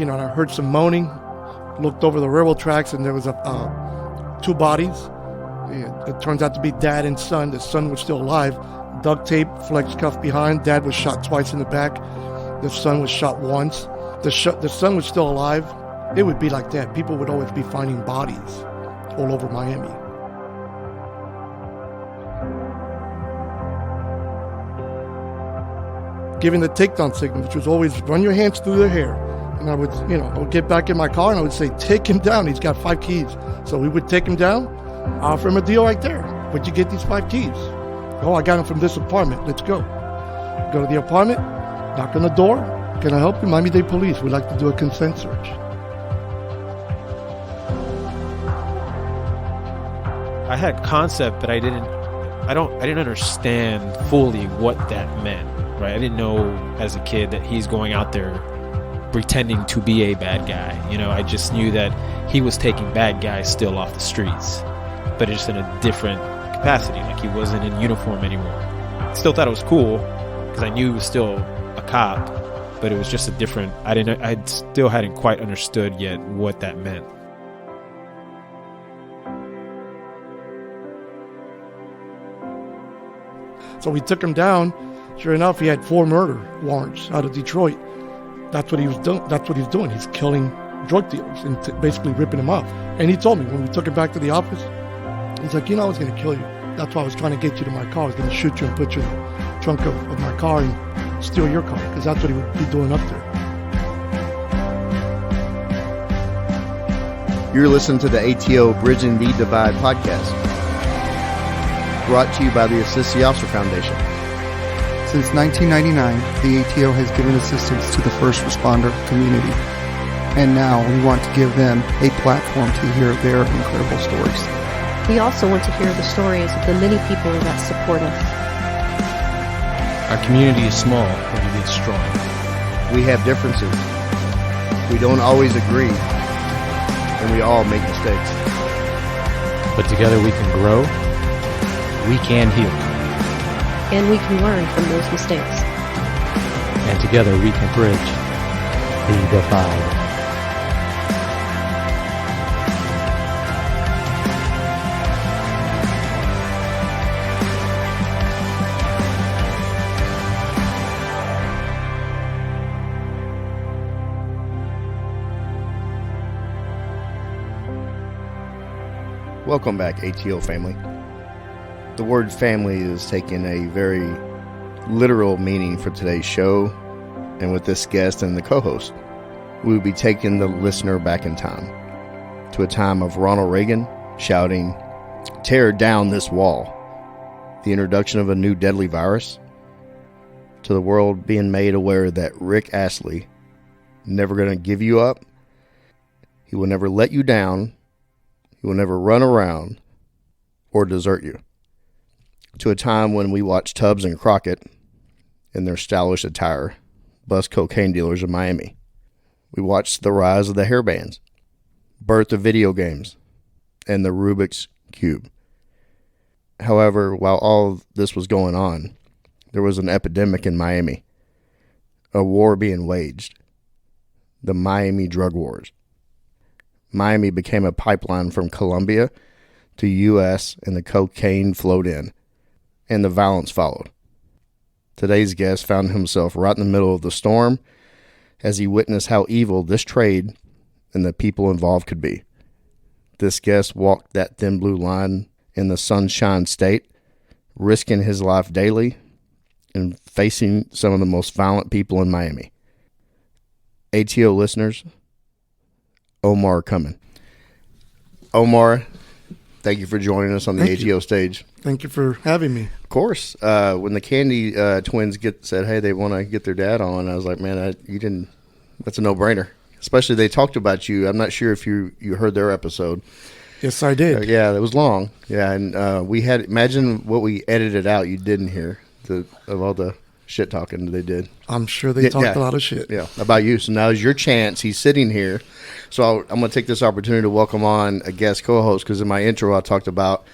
and I heard some moaning, looked over the railroad tracks, and there was two bodies. It turns out to be dad and son. The son was still alive. Duct tape, flex cuff behind. Dad was shot twice in the back. The son was shot once. The son was still alive. It would be like that. People would always be finding bodies all over Miami. Giving the takedown signal, which was always run your hands through their hair. And I would, I would get back in my car and I would say, take him down. He's got 5 keys. So we would take him down, offer him a deal right there. Where'd you get these 5 keys? Oh, I got them from this apartment. Let's go. Go to the apartment, knock on the door. Can I help you? Miami-Dade Police. We'd like to do a consent search. I had concept, but I didn't understand fully what that meant, right? I didn't know as a kid that he's going out there pretending to be a bad guy. I just knew that he was taking bad guys still off the streets, but just in a different capacity. Like he wasn't in uniform anymore. Still thought it was cool because I knew he was still a cop, but it was just a different. I still hadn't quite understood yet what that meant. So we took him down. Sure enough, he had 4 murder warrants out of Detroit. That's what he was doing. That's what he's doing. He's killing drug dealers and basically ripping them off. And he told me when we took him back to the office, he's like, I was going to kill you. That's why I was trying to get you to my car. I was going to shoot you and put you in the trunk of my car and steal your car, because that's what he would be doing up there. You're listening to the ATO Bridging the Divide podcast, brought to you by the Assist the Officer Foundation. Since 1999, the ATO has given assistance to the first responder community. And now we want to give them a platform to hear their incredible stories. We also want to hear the stories of the many people that support us. Our community is small, but it is strong. We have differences. We don't always agree. And we all make mistakes. But together we can grow. We can heal. And we can learn from those mistakes. And together we can bridge the divide. Welcome back, ATO family. The word family is taking a very literal meaning for today's show, and with this guest and the co-host, we will be taking the listener back in time to a time of Ronald Reagan shouting, "Tear down this wall," the introduction of a new deadly virus, to the world being made aware that Rick Astley never going to give you up, he will never let you down, he will never run around or desert you. To a time when we watched Tubbs and Crockett, in their stylish attire, bust cocaine dealers in Miami. We watched the rise of the hair bands, birth of video games, and the Rubik's Cube. However, while all this was going on, there was an epidemic in Miami, a war being waged, the Miami drug wars. Miami became a pipeline from Colombia to U.S., and the cocaine flowed in, and the violence followed. Today's guest found himself right in the middle of the storm as he witnessed how evil this trade and the people involved could be. This guest walked that thin blue line in the Sunshine State, risking his life daily and facing some of the most violent people in Miami. ATO listeners, Omar coming. Omar, thank you for joining us on the ATO stage. Thank you for having me. Of course. When the Candy twins said, hey, they want to get their dad on, I was like, man, that's a no-brainer. Especially they talked about you. I'm not sure if you heard their episode. Yes, I did. Yeah, it was long. Yeah, and imagine what we edited out you didn't hear of all the shit talking they did. I'm sure they talked a lot of shit. Yeah, about you. So now is your chance. He's sitting here. So I'm going to take this opportunity to welcome on a guest co-host, because in my intro I talked about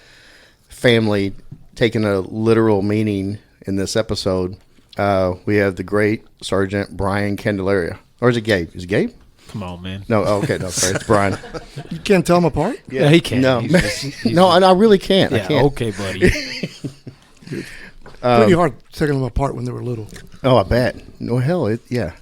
family taking a literal meaning in this episode. We have the great Sergeant Brian Candelaria. Or is it Gabe? Is it Gabe? Come on, man. No, okay, no, sorry, it's Brian. You can't tell them apart? Yeah, he can't. No, He's no, and I really can't. I yeah, can't. okay, buddy. Pretty hard taking them apart when they were little. Oh, I bet. No, hell, Yeah.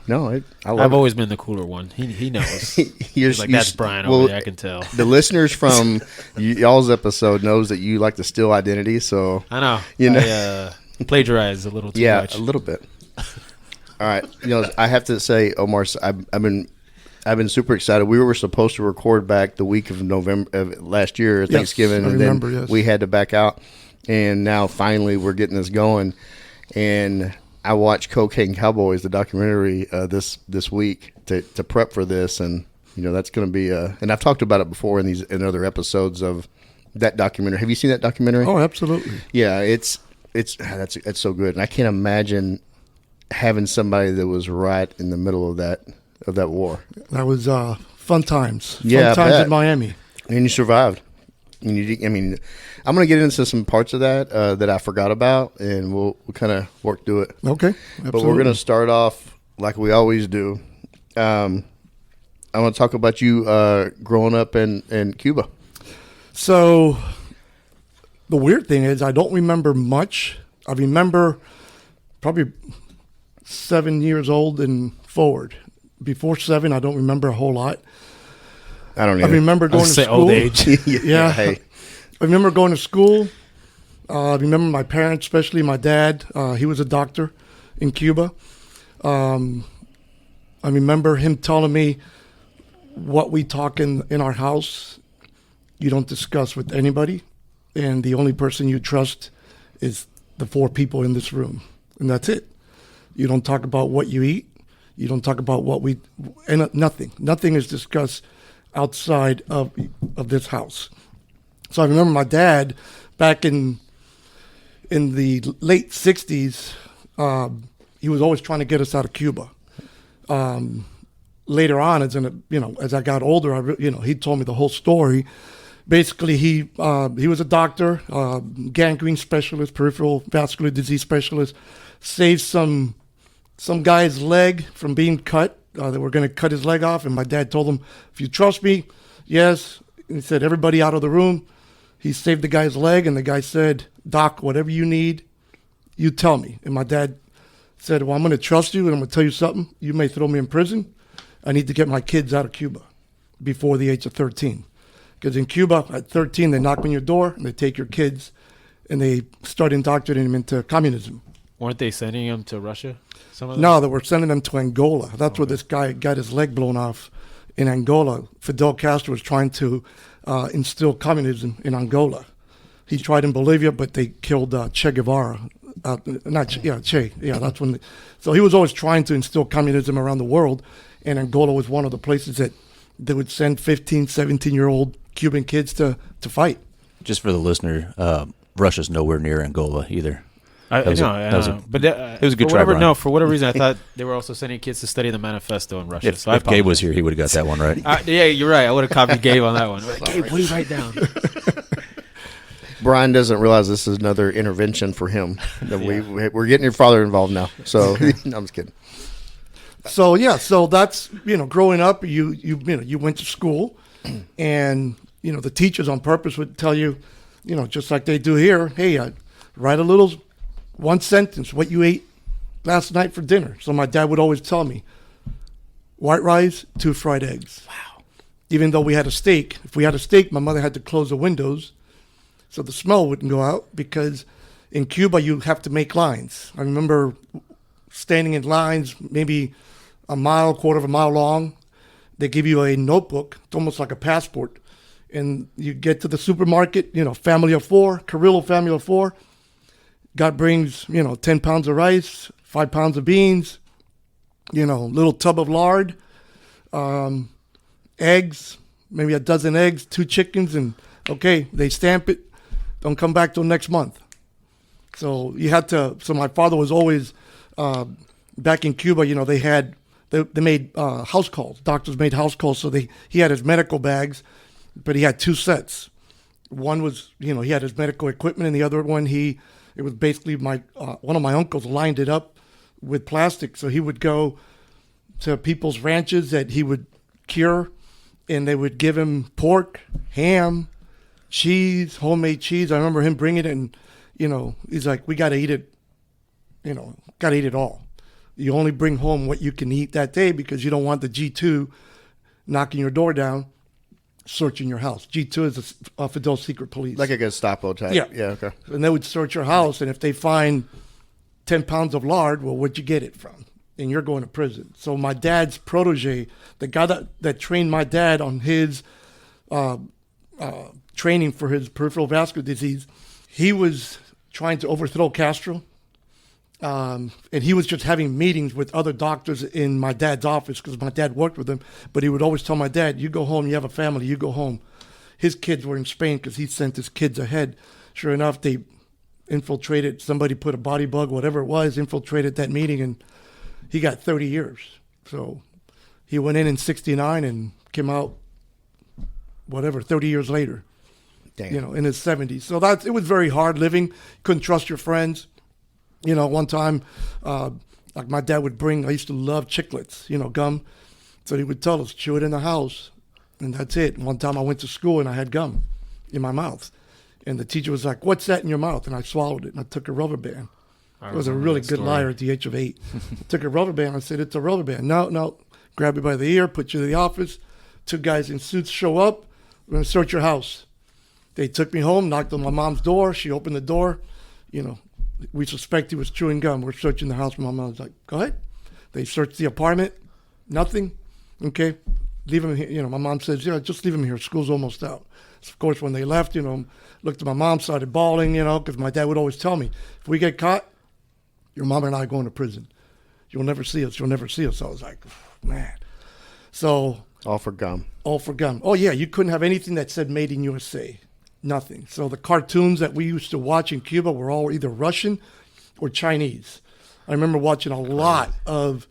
No, I love I've it. always been the cooler one. He knows. You're He's like, that's Brian over there. I can tell. The listeners from y'all's episode knows that you like to steal identity, so I know. You know. I plagiarize a little too yeah, much. a little bit. All right, I have to say, Omar, I've been super excited. We were supposed to record back the week of November of last year, Thanksgiving, I and remember, then yes. we had to back out, and now finally we're getting this going, and I watched Cocaine Cowboys, the documentary, this week to prep for this, and that's going to be and I've talked about it before in other episodes of that documentary. Have you seen that documentary? Oh, absolutely. Yeah, it's that's so good, and I can't imagine having somebody that was right in the middle of that war. That was fun times. Yeah, I Fun times bet. in Miami. And you survived. And I'm going to get into some parts of that that I forgot about, and we'll kind of work through it. Okay. Absolutely. But we're going to start off like we always do. I want to talk about you growing up in Cuba. So the weird thing is I don't remember much. I remember probably 7 years old and forward. Before 7, I don't remember a whole lot. I don't I know. remember going to say school. old age. Yeah. Hey. I remember going to school. I remember my parents, especially my dad. He was a doctor in Cuba. I remember him telling me what we talk in our house, you don't discuss with anybody. And the only person you trust is the 4 people in this room. And that's it. You don't talk about what you eat. You don't talk about nothing. Nothing is discussed outside of this house. So I remember my dad back in the late 60s, he was always trying to get us out of Cuba. Later on, as I got older, he told me the whole story. Basically, he was a doctor, gangrene specialist, peripheral vascular disease specialist, saved some guy's leg from being cut. They were going to cut his leg off, and my dad told him, if you trust me, yes. And he said, everybody out of the room. He saved the guy's leg, and the guy said, Doc, whatever you need, you tell me. And my dad said, well, I'm going to trust you, and I'm going to tell you something. You may throw me in prison. I need to get my kids out of Cuba before the age of 13. Because in Cuba, at 13, they knock on your door, and they take your kids, and they start indoctrinating them into communism. Weren't they sending him to Russia? Some of them? No, they were sending them to Angola. That's where this guy got his leg blown off in Angola. Fidel Castro was trying to instill communism in Angola. He tried in Bolivia, but they killed Che Guevara. Che. Yeah, that's when. So he was always trying to instill communism around the world, and Angola was one of the places that they would send 15, 17-year-old Cuban kids to fight. Just for the listener, Russia's nowhere near Angola either. I That was a- know, that was a- but it was a good for try, whatever, Brian. No, for whatever reason, I thought they were also sending kids to study the manifesto in Russia. If, so I if Gabe was here, he would have got that one right. yeah, you're right. I would have copied Gabe on that one. Gabe, what do you write down? Brian doesn't realize this is another intervention for him. We're getting your father involved now. So no, I'm just kidding. So yeah, so that's growing up, you went to school, and the teachers on purpose would tell you, just like they do here, hey, write a little one sentence what you ate last night for dinner. So my dad would always tell me, white rice, 2 fried eggs. Wow. Even though we had a steak, if we had a steak, my mother had to close the windows so the smell wouldn't go out, because in Cuba you have to make lines. I remember standing in lines maybe a mile, quarter of a mile long. They give you a notebook. It's almost like a passport. And you get to the supermarket, family of 4, Carillo family of 4. God brings, 10 pounds of rice, 5 pounds of beans, little tub of lard, eggs, maybe a dozen eggs, 2 chickens, and okay, they stamp it. Don't come back till next month. So so my father was always, back in Cuba, they made house calls. Doctors made house calls, so he had his medical bags, but he had 2 sets. One was, he had his medical equipment, and the other one, it was basically one of my uncles lined it up with plastic. So he would go to people's ranches that he would cure, and they would give him pork, ham, cheese, homemade cheese. I remember him bringing it, and, he's like, we got to eat it, got to eat it all. You only bring home what you can eat that day because you don't want the G2 knocking your door down, searching your house. G2 is a Fidel secret police. Like a Gestapo type. Yeah. Yeah, okay. And they would search your house, and if they find 10 pounds of lard, well, where'd you get it from? And you're going to prison. So my dad's protege, the guy that trained my dad on his training for his peripheral vascular disease, he was trying to overthrow Castro. And he was just having meetings with other doctors in my dad's office because my dad worked with him. But he would always tell my dad, you go home, you have a family, you go home. His kids were in Spain because he sent his kids ahead. Sure enough, they infiltrated, somebody put a body bug, whatever it was, infiltrated that meeting, and he got 30 years. So he went in 69 and came out, 30 years later. Damn. In his 70s. So it was very hard living. Couldn't trust your friends. One time, like my dad would bring, I used to love chiclets, gum. So he would tell us, chew it in the house, and that's it. One time I went to school and I had gum in my mouth. And the teacher was like, what's that in your mouth? And I swallowed it, and I took a rubber band. I was a really good liar at the age of 8. Took a rubber band. I said, it's a rubber band. No. Grab you by the ear, put you in the office. 2 guys in suits show up. We're going to search your house. They took me home, knocked on my mom's door. She opened the door. We suspect he was chewing gum. We're searching the house. My mom was like, go ahead. They searched the apartment. Nothing. Okay. Leave him here. My mom says, just leave him here. School's almost out. So of course, when they left, looked at my mom, started bawling, because my dad would always tell me, if we get caught, your mom and I are going to prison. You'll never see us. You'll never see us. So I was like, man. So. All for gum. All for gum. Oh, yeah. You couldn't have anything that said made in USA. Nothing. So the cartoons that we used to watch in Cuba were all either Russian or Chinese. I remember watching a lot of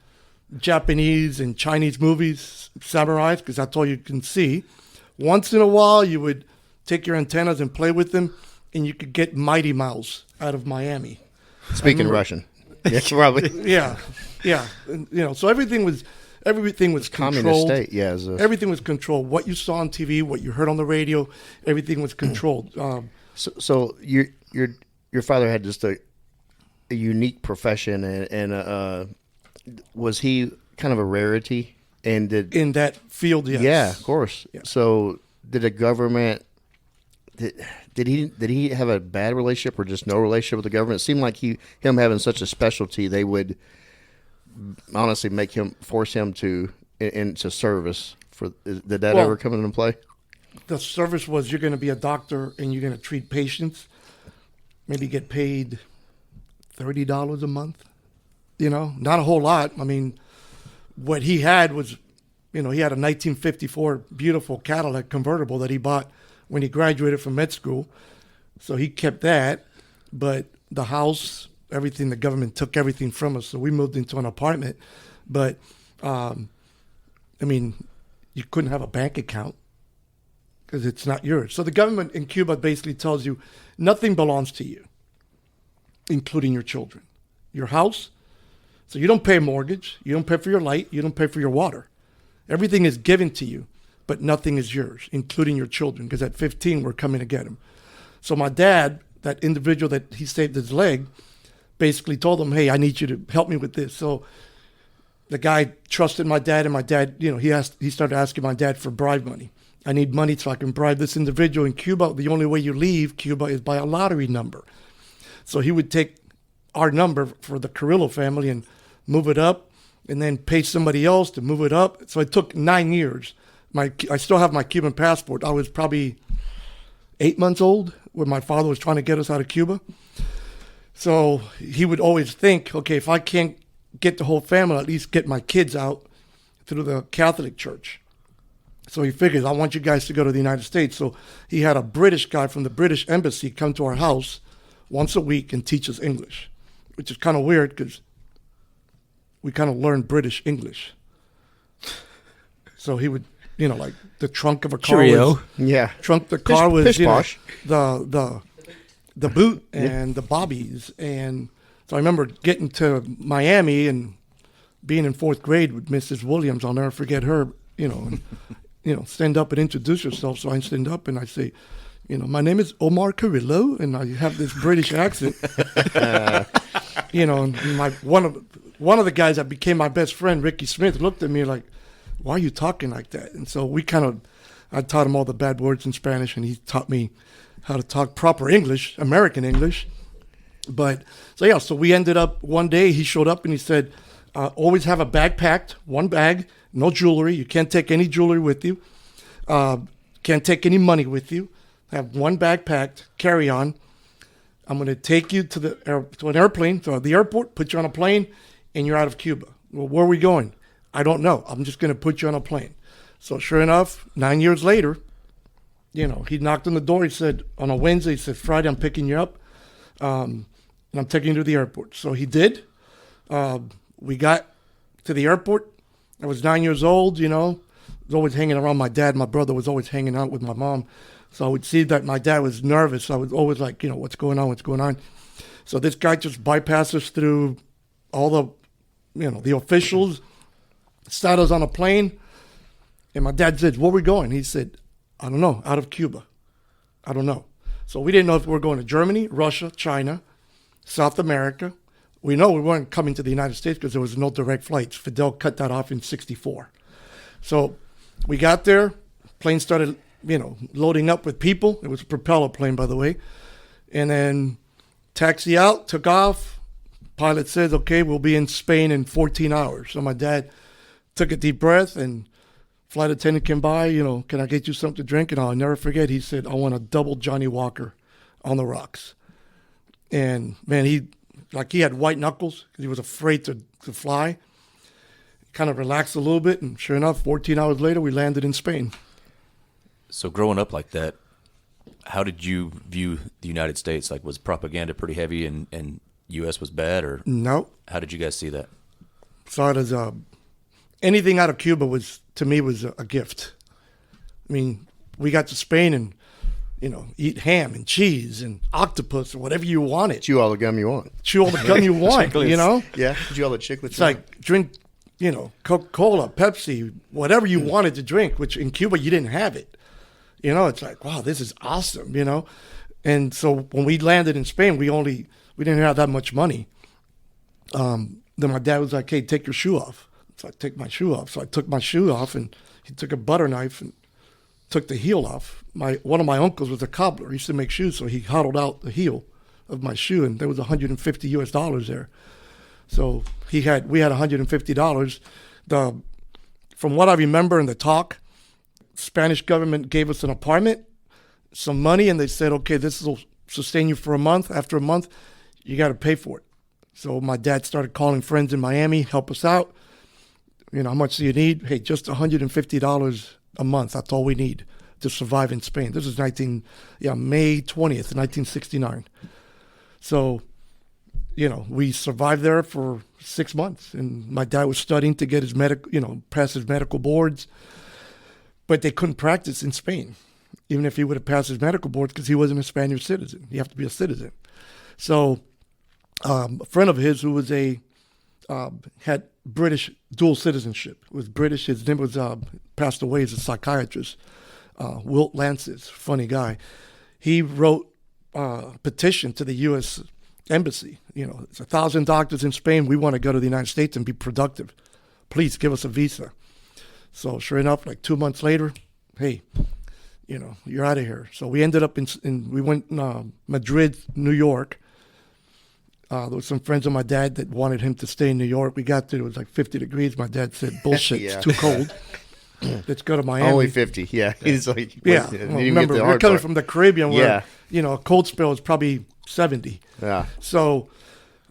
Japanese and Chinese movies, samurais, because that's all you can see. Once in a while, you would take your antennas and play with them, and you could get Mighty Mouse out of Miami. Speaking Russian. Yeah, probably. Yeah. And, so everything was controlled. Communist state, yeah. Everything was controlled. What you saw on TV, what you heard on the radio, everything was controlled. So your father had just a unique profession, and was he kind of a rarity? And in that field, yes. Yeah, of course. Yeah. So did the government? Did he have a bad relationship or just no relationship with the government? It seemed like him having such a specialty, they would honestly force him into service. Did that ever come into play? The service was, you're going to be a doctor and you're going to treat patients. Maybe get paid $30 a month. Not a whole lot. I mean, what he had was, he had a 1954 beautiful Cadillac convertible that he bought when he graduated from med school. So he kept that, but the house, everything, the government took everything from us. So we moved into an apartment, but, you couldn't have a bank account because it's not yours. So the government in Cuba basically tells you nothing belongs to you, including your children, your house. So you don't pay a mortgage, you don't pay for your light, you don't pay for your water. Everything is given to you, but nothing is yours, including your children, because at 15, we're coming to get him. So my dad, that individual that he saved his leg, basically told him, hey, I need you to help me with this. So the guy trusted my dad, and my dad, he started asking my dad for bribe money. I need money so I can bribe this individual in Cuba. The only way you leave Cuba is by a lottery number. So he would take our number for the Carillo family and move it up, and then pay somebody else to move it up. So it took 9 years. I still have my Cuban passport. I was probably 8 months old when my father was trying to get us out of Cuba. So he would always think, okay, if I can't get the whole family, at least get my kids out through the Catholic Church. So he figures, I want you guys to go to the United States. So he had a British guy from the British Embassy come to our house once a week and teach us English, which is kind of weird because we kind of learned British English. So he would, like the trunk of a car. Cheerio. The car was, pish posh. The boot and the bobbies. And so I remember getting to Miami and being in 4th grade with Mrs. Williams, I'll never forget her, and, stand up and introduce yourself. So I stand up and I say, my name is Omar Carillo, and I have this British accent. And one of the guys that became my best friend, Ricky Smith, looked at me like, why are you talking like that? And so I taught him all the bad words in Spanish, and he taught me how to talk proper English, American English. But, so we ended up, one day he showed up and he said, always have a bag packed, one bag, no jewelry. You can't take any jewelry with you. Can't take any money with you. Have one bag packed, carry on. I'm going to take you to an airplane, to the airport, put you on a plane, and you're out of Cuba. Well, where are we going? I don't know. I'm just going to put you on a plane. So sure enough, 9 years later, he knocked on the door. He said, on a Wednesday, he said, Friday, I'm picking you up, and I'm taking you to the airport. So he did. We got to the airport. I was 9 years old, I was always hanging around my dad. My brother was always hanging out with my mom. So I would see that my dad was nervous. I was always like, what's going on? So this guy just bypasses through all the officials, sat us on a plane. And my dad said, where are we going? He said, I don't know, out of Cuba. I don't know. So we didn't know if we were going to Germany, Russia, China, South America. We know we weren't coming to the United States because there was no direct flights. Fidel cut that off in 1964. So we got there, plane started loading up with people. It was a propeller plane, by the way. And then taxi out, took off. Pilot says, okay, we'll be in Spain in 14 hours. So my dad took a deep breath, and flight attendant came by, can I get you something to drink? And I'll never forget, he said, I want a double Johnny Walker on the rocks. And man, he had white knuckles because he was afraid to fly. Kind of relaxed a little bit, and sure enough, 14 hours later, we landed in Spain. So growing up like that, how did you view the United States? Like, was propaganda pretty heavy and U.S. was bad, or no? How did you guys see that? Saw it as anything out of Cuba was a gift. I mean, we got to Spain and eat ham and cheese and octopus or whatever you wanted. Chew all the gum you want. Chew all the gum you want. Yeah, chew all the chiclets. It's like drink, Coca-Cola, Pepsi, whatever you wanted to drink. Which in Cuba you didn't have it. It's like, wow, this is awesome, And so when we landed in Spain, we didn't have that much money. Then my dad was like, hey, take your shoe off. So I take my shoe off. So I took my shoe off, and he took a butter knife and took the heel off. One of my uncles was a cobbler. He used to make shoes, so he hollowed out the heel of my shoe, and there was $150 there. So we had $150. From what I remember in the talk, Spanish government gave us an apartment, some money, and they said, okay, this will sustain you for a month. After a month, you got to pay for it. So my dad started calling friends in Miami, help us out. How much do you need? Hey, just $150 a month. That's all we need to survive in Spain. This is May 20th, 1969. So, we survived there for 6 months, and my dad was studying to get his pass his medical boards. But they couldn't practice in Spain, even if he would have passed his medical boards, because he wasn't a Spanish citizen. You have to be a citizen. So a friend of his who was had British dual citizenship, was British. His name was, passed away as a psychiatrist, Wilt Lances, funny guy. He wrote a petition to the U.S. Embassy. It's 1,000 doctors in Spain. We want to go to the United States and be productive. Please give us a visa. So sure enough, like 2 months later, hey, you're out of here. So we ended up we went Madrid, New York. There was some friends of my dad that wanted him to stay in New York. We got there, it was like 50 degrees. My dad said, bullshit, It's too cold. Let's go to Miami. Only 50, yeah. He's like, yeah. Remember, we're coming from the Caribbean where, a cold spell is probably 70. Yeah. So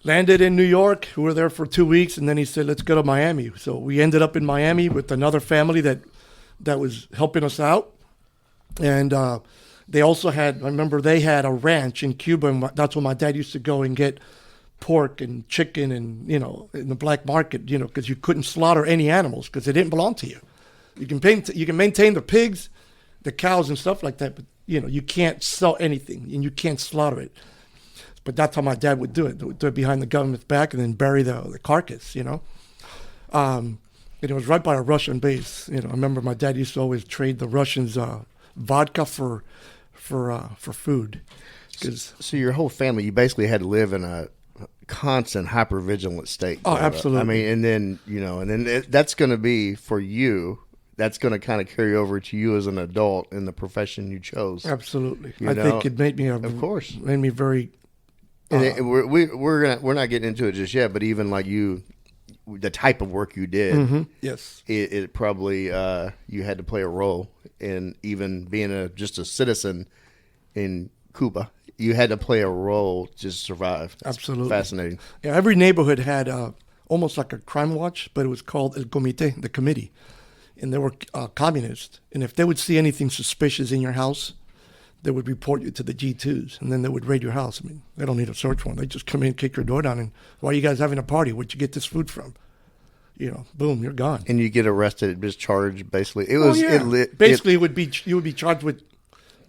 landed in New York. We were there for 2 weeks, and then he said, let's go to Miami. So we ended up in Miami with another family that was helping us out. And they also I remember they had a ranch in Cuba, and that's where my dad used to go and get pork and chicken and, in the black market, because you couldn't slaughter any animals because they didn't belong to you. You can maintain the pigs, the cows and stuff like that, but, you can't sell anything and you can't slaughter it. But that's how my dad would do it. They would do it behind the government's back and then bury the carcass, And it was right by a Russian base. I remember my dad used to always trade the Russians vodka for food. So your whole family, you basically had to live in a constant hypervigilant state. Oh, absolutely. I mean, and then that's going to be for you. That's going to kind of carry over to you as an adult in the profession you chose. Absolutely. I think it made me of course, made me very. And we're not getting into it just yet, but even like you, the type of work you did, yes, it probably you had to play a role in even being just a citizen in Cuba. You had to play a role to survive. That's absolutely fascinating. Yeah, every neighborhood had almost like a crime watch, but it was called El Comité, the committee, and they were communists. And if they would see anything suspicious in your house, they would report you to the G2s, and then they would raid your house. I mean, they don't need a search warrant. They just come in, kick your door down, and why are you guys having a party? Where'd you get this food from? Boom, you're gone. And you get arrested, just charged. Basically, it was basically you would be charged with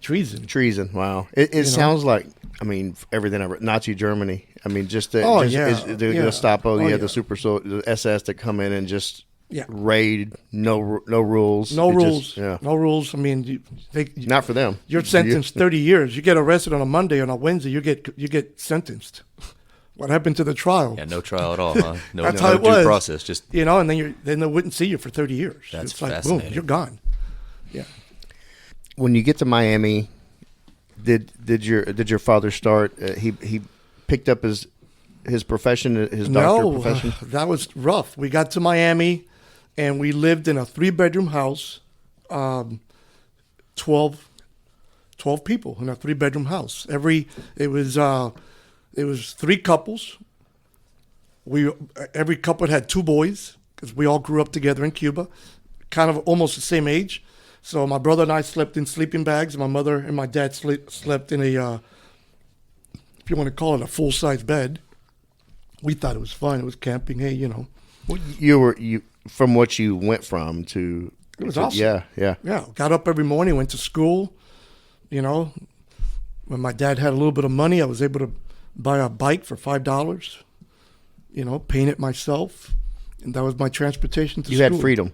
treason. Treason. Wow. It sounds like, I mean, everything ever. Nazi Germany. I mean, just the Gestapo. You had the the SS that come in and just raid. No rules. No rules. No rules. I mean, not for them. You're sentenced 30 years. You get arrested on a Monday. On a Wednesday, you get sentenced. What happened to the trial? Yeah, no trial at all, huh? No, That's no, how no it was. due process. Just and then they wouldn't see you for 30 years. That's it's like fascinating. boom, you're gone. Yeah. When you get to Miami, did your father start? He picked up his profession, his doctor profession. That was rough. We got to Miami, and we lived in a 3-bedroom house, 12 people in a 3-bedroom house. It was 3 couples. Every couple had 2 boys because we all grew up together in Cuba, kind of almost the same age. So my brother and I slept in sleeping bags. My mother and my dad slept in a, if you want to call it, a full-size bed. We thought it was fun. It was camping. Hey, You from what you went from to. It was awesome. Yeah. Got up every morning, went to school. When my dad had a little bit of money, I was able to buy a bike for $5. Paint it myself, and that was my transportation to school. You had freedom.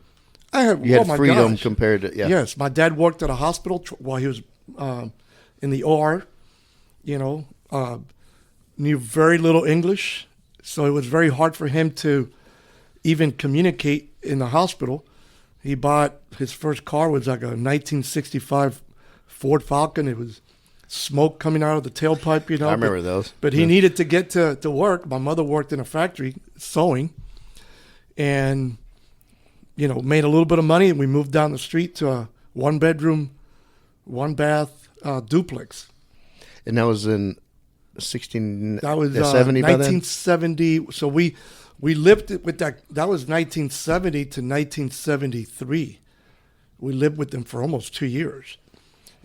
You had freedom compared to Yes, my dad worked at a hospital while he was in the OR. Knew very little English, so it was very hard for him to even communicate in the hospital. He bought his first car was like a 1965 Ford Falcon. It was smoke coming out of the tailpipe. I remember those. But he needed to get to work. My mother worked in a factory sewing, and made a little bit of money, and we moved down the street to a 1-bedroom, 1-bath duplex. And that was in 70 1970. By then? So we lived with that. That was 1970 to 1973. We lived with them for almost 2 years.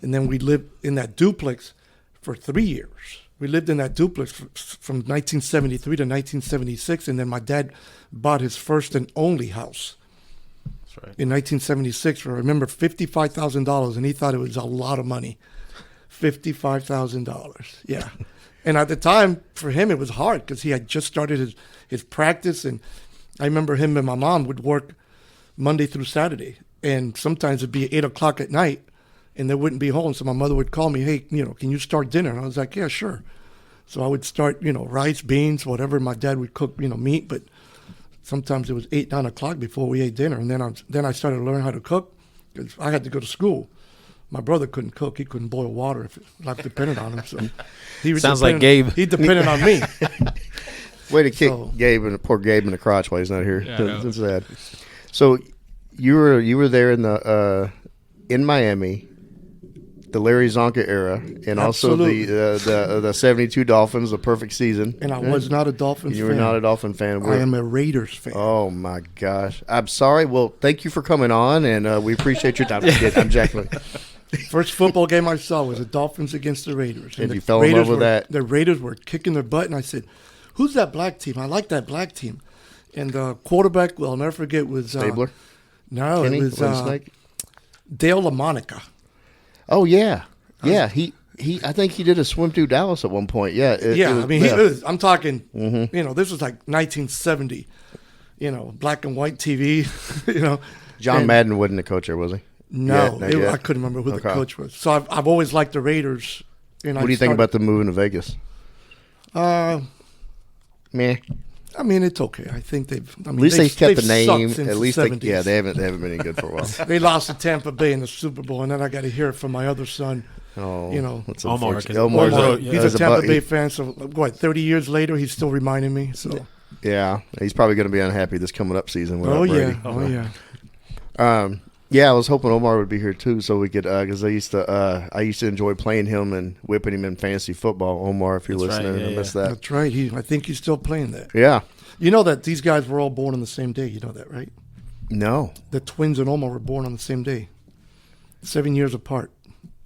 And then we lived in that duplex for 3 years. We lived in that duplex from 1973 to 1976, and then my dad bought his first and only house. Right. In 1976, I remember $55,000, and he thought it was a lot of money. $55,000, yeah. And at the time, for him, it was hard because he had just started his practice, and I remember him and my mom would work Monday through Saturday, and sometimes it'd be 8 o'clock at night, and they wouldn't be home. So my mother would call me, hey, can you start dinner? And I was like, yeah, sure. So I would start, rice, beans, whatever. My dad would cook, meat, but sometimes it was 8, 9 o'clock before we ate dinner. And then I started to learn how to cook because I had to go to school. My brother couldn't cook. He couldn't boil water if life depended on him. So he was Sounds like Gabe. He depended on me. Way to kick poor Gabe in the crotch while he's not here. That's sad. So you were there in Miami, the Larry Zonka era, and Absolutely. also the 72 Dolphins, the perfect season. And I was not a Dolphins fan. You were not a Dolphin fan. I am a Raiders fan. Oh, my gosh. I'm sorry. Well, thank you for coming on, and we appreciate your time. I'm Jacqueline. First football game I saw was the Dolphins against the Raiders. And you fell in love with that? The Raiders were kicking their butt, and I said, who's that black team? I like that black team. And the quarterback, I'll never forget, was... Stabler? No, Kenny? it was Dale LaMonica. Oh, yeah. Yeah, I think he did a swim through Dallas at one point. Yeah. I'm talking, this was like 1970. black and white TV, John And- Madden wasn't the coach there, was he? No, Not yet. I couldn't remember who the Okay. coach was. So I've always liked the Raiders. And What do you think about the moving to Vegas? Meh. I mean, it's okay. I think they've. I mean, At least they kept the they've sucked name. since At the least 70s. they haven't been any good for a while. They lost to Tampa Bay in the Super Bowl, and then I got to hear it from my other son. Oh, that's Omar, unfortunate. 'cause Omar's Omar, He's a Tampa bu- Bay fan, so what? 30 years later, he's still reminding me. So. Yeah, he's probably going to be unhappy this coming up season. Without Oh Brady. yeah. Oh yeah. Yeah, I was hoping Omar would be here too, so we could, because I used to enjoy playing him and whipping him in fantasy football. Omar, if you're That's right, listening, yeah, I miss that. That's right. I think he's still playing that. Yeah, You know that these guys were all born on the same day. You know that, right? no, The twins and Omar were born on the same day, 7 years apart.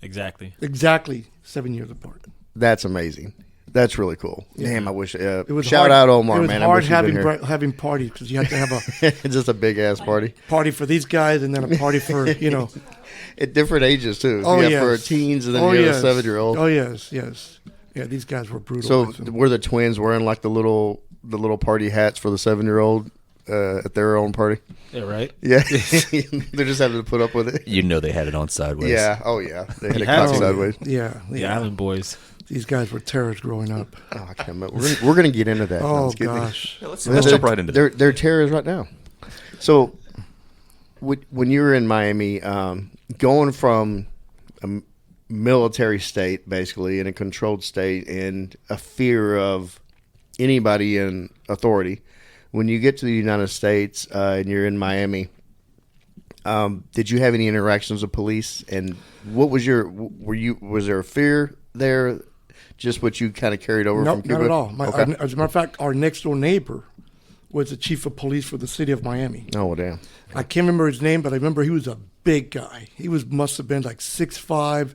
Exactly. Exactly 7 years apart. that's amazing. That's really cool. Yeah. Damn, I wish. It was Shout hard, out Omar, it was man. I hard wish you'd been here. having parties because you had to have a Just a big ass party party for these guys and then a party for at different ages too. Oh, yeah, yes. for teens and then Oh, you have yes. a 7-year-old. Oh yes. Yeah, these guys were brutal. So were the twins wearing like the little party hats for the 7-year-old at their own party? Yeah, right. Yeah, they're just having to put up with it. You know they had it on sideways. Yeah. Oh yeah. They had it had cocked to. sideways. yeah, The yeah. Island Boys. These guys were terrorists growing up. Oh, I can't remember. We're gonna get into that. No, Oh just kidding. gosh. Yeah, let's They're- jump right into that. They're terrorists right now. So, when you were in Miami, going from a military state, basically, in a controlled state, and a fear of anybody in authority, when you get to the United States and you're in Miami, did you have any interactions with police? And what was was there a fear there? Just what you kind of carried over from Nope, Cuba? not at all. Okay. As a matter of fact, our next door neighbor was the chief of police for the city of Miami. Oh, well, damn. I can't remember his name, but I remember he was a big guy. He must have been like 6'5",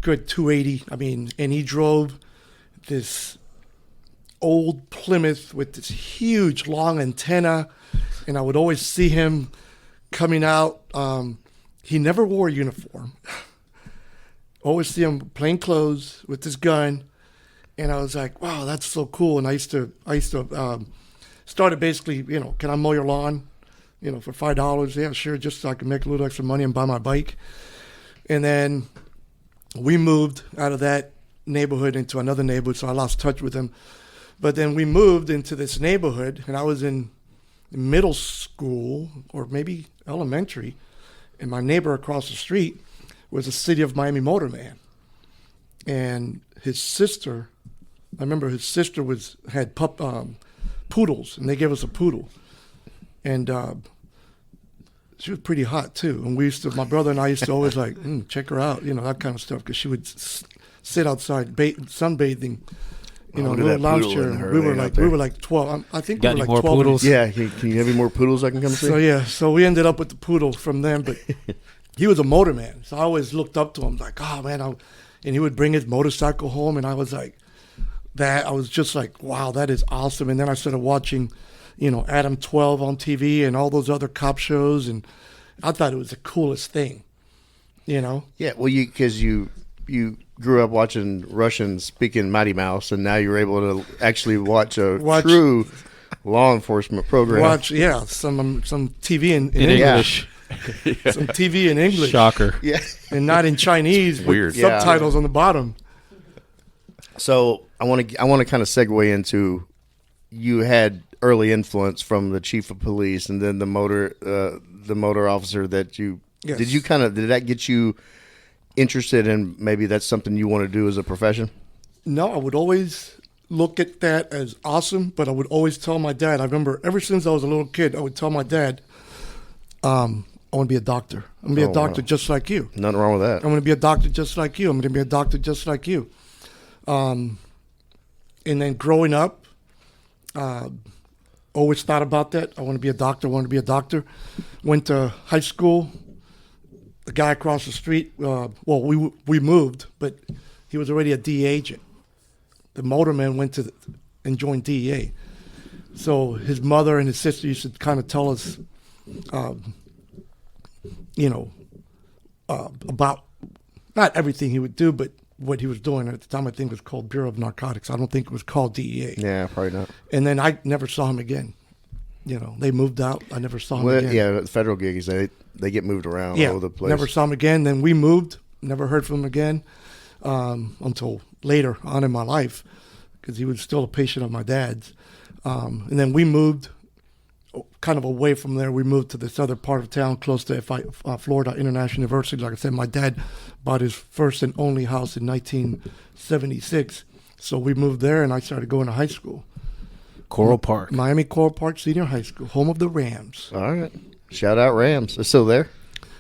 good 280. I mean, and he drove this old Plymouth with this huge long antenna, and I would always see him coming out. He never wore a uniform. Always see him plain clothes with this gun, and I was like, "Wow, that's so cool." And I used to started basically, can I mow your lawn, for $5? Yeah, sure, just so I can make a little extra money and buy my bike. And then we moved out of that neighborhood into another neighborhood, so I lost touch with him. But then we moved into this neighborhood, and I was in middle school or maybe elementary, and my neighbor across the street was a City of Miami motorman. And his sister, I remember his sister had poodles, and they gave us a poodle. And she was pretty hot too. And my brother and I used to always check her out, that kind of stuff, because she would sit outside sunbathing, in a look at little that lounge poodle chair. in her We were laying out like there. 12. I think Got we any were like more 12. poodles? Yeah, can you have any more poodles I can come see? So yeah, so we ended up with the poodle from them, but he was a motorman, so I always looked up to him like, oh man, and he would bring his motorcycle home, and I was just like, wow, that is awesome. And then I started watching, Adam 12 on TV and all those other cop shows, and I thought it was the coolest thing, Yeah, well, because you grew up watching Russians speaking Mighty Mouse, and now you're able to actually watch true law enforcement program. Watch, yeah, some TV in In English. English. Some TV in English. Shocker. Yeah. And not in Chinese with Weird. Yeah. subtitles on the bottom. So I want to kind of segue into, you had early influence from the chief of police, and then the motor officer that you Yes. did that get you interested in, maybe that's something you want to do as a profession? No, I would always look at that as awesome, but I would always tell my dad. I remember ever since I was a little kid, I would tell my dad, I want to be a doctor. I'm going to be a doctor just like you. Nothing wrong with that. I'm going to be a doctor just like you. I'm going to be a doctor just like you. And then growing up, always thought about that. I want to be a doctor, Went to high school. The guy across the street, we moved, but he was already a DEA agent. The motorman went and joined DEA. So his mother and his sister used to kind of tell us, about not everything he would do, but what he was doing. At the time, I think it was called Bureau of Narcotics. I don't think it was called DEA. Yeah, probably not. And then I never saw him again. they moved out. I never saw them Well, again. yeah, federal gigs, they get moved around all over the place. Never saw him again. Then we moved. Never heard from him again until later on in my life, because he was still a patient of my dad's. And then we moved kind of away from there. We moved to this other part of town close to Florida International University. Like I said, my dad bought his first and only house in 1976. So we moved there, and I started going to high school. Coral Park. Miami Coral Park Senior High School, home of the Rams. All right. Shout out Rams. It's still there?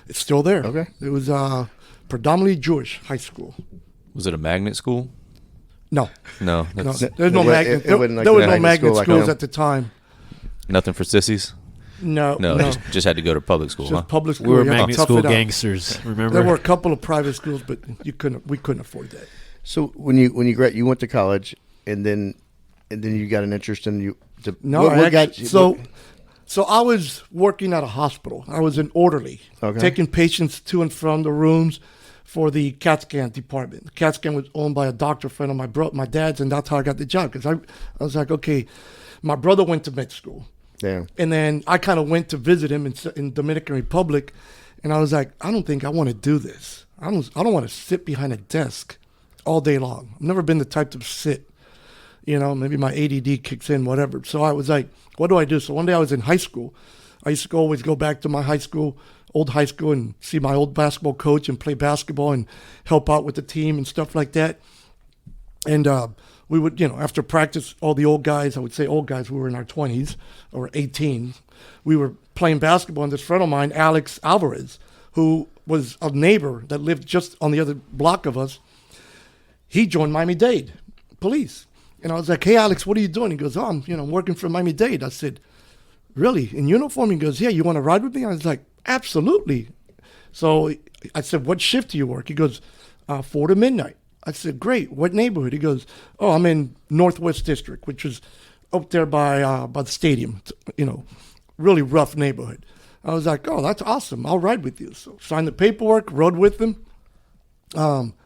It's still there. Okay. It was predominantly Jewish high school. Was it a magnet school? No. No. No, That's there's no magnet. it wasn't like There was a no magnet magnet school like schools now. at the time. nothing for sissies? No. No, just had to go to public school, Just huh? public school. We were You had to magnet tough school it out. gangsters. Remember? There were a couple of private schools, but we couldn't afford that. So when you went to college and then you got an interest in you. No, So I was working at a hospital. I was an orderly, taking patients to and from the rooms for the CAT scan department. The CAT scan was owned by a doctor friend of my dad's, and that's how I got the job. Because I was like, okay, my brother went to med school. Yeah. And then I kind of went to visit him in Dominican Republic, and I was like, I don't think I want to do this. I don't want to sit behind a desk all day long. I've never been the type to sit. Maybe my ADD kicks in, whatever. So I was like, what do I do? So one day I was in high school. I used to always go back to my old high school, and see my old basketball coach and play basketball and help out with the team and stuff like that. And we would, after practice, all the old guys, I would say old guys, we were in our 20s or 18, we were playing basketball. And this friend of mine, Alex Alvarez, who was a neighbor that lived just on the other block of us, he joined Miami-Dade Police. And I was like, hey, Alex, what are you doing? He goes, I'm working for Miami-Dade. I said, really? In uniform? He goes, yeah, you want to ride with me? I was like, absolutely. So I said, what shift do you work? He goes, 4 to midnight. I said, great. What neighborhood? He goes, I'm in Northwest District, which is up there by the stadium, really rough neighborhood. I was like, oh, that's awesome. I'll ride with you. So signed the paperwork, rode with him.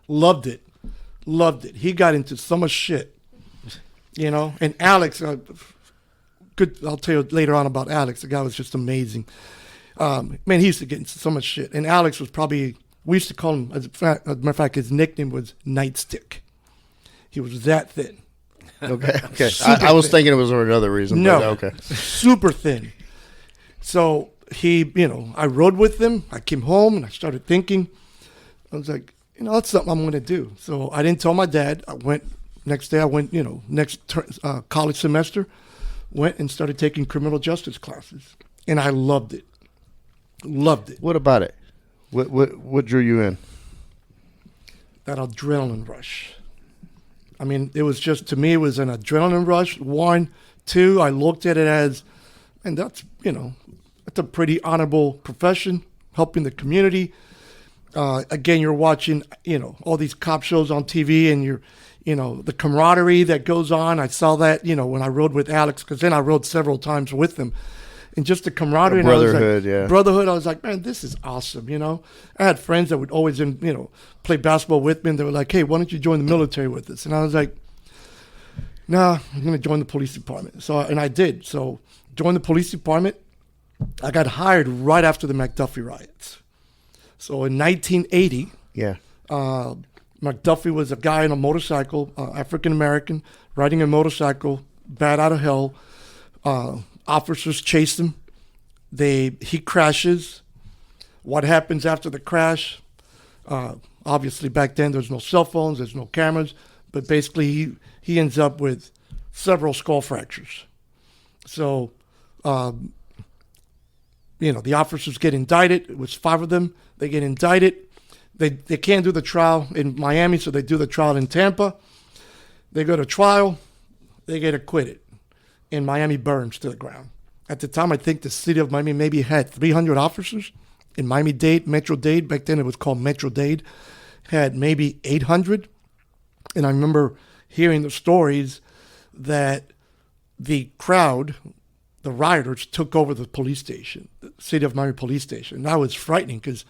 Loved it. He got into so much shit. And Alex, I'll tell you later on about Alex. The guy was just amazing. Man, he used to get into so much shit. And Alex was probably, we used to call him, as a matter of fact, his nickname was Nightstick. He was that thin. Okay. I was thinking it was for another reason. No, But okay. super thin. So I rode with him. I came home and I started thinking. I was like, that's something I'm going to do. So I didn't tell my dad. Next day I went, college semester, went and started taking criminal justice classes. And I loved it. What about it? What drew you in? That adrenaline rush. I mean, it was just, to me, it was an adrenaline rush. 1, 2, I looked at it as, and that's a pretty honorable profession, helping the community. Again, you're watching, all these cop shows on TV, and you're, the camaraderie that goes on. I saw that, when I rode with Alex, because then I rode several times with him. And just the camaraderie. Brotherhood, Brotherhood, I was like, man, this is awesome, I had friends that would always, play basketball with me, and they were like, hey, why don't you join the military with us? And I was like, nah, I'm going to join the police department. And I did. So joined the police department. I got hired right after the McDuffie riots. So in 1980, McDuffie was a guy on a motorcycle, African-American, riding a motorcycle, bat out of hell. Officers chase him. He crashes. What happens after the crash? Obviously, back then, there's no cell phones, there's no cameras, but basically, he ends up with several skull fractures. So, the officers get indicted. It was 5 of them. They get indicted. They can't do the trial in Miami, so they do the trial in Tampa. They go to trial. They get acquitted. And Miami burns to the ground. At the time, I think the city of Miami maybe had 300 officers. In Miami-Dade, Metro-Dade, back then it was called Metro-Dade, had maybe 800. And I remember hearing the stories that the crowd, the rioters, took over the police station, the city of Miami police station. And that was frightening, because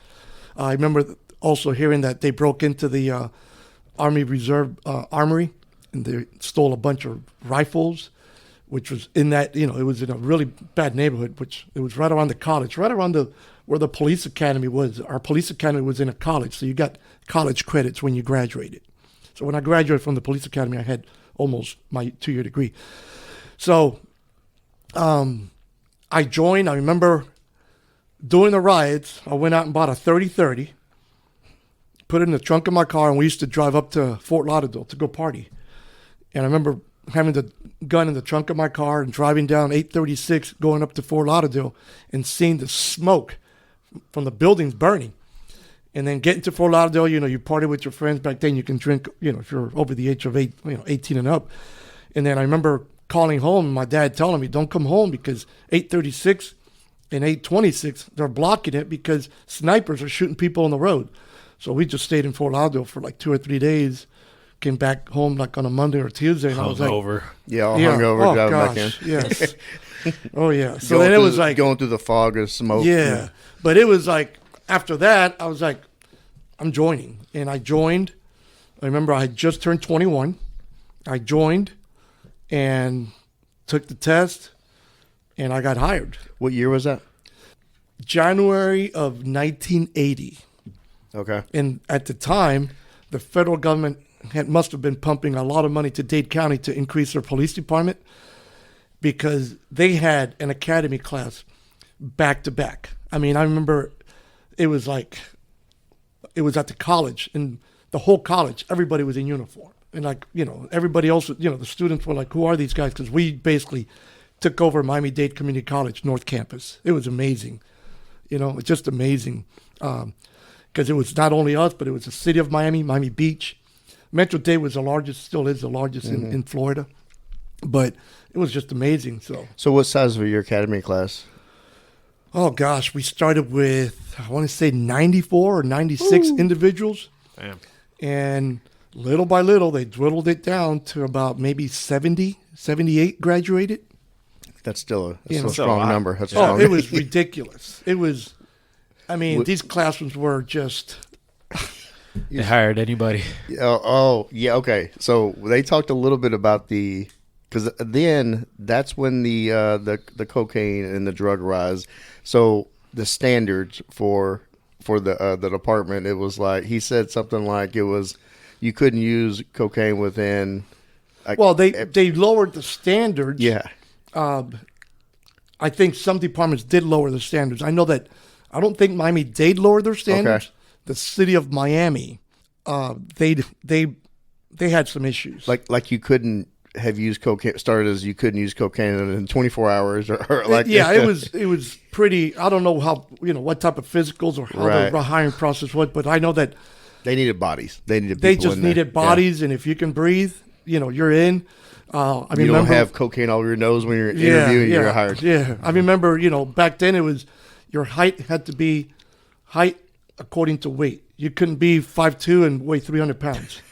I remember also hearing that they broke into the Army Reserve Armory, and they stole a bunch of rifles, which was in that, it was in a really bad neighborhood, which it was right around the college, right around where the police academy was. Our police academy was in a college, so you got college credits when you graduated. So when I graduated from the police academy, I had almost my 2-year degree. So I joined. I remember during the riots, I went out and bought a 30-30, put it in the trunk of my car, and we used to drive up to Fort Lauderdale to go party. And I remember having the gun in the trunk of my car and driving down 836, going up to Fort Lauderdale, and seeing the smoke from the buildings burning. And then getting to Fort Lauderdale, you party with your friends. Back then you can drink, if you're over the age of 18 and up. And then I remember calling home and my dad telling me, don't come home because 836 and 826, they're blocking it because snipers are shooting people on the road. So we just stayed in Fort Lauderdale for like 2 or 3 days, came back home like on a Monday or Tuesday. And I was like, hungover, oh driving gosh, back in. yes. Oh yeah. So then it was like going through the fog of smoke. Yeah. But it was like, after that, I was like, I'm joining. And I joined. I remember I had just turned 21. I joined and took the test, and I got hired. What year was that? January of 1980. Okay. And at the time, the federal government must have been pumping a lot of money to Dade County to increase their police department because they had an academy class back to back. I mean, I remember it was at the college, and the whole college, everybody was in uniform. And everybody else, the students were like, who are these guys? Because we basically took over Miami-Dade Community College, North Campus. It was amazing. It's just amazing. Because it was not only us, but it was the city of Miami, Miami Beach. Metro-Dade was the largest, still is the largest in Florida. But it was just amazing. So what size was your academy class? Oh, gosh. We started with, I want to say 94 or 96 individuals. Damn. And little by little, they dwindled it down to about maybe 70, 78 graduated. That's still a That's strong number. That's a strong it was ridiculous. It was, these classrooms were just... They hired anybody. Oh, yeah, okay. So they talked a little bit about because then that's when the cocaine and the drug rise. So the standards for the department, it was like, he said something like it was, you couldn't use cocaine within. They lowered the standards. Yeah. I think some departments did lower the standards. I know that. I don't think Miami-Dade lowered their standards. Okay. The city of Miami, they had some issues. Like you couldn't have used cocaine. Started as you couldn't use cocaine in 24 hours or like. Yeah, it was pretty. I don't know how what type of physicals or how the hiring process was, but I know that they needed bodies. They just needed bodies, and if you can breathe, you're in. You don't have cocaine all over your nose when you're interviewing. You're hired. Yeah, I remember. Back then it was your height had to be height according to weight. You couldn't be 5'2" and weigh 300 pounds.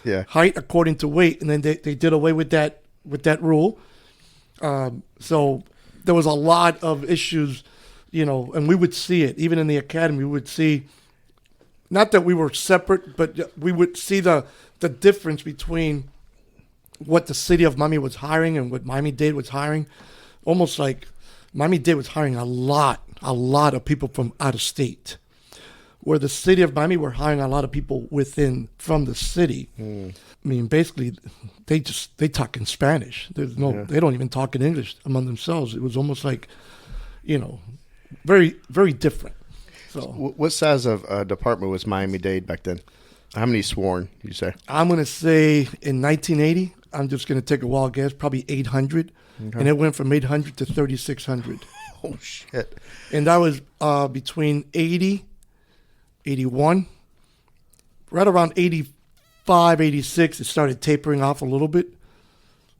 Yeah, height according to weight, and then they did away with that rule. So there was a lot of issues, and we would see it even in the academy. We would see, not that we were separate, but we would see the difference between what the city of Miami was hiring and what Miami-Dade was hiring. Almost like Miami-Dade was hiring a lot of people from out of state, where the city of Miami were hiring a lot of people from the city. I mean, basically, they talk in Spanish. They don't even talk in English among themselves. It was almost like, very, very different. So, what size of department was Miami-Dade back then? How many sworn, you say? I'm going to say in 1980, I'm just going to take a wild guess, probably 800. Okay. And it went from 800 to 3,600. Oh, shit. And that was between 80, 81, right around 85, 86, it started tapering off a little bit.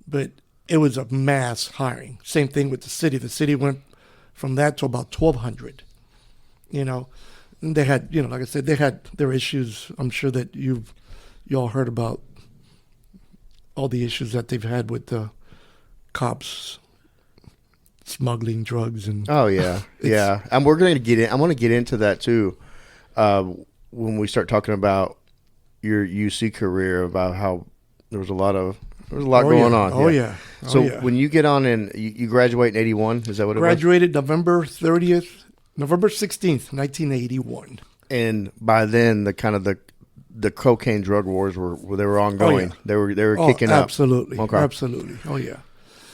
But it was a mass hiring. Same thing with the city. The city went from that to about 1,200, And they had, like I said, they had their issues. I'm sure that you all heard about all the issues that they've had with the cops smuggling drugs and. Oh yeah, yeah. And we're going to get in. I want to get into that too when we start talking about your UC career, about how There was a lot Oh, going on. Oh, yeah. So when you get on in, you graduate in 81, is that what it Graduated November 16th, 1981. And by then, the cocaine drug wars were ongoing. Oh, yeah. They were kicking up. Absolutely. Okay. Absolutely. Oh, yeah.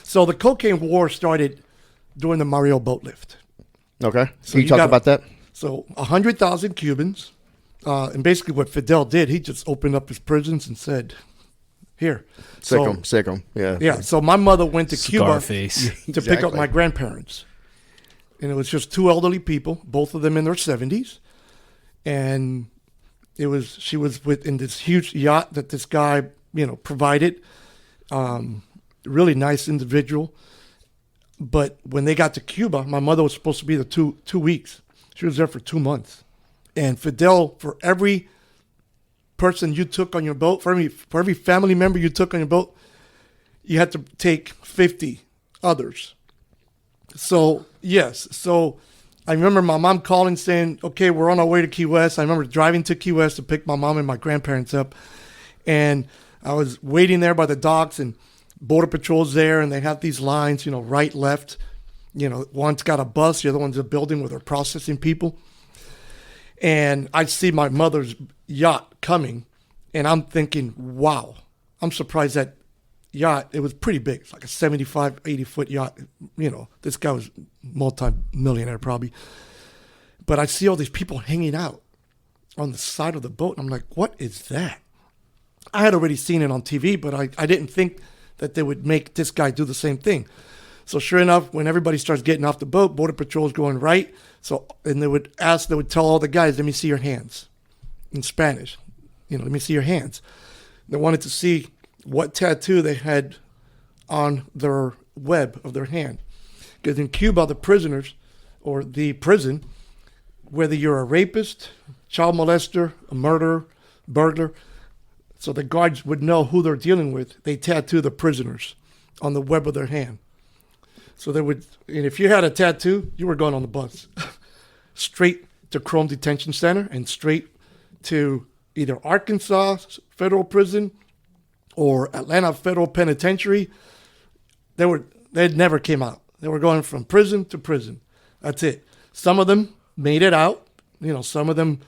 So the cocaine war started during the Mario boat lift. Okay. So Can you talk about that? So 100,000 Cubans, and basically what Fidel did, he just opened up his prisons and said, here. Sick 'em. Yeah. Yeah. So my mother went to Cuba Scarface. to pick up my grandparents. And it was just two elderly people, both of them in their 70s. And she was in this huge yacht that this guy, provided. Really nice individual. But when they got to Cuba, my mother was supposed to be there 2 weeks. She was there for 2 months. And Fidel, for every person you took on your boat, for every family member you took on your boat, you had to take 50 others. So, yes. So I remember my mom calling saying, okay, we're on our way to Key West. I remember driving to Key West to pick my mom and my grandparents up. And I was waiting there by the docks, and Border Patrol's there, and they have these lines, right, left. One's got a bus, the other one's a building where they're processing people. And I see my mother's yacht coming, and I'm thinking, wow, I'm surprised that yacht, it was pretty big. It's like a 75, 80-foot yacht. This guy was multi-millionaire probably. But I see all these people hanging out on the side of the boat, and I'm like, what is that? I had already seen it on TV, but I didn't think that they would make this guy do the same thing. So sure enough, when everybody starts getting off the boat, Border Patrol's going right. And they would tell all the guys, let me see your hands in Spanish. Let me see your hands. They wanted to see what tattoo they had on their web of their hand. Because in Cuba, the prisoners, or the prison, whether you're a rapist, child molester, a murderer, burglar, so the guards would know who they're dealing with, they tattoo the prisoners on the web of their hand. So they would, and if you had a tattoo, you were going on the bus. Straight to Chrome Detention Center and straight to either Arkansas Federal Prison or Atlanta Federal Penitentiary. They never came out. They were going from prison to prison. That's it. Some of them made it out. Some of them,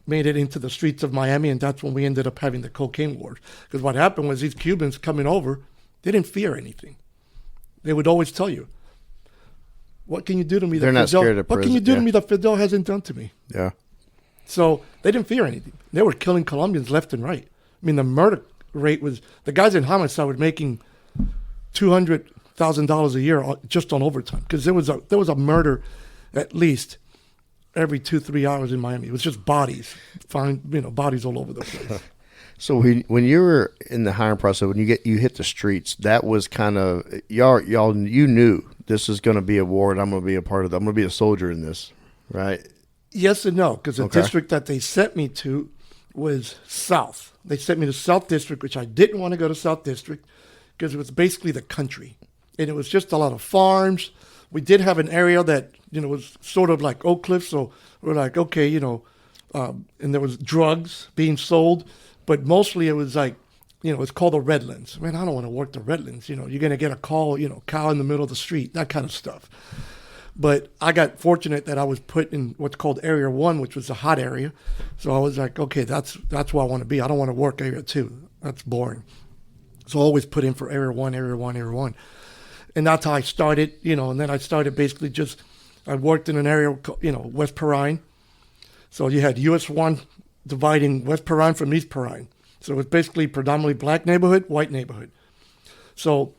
made it into the streets of Miami, and that's when we ended up having the cocaine wars. Because what happened was these Cubans coming over, they didn't fear anything. They would always tell you, what can you do to me? They're not scared of prison. What can you do to me that Fidel hasn't done to me? Yeah. So they didn't fear anything. They were killing Colombians left and right. I mean, the murder rate was, the guys in homicide were making $200,000 a year just on overtime, because there was a murder at least every 2-3 hours in Miami. It was just bodies, bodies all over the place. So when you were in the hiring process, when you hit the streets, that was kind of y'all you knew this is going to be a war, and I'm going to be a part of it. I'm going to be a soldier in this, right? Yes and no, because the district that they sent me to was South. They sent me to South District, which I didn't want to go to South District because it was basically the country, and it was just a lot of farms. We did have an area that was sort of like Oak Cliff, so we're like, okay, and there was drugs being sold, but mostly it was like, it's called the Redlands. Man, I don't want to work the Redlands. You're going to get a call, cow in the middle of the street, that kind of stuff. But I got fortunate that I was put in what's called Area 1, which was a hot area. So I was like, okay, that's where I want to be. I don't want to work Area 2. That's boring. So I always put in for Area 1, Area 1, Area 1. And that's how I started, and then I started basically I worked in an area, West Perrine. So you had US 1 dividing West Perrine from East Perrine. So it was basically predominantly black neighborhood, white neighborhood. So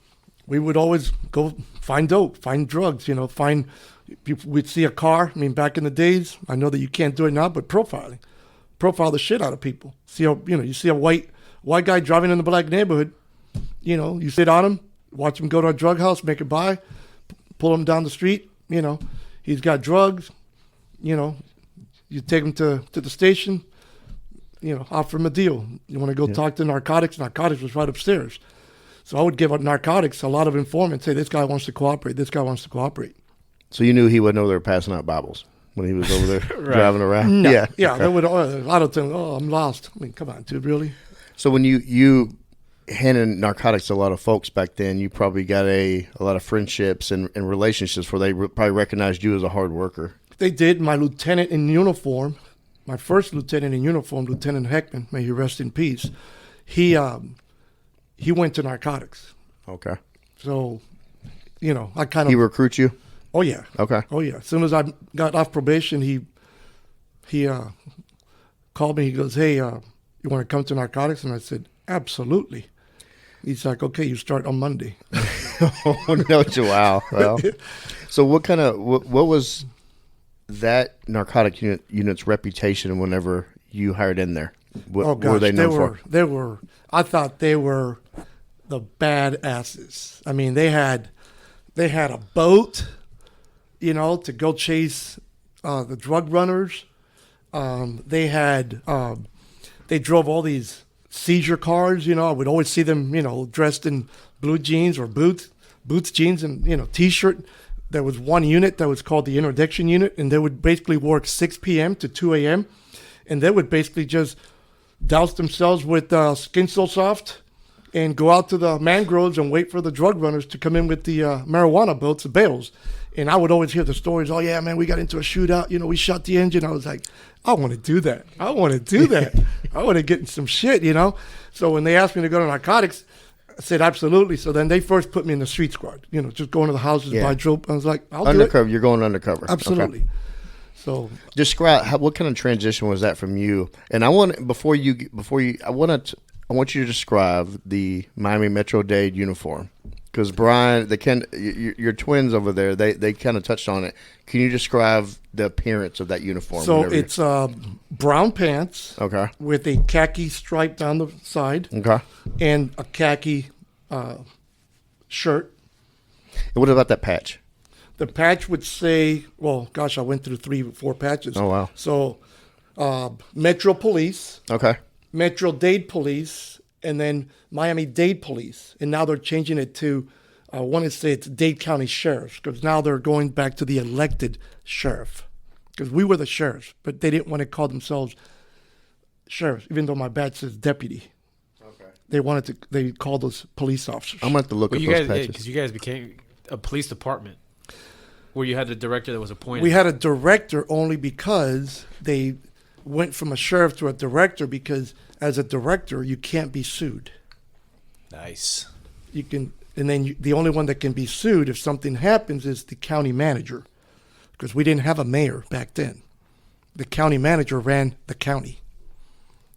we would always go find dope, find drugs, we'd see a car. I mean, back in the days, I know that you can't do it now, but profile the shit out of people. You see a white guy driving in the black neighborhood, you sit on him, watch him go to a drug house, make it buy, pull him down the street, he's got drugs, you take him to the station, offer him a deal. You want to go talk to Narcotics? Narcotics was right upstairs. So I would give Narcotics a lot of informants, say, this guy wants to cooperate, this guy wants to cooperate. So you knew he wasn't over there passing out Bibles? when he was over there driving around? No. Yeah. Yeah, Okay. they would, a lot of times, oh, I'm lost. I mean, come on, dude, really? So when you handed narcotics to a lot of folks back then, you probably got a lot of friendships and relationships where they probably recognized you as a hard worker. They did. My lieutenant in uniform, my first lieutenant in uniform, Lieutenant Heckman, may he rest in peace, he went to narcotics. Okay. So, I kind He of... recruit you? Oh, yeah. Okay. Oh, yeah. As soon as I got off probation, he called me. He goes, hey, you want to come to narcotics? And I said, absolutely. He's like, okay, you start on Monday. Oh, no. Wow. Well, so what was that narcotic unit's reputation whenever you hired in there? What were they known for? I thought they were the badasses. I mean, they had a boat, to go chase the drug runners. They drove all these seizure cars. I would always see them, dressed in blue jeans or boots jeans and, T-shirt. There was one unit that was called the interdiction unit, and they would basically work 6 p.m. to 2 a.m. And they would basically just douse themselves with Skin So Soft and go out to the mangroves and wait for the drug runners to come in with the marijuana boats, the bales. And I would always hear the stories, oh, yeah, man, we got into a shootout. We shot the engine. I was like, I want to do that. I want to do that. I want to get in some shit, So when they asked me to go to narcotics, I said, absolutely. So then they first put me in the street squad, just going to the houses, buy dope. I was like, I'll undercover. do it. You're going undercover. Absolutely. Okay. So describe what kind of transition was that from you? And I want I want you to describe the Miami Metro-Dade uniform, because Brian, your twins over there, they kind of touched on it. Can you describe the appearance of that uniform? So it's brown pants, okay, with a khaki stripe down the side, okay, and a khaki shirt. And what about that patch? The patch would say, well, gosh, I went through 3 or 4 patches. Oh, wow. So Metro Police, Okay. Metro-Dade Police, and then Miami-Dade Police. And now they're changing it to, I want to say it's Dade County Sheriffs, because now they're going back to the elected sheriff. Because we were the sheriffs, but they didn't want to call themselves sheriffs, even though my badge says deputy. Okay. They called us police officers. I'm going to have to look at you those guys, patches. because you guys became a police department where you had the director that was appointed. We had a director only because they went from a sheriff to a director, because as a director, you can't be sued. Nice. You can, and then the only one that can be sued if something happens is the county manager, because we didn't have a mayor back then. The county manager ran the county.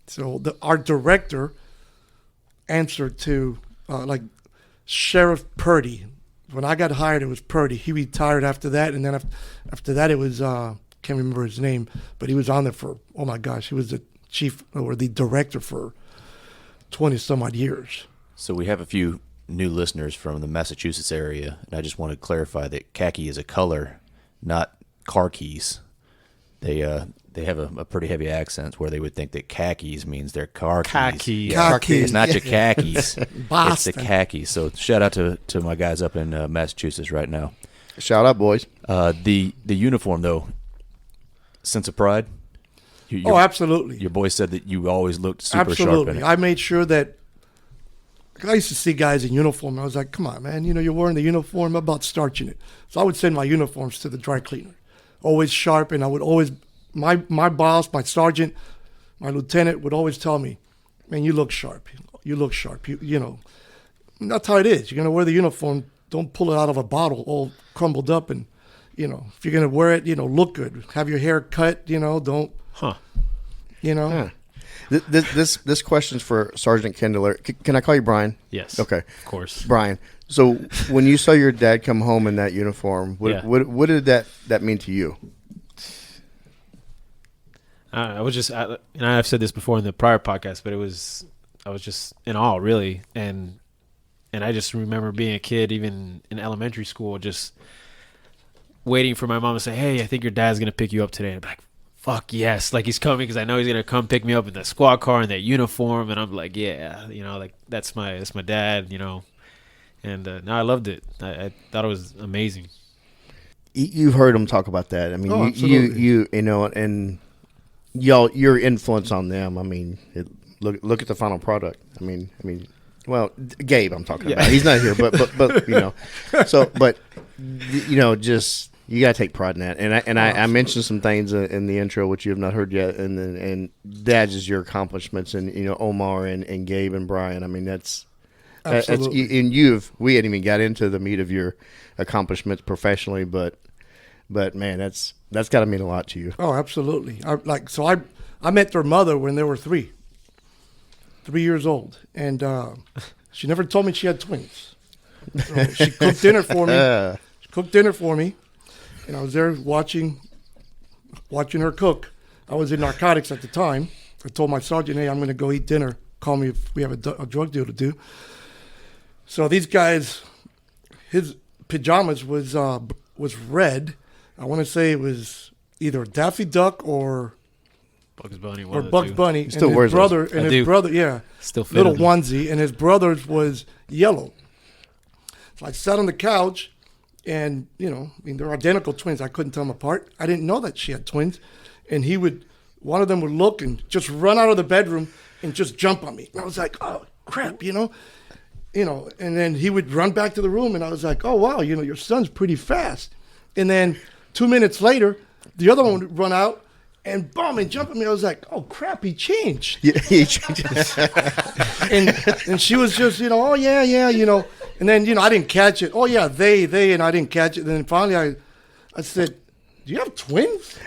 So our director answered to like Sheriff Purdy. When I got hired, it was Purdy. He retired after that, and then after that, it was can't remember his name, but he was on there for, oh my gosh, he was the chief or the director for 20 some odd years. So we have a few new listeners from the Massachusetts area, and I just want to clarify that khaki is a color, not car keys. They have a pretty heavy accent where they would think that khakis means they're car keys. Khaki. Khaki. It's not your khakis. It's the Boston. khakis. So shout out to my guys up in Massachusetts right now. Shout out, boys. The uniform though, sense of pride. Oh, absolutely. Your boy said that you always looked super sharp in Absolutely. it. I made sure that, I used to see guys in uniform. I was like, come on, man, you're wearing the uniform, how about starching it? So I would send my uniforms to the dry cleaner, always sharp, and I would always, my boss, my sergeant, my lieutenant would always tell me, man, you look sharp. You look sharp. You know, and that's how it is. You're going to wear the uniform. Don't pull it out of a bottle all crumbled up. And, if you're going to wear it, look good. Have your hair cut, don't. Huh. Huh. This question's for Sergeant Kendall. Can I call you Brian? Yes. Okay. Of course. Brian. So when you saw your dad come home in that uniform, what did that mean to you? I was just, and I've said this before in the prior podcast, but I was just in awe, really, and I just remember being a kid, even in elementary school, just waiting for my mom to say, "Hey, I think your dad's gonna pick you up today." And I'm like, "Fuck yes!" Like he's coming, because I know he's gonna come pick me up in that squad car in that uniform, and I'm like, "Yeah, like that's my dad," And no, I loved it. I thought it was amazing. You've heard them talk about that. I mean, Oh, you know, and y'all, your influence on them. I mean, look at the final product. I mean, well, Gabe, I'm talking about. He's not here, but you know, so but you know, just you gotta take pride in that. And I mentioned some things in the intro which you have not heard yet, and that's just your accomplishments, and you know, Omar and Gabe and Brian. I mean, that's Absolutely. and we hadn't even got into the meat of your accomplishments professionally, but man, that's got to mean a lot to you. Oh, absolutely. I met their mother when they were 3 years old, and she never told me she had twins. So she cooked dinner for me. And I was there watching her cook. I was in narcotics at the time. I told my sergeant, "Hey, I'm going to go eat dinner. Call me if we have a drug deal to do." So these guys, his pajamas was red. I want to say it was either Daffy Duck or Bugs Bunny. Bugs Bunny. He still and wears his brother those. and I his do. brother, yeah, Still fit little him. onesie, and his brother's was yellow. So I sat on the couch, and you know, I mean, they're identical twins. I couldn't tell them apart. I didn't know that she had twins, and one of them would look and just run out of the bedroom and just jump on me. And I was like, oh crap, you know, and then he would run back to the room, and I was like, oh wow, you know, your son's pretty fast. And then 2 minutes later, the other one would run out and boom, and jump at me. I was like, oh crap, he changed. Yeah, And she was just, you know, oh yeah, you know. And then, you know, I didn't catch it. Oh yeah, they, and I didn't catch it. And then finally I said, do you have twins?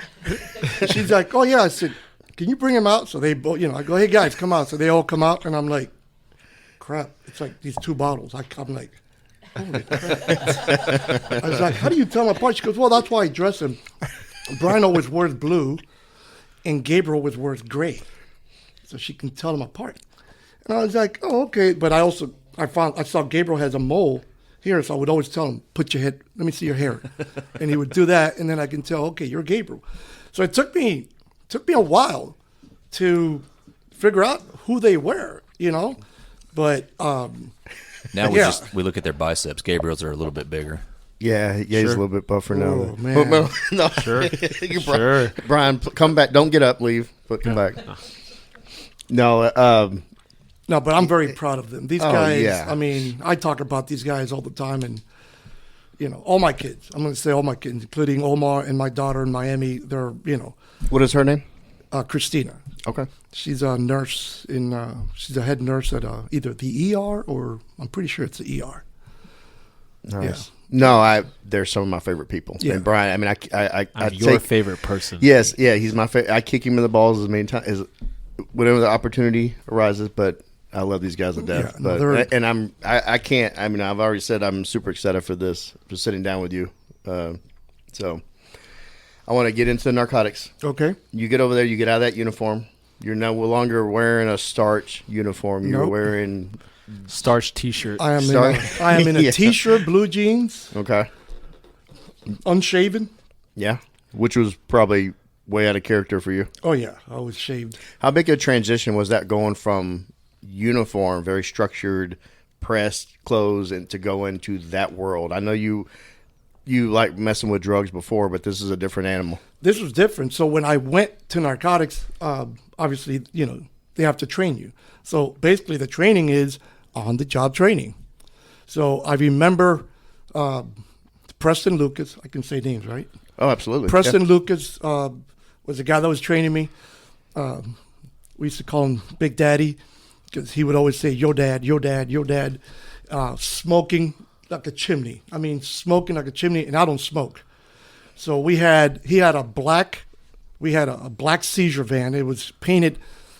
And she's like, oh yeah. I said, can you bring them out? So they both, you know, I go, hey guys, come out. So they all come out, and I'm like, crap, it's like these 2 bottles. I'm like, holy crap. I was like, how do you tell them apart? She goes, well, that's why I dress them. Brian always wears blue, and Gabriel always wears gray, so she can tell them apart. And I was like, oh, okay. But I saw Gabriel has a mole here, so I would always tell him, put your head, let me see your hair. And he would do that, and then I can tell, okay, you're Gabriel. So it took me a while to figure out who they were, you know. But Now we look at their biceps. Gabriel's are a little bit bigger. yeah, he's a little bit buffer now. Oh, man. No, Sure. Sure. Brian, come back. Don't get up. Leave. But come back. No, no, but I'm very proud of them. These guys, yeah. I mean, I talk about these guys all the time, and you know, all my kids. I'm going to say all my kids, including Omar and my daughter in Miami. They're, you know, what is her name? Christina. Okay. She's a nurse she's a head nurse at either the ER or I'm pretty sure it's the ER. Nice. Yeah. No, they're some of my favorite people. Yeah. And Brian, I mean, I I'm your take, favorite person. Yes, yeah, he's my favorite. I kick him in the balls as many times as whenever the opportunity arises. But I love these guys to death. Yeah, no, but and I can't. I mean, I've already said I'm super excited for this, for sitting down with you. So I want to get into narcotics. Okay. You get over there, you get out of that uniform. You're no longer wearing a starch uniform. You're Nope. wearing Starch T-shirt. I am in a Yeah. t-shirt, blue jeans, okay. unshaven. Yeah, which was probably way out of character for you. Oh yeah, I was shaved. How big a transition was that going from uniform, very structured, pressed clothes, and to go into that world? I know you like messing with drugs before, but this is a different animal. This was different. So when I went to narcotics, obviously, you know, they have to train you. So basically the training is on-the-job training. So I remember Preston Lucas. I can say names, right? Oh, absolutely. Preston Lucas was the guy that was training me. We used to call him Big Daddy because he would always say, yo, dad, yo, dad, yo, dad. Smoking like a chimney. I mean, smoking like a chimney, and I don't smoke. So he had a black seizure van. It was painted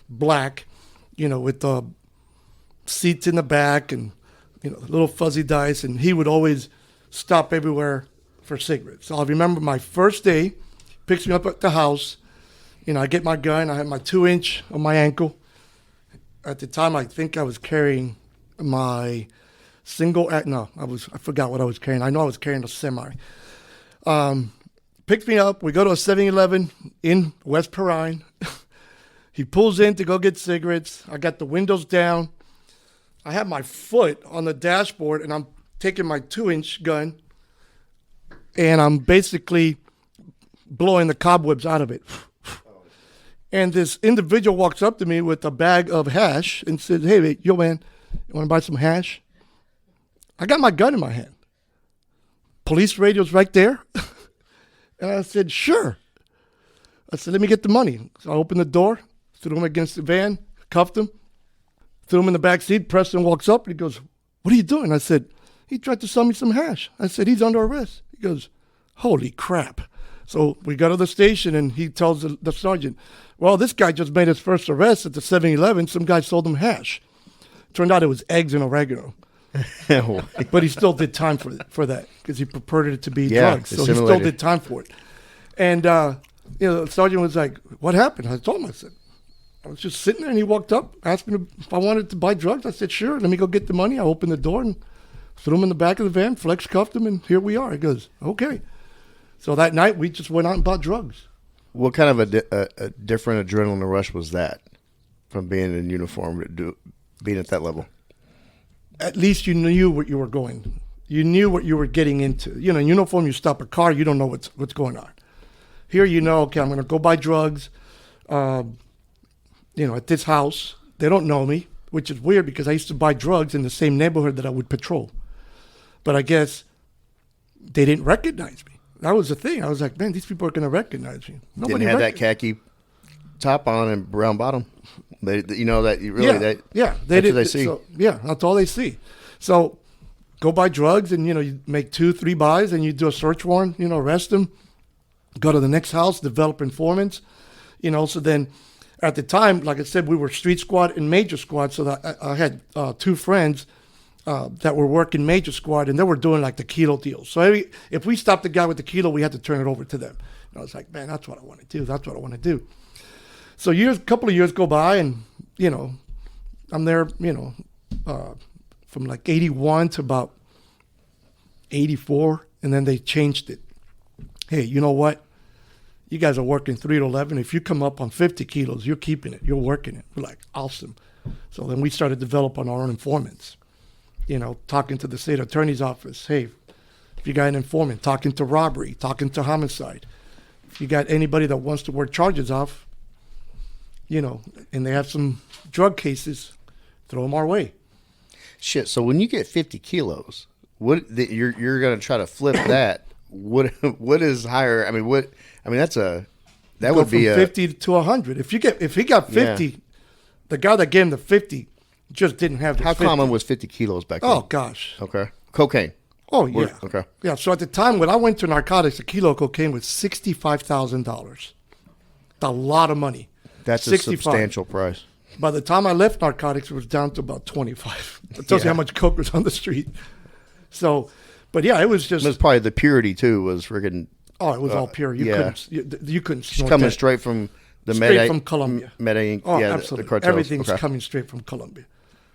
black, you know, with the seats in the back and, you know, little fuzzy dice. And he would always stop everywhere for cigarettes. So I remember my first day, picks me up at the house. You know, I get my gun. I had my 2-inch on my ankle. At the time, I think I was carrying my I forgot what I was carrying. I know I was carrying a semi. Picked me up. We go to a 7-Eleven in West Perrine. He pulls in to go get cigarettes. I got the windows down. I have my foot on the dashboard, and I'm taking my 2-inch gun and I'm basically blowing the cobwebs out of it. And this individual walks up to me with a bag of hash and says, "Hey, yo, man, you want to buy some hash?" I got my gun in my hand. Police radio's right there. And I said, "Sure." I said, "Let me get the money." So I opened the door, threw him against the van, cuffed him, threw him in the back seat. Preston walks up and he goes, "What are you doing?" I said, "He tried to sell me some hash." I said, "He's under arrest." He goes, "Holy crap." So we go to the station and he tells the sergeant, "Well, this guy just made his first arrest at the 7-Eleven. Some guy sold him hash." Turned out it was eggs and oregano. But he still did time for that because he purported it to be drugs. So he still did time for it. And, the sergeant was like, "What happened?" I told him, I said, I was just sitting there and he walked up, asked me if I wanted to buy drugs. I said, "Sure, let me go get the money." I opened the door and threw him in the back of the van, flex cuffed him, and here we are. He goes, "Okay." So that night we just went out and bought drugs. What kind of a different adrenaline rush was that from being in uniform to being at that level? At least you knew what you were going. You knew what you were getting into. In uniform, you stop a car, you don't know what's going on. Here, okay, I'm going to go buy drugs, at this house. They don't know me, which is weird because I used to buy drugs in the same neighborhood that I would patrol. But I guess they didn't recognize me. That was the thing. I was like, man, these people are going to recognize me. Nobody didn't have that khaki top on and brown bottom. They they see. So, that's all they see. So go buy drugs and, you make 2-3 buys and you do a search warrant, arrest them, go to the next house, develop informants, so then at the time, like I said, we were street squad and major squad. So that I had 2 friends that were working major squad and they were doing like the kilo deals. So if we stopped the guy with the kilo, we had to turn it over to them. And I was like, man, that's what I want to do. That's what I want to do. So a couple of years go by and, I'm there, from like 81 to about 84. And then they changed it. Hey, you know what? You guys are working 3 to 11. If you come up on 50 kilos, you're keeping it. You're working it. We're like, awesome. So then we started developing our own informants, talking to the state attorney's office. Hey, if you got an informant, talking to robbery, talking to homicide. If you got anybody that wants to work charges off, and they have some drug cases, throw them our way. Shit. So when you get 50 kilos, you're going to try to flip that. What is higher? I mean, that would be 50 to 100. If he got 50, the guy that gave him the 50 just didn't have the How 50. common was 50 kilos back then? Oh gosh. Okay. Cocaine. Oh yeah. Okay. Yeah. So at the time when I went to narcotics, a kilo of cocaine was $65,000. A lot of money. That's 65. A substantial price. By the time I left narcotics, it was down to about 25. It tells you how much coke was on the street. So, but yeah, it was just. It was probably the purity too. Was freaking. Oh, it was all pure. You couldn't. Snort coming that. Straight from the from Colombia. Medellin. Oh, yeah, absolutely. The cartels. Everything's coming straight from Colombia.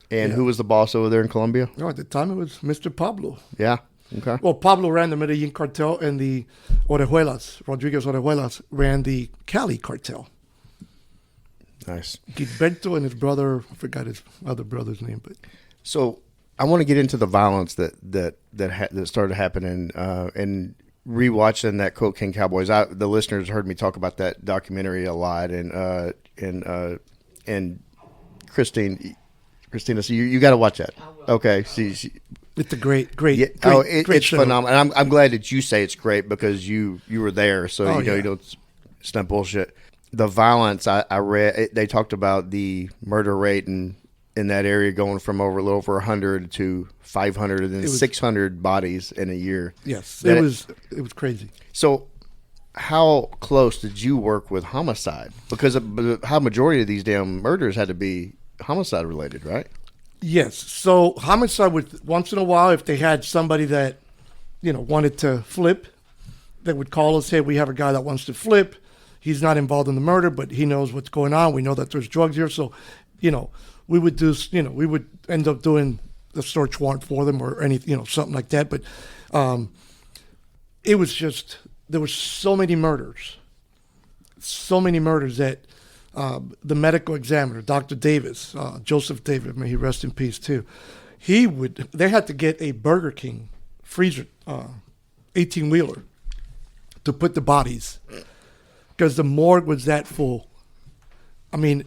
And who was the boss over there in Colombia? Oh, at the time it was Mr. Pablo. Yeah. Okay. Well, Pablo ran the Medellin cartel, and the Rodriguez Orejuelas ran the Cali cartel. Nice. Gilberto and his brother, I forgot his other brother's name, but. So I want to get into the violence that started happening, and rewatching that Cocaine Cowboys. The listeners heard me talk about that documentary a lot, and Christina, so you got to watch that. Okay, it's a great it's show. phenomenal. And I'm glad that you say it's great because you were there, so you don't. It's not bullshit. The violence I read, they talked about the murder rate in that area going from a little over 100 to 500 and then 600 bodies in a year. Yes, it was crazy. So how close did you work with homicide? Because how majority of these damn murders had to be homicide related, right? Yes. So homicide would, once in a while, if they had somebody that, wanted to flip, they would call us, hey, we have a guy that wants to flip. He's not involved in the murder, but he knows what's going on. We know that there's drugs here. So, we would we would end up doing the search warrant for them or anything, something like that. But it was just, there were so many murders that the medical examiner, Dr. Davis, Joseph David, may he rest in peace too, they had to get a Burger King freezer 18-wheeler to put the bodies because the morgue was that full. I mean,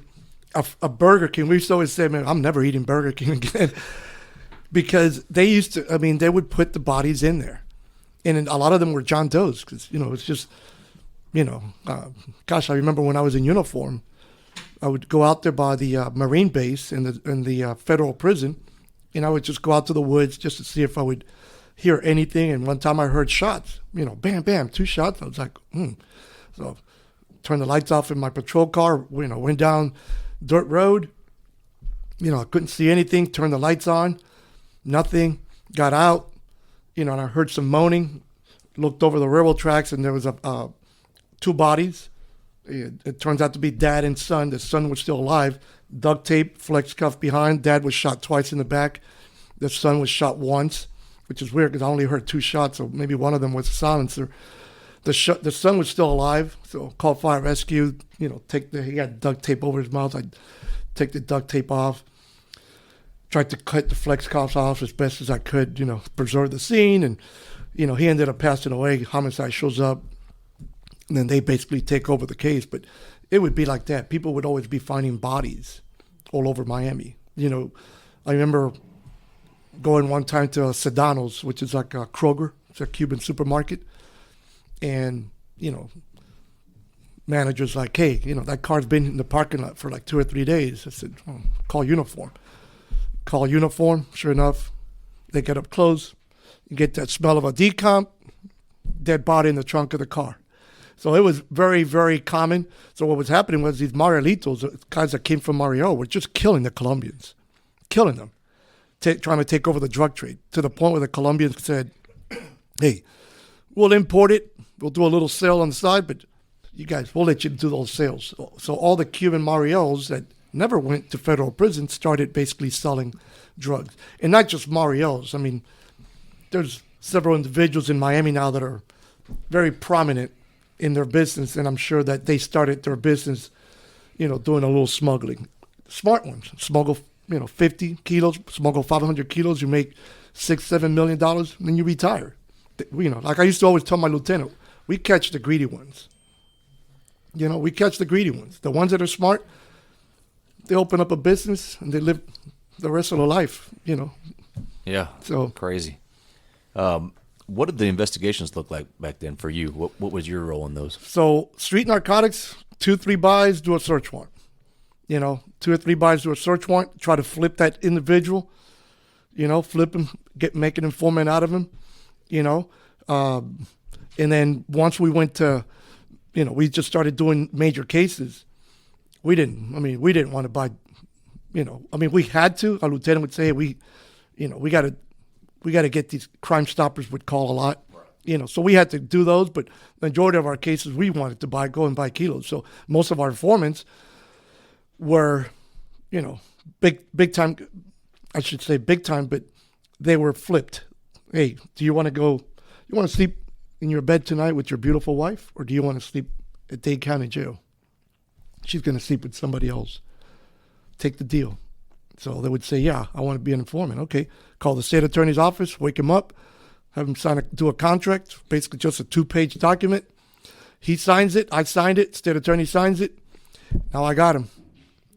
a Burger King, we used to always say, man, I'm never eating Burger King again. Because they used to, I mean, they would put the bodies in there. And a lot of them were John Doe's because, it's just, gosh, I remember when I was in uniform, I would go out there by the Marine base in the federal prison, and I would just go out to the woods just to see if I would hear anything. And one time I heard shots, bam, bam, 2 shots. I was like, So turned the lights off in my patrol car, went down dirt road. I couldn't see anything, turned the lights on, nothing, got out, and I heard some moaning, looked over the railroad tracks, and there was 2 bodies. It turns out to be dad and son. The son was still alive. Duct tape, flex cuff behind. Dad was shot twice in the back. The son was shot once, which is weird because I only heard 2 shots, so maybe one of them was a silencer. The son was still alive, so called fire rescue. He had duct tape over his mouth. I'd take the duct tape off. Tried to cut the flex cuffs off as best as I could, preserve the scene. And, he ended up passing away. Homicide shows up. And then they basically take over the case. But it would be like that. People would always be finding bodies all over Miami. I remember going one time to Sedano's, which is like a Kroger. It's a Cuban supermarket. And, manager's like, hey, that car's been in the parking lot for like 2 or 3 days. I said, call uniform. Call uniform. Sure enough, they get up close. You get that smell of a decomp, dead body in the trunk of the car. So it was very, very common. So what was happening was these Marielitos, guys that came from Mario, were just killing the Colombians, killing them, trying to take over the drug trade, to the point where the Colombians said, hey, we'll import it. We'll do a little sale on the side, but you guys, we'll let you do those sales. So all the Cuban Marios that never went to federal prison started basically selling drugs. And not just Marios. I mean, there's several individuals in Miami now that are very prominent in their business, and I'm sure that they started their business, doing a little smuggling. Smart ones. Smuggle, 50 kilos, smuggle 500 kilos, you make $6-7 million, and then you retire. Like I used to always tell my lieutenant, we catch the greedy ones. We catch the greedy ones. The ones that are smart, they open up a business and they live the rest of their life, Yeah. So crazy. What did the investigations look like back then for you? What was your role in those? So street narcotics, 2-3 buys, do a search warrant. 2 or 3 buys, do a search warrant, try to flip that individual, flip him, make an informant out of him, and then once we went to, we just started doing major cases. We didn't want to buy, we had to. Our lieutenant would say, hey, we got to get these Crime Stoppers would call a lot, so we had to do those. But the majority of our cases, we wanted to go and buy kilos. So most of our informants were, big time, I should say big time, but they were flipped. Hey, do you want to sleep in your bed tonight with your beautiful wife, or do you want to sleep at Dade County Jail? She's going to sleep with somebody else. Take the deal. So they would say, yeah, I want to be an informant. Okay, call the state attorney's office, wake him up, have him do a contract, basically just a 2-page document. He signs it, I signed it, state attorney signs it. Now I got him.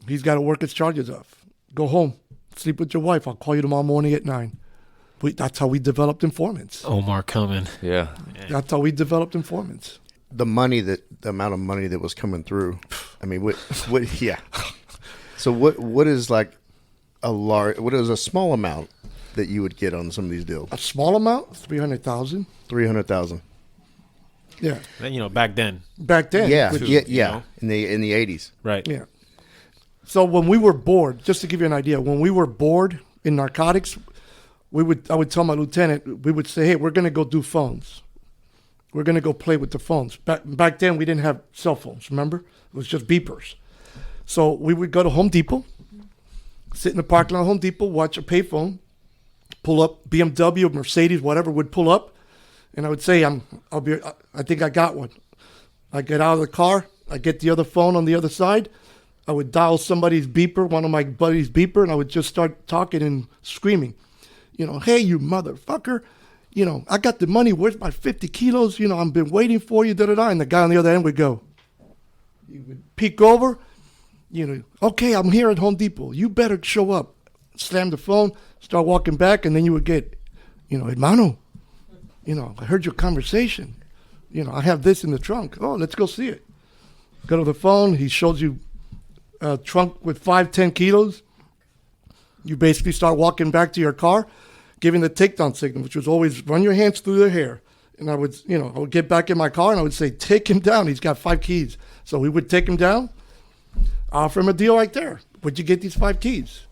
He's got to work his charges off. Go home, sleep with your wife. I'll call you tomorrow morning at 9. That's how we developed informants. Omar coming. Yeah. That's how we developed informants. The amount of money that was coming through. I mean, what yeah. So what is like what is a small amount that you would get on some of these deals? A small amount? 300,000. 300,000. Yeah. Back then. Back then. Yeah, Which, yeah. In the 80s. Right. Yeah. So when we were bored, just to give you an idea, when we were bored in narcotics, I would tell my lieutenant, we would say, hey, we're going to go do phones. We're going to go play with the phones. Back then, we didn't have cell phones, remember? It was just beepers. So we would go to Home Depot, sit in the parking lot of Home Depot, watch a payphone, pull up BMW, Mercedes, whatever would pull up, and I would say, I think I got one. I get out of the car, I get the other phone on the other side, I would dial somebody's beeper, one of my buddies' beeper, and I would just start talking and screaming. Hey, you motherfucker, I got the money. Where's my 50 kilos? I've been waiting for you, da-da-da. And the guy on the other end would go, he would peek over, okay, I'm here at Home Depot. You better show up. Slam the phone, start walking back, and then you would get, hermano, I heard your conversation. I have this in the trunk. Oh, let's go see it. Go to the phone. He shows you a trunk with 5-10 kilos. You basically start walking back to your car, giving the takedown signal, which was always run your hands through their hair. And I would get back in my car and I would say, take him down. He's got 5 keys. So we would take him down, offer him a deal right there. Where'd you get these 5 keys?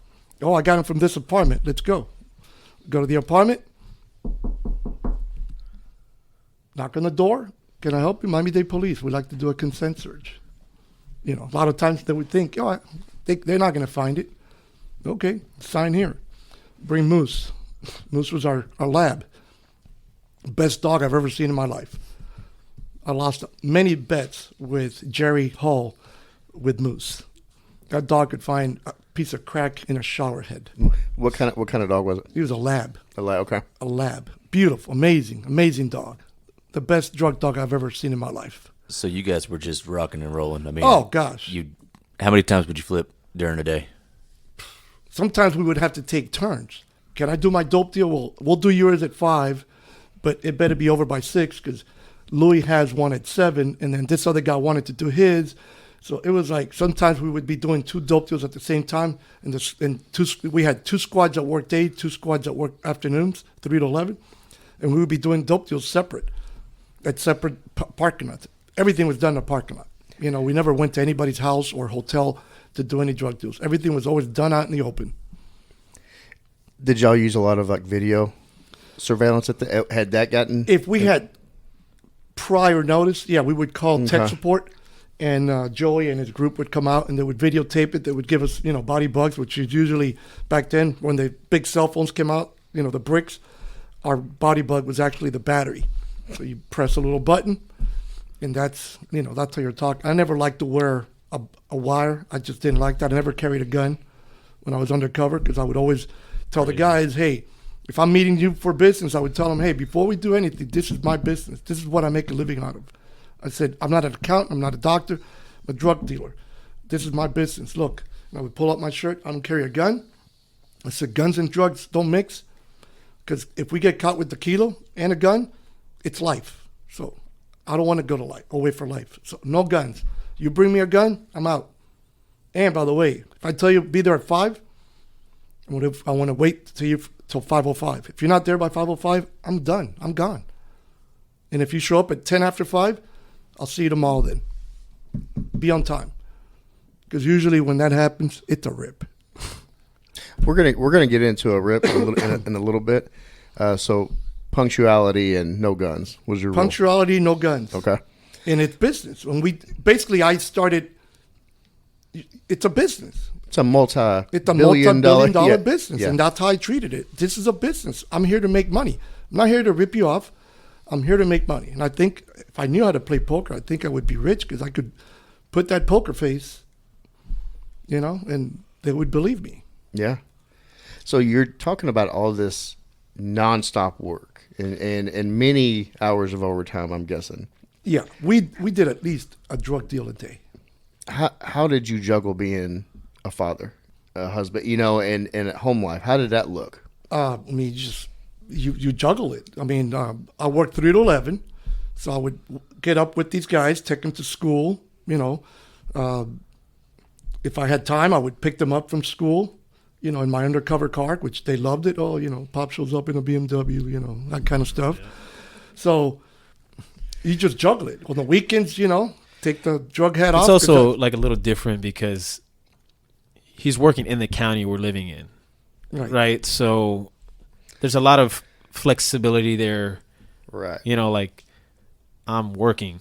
Oh, I got them from this apartment. Let's go. Go to the apartment. Knock on the door. Can I help you? Miami-Dade Police. We like to do a consent search. A lot of times they would think, they're not going to find it. Okay, sign here. Bring Moose. Moose was our lab. Best dog I've ever seen in my life. I lost many bets with Jerry Hall with Moose. That dog could find a piece of crack in a shower head. What kind of dog was it? He was a lab. A lab, okay. A lab. Beautiful, amazing dog. The best drug dog I've ever seen in my life. So you guys were just rocking and rolling. I mean, oh gosh. How many times would you flip during the day? Sometimes we would have to take turns. Can I do my dope deal? We'll do yours at 5, but it better be over by 6 because Louis has one at 7, and then this other guy wanted to do his. So it was like sometimes we would be doing 2 dope deals at the same time, we had 2 squads that worked day, 2 squads that worked afternoons, 3 to 11, and we would be doing dope deals separate, at separate parking lots. Everything was done in a parking lot. We never went to anybody's house or hotel to do any drug deals. Everything was always done out in the open. Did y'all use a lot of video surveillance had that gotten? If we had prior notice, we would call tech support, and Joey and his group would come out and they would videotape it. They would give us, body bugs, which is usually back then when the big cell phones came out, the bricks. Our body bug was actually the battery. So you press a little button, and that's how you're talking. I never liked to wear a wire. I just didn't like that. I never carried a gun when I was undercover because I would always tell the guys, hey, if I'm meeting you for business, I would tell them, hey, before we do anything, this is my business. This is what I make a living out of. I said, I'm not an accountant. I'm not a doctor. I'm a drug dealer. This is my business. Look, and I would pull up my shirt. I don't carry a gun. I said, guns and drugs don't mix because if we get caught with the kilo and a gun, it's life. So I don't want to go to life, away for life. So no guns. You bring me a gun, I'm out. And by the way, if I tell you be there at 5, I want to wait till 5:05. If you're not there by 5:05, I'm done. I'm gone. And if you show up at 10 after 5, I'll see you tomorrow then. Be on time. Because usually when that happens, it's a rip. We're gonna get into a rip in a little bit. So punctuality and no guns was your punctuality, rule? No guns. Okay. And it's business. I started. It's a business. It's a multi-billion dollar business, and that's how I treated it. This is a business. I'm here to make money. I'm not here to rip you off. I'm here to make money. And I think if I knew how to play poker, I think I would be rich because I could put that poker face, and they would believe me. Yeah. So you're talking about all this nonstop work and many hours of overtime, I'm guessing. Yeah, we did at least a drug deal a day. How did you juggle being a father, a husband, and at home life? How did that look? You juggle it. I worked 3 to 11, so I would get up with these guys, take them to school. If I had time, I would pick them up from school, in my undercover car, which they loved it. Oh, Pop shows up in a BMW, that kind of stuff. Yeah. So you just juggle it. On the weekends, take the drug hat off. It's also like a little different because he's working in the county we're living in. Right? So there's a lot of flexibility there. Right. Like I'm working.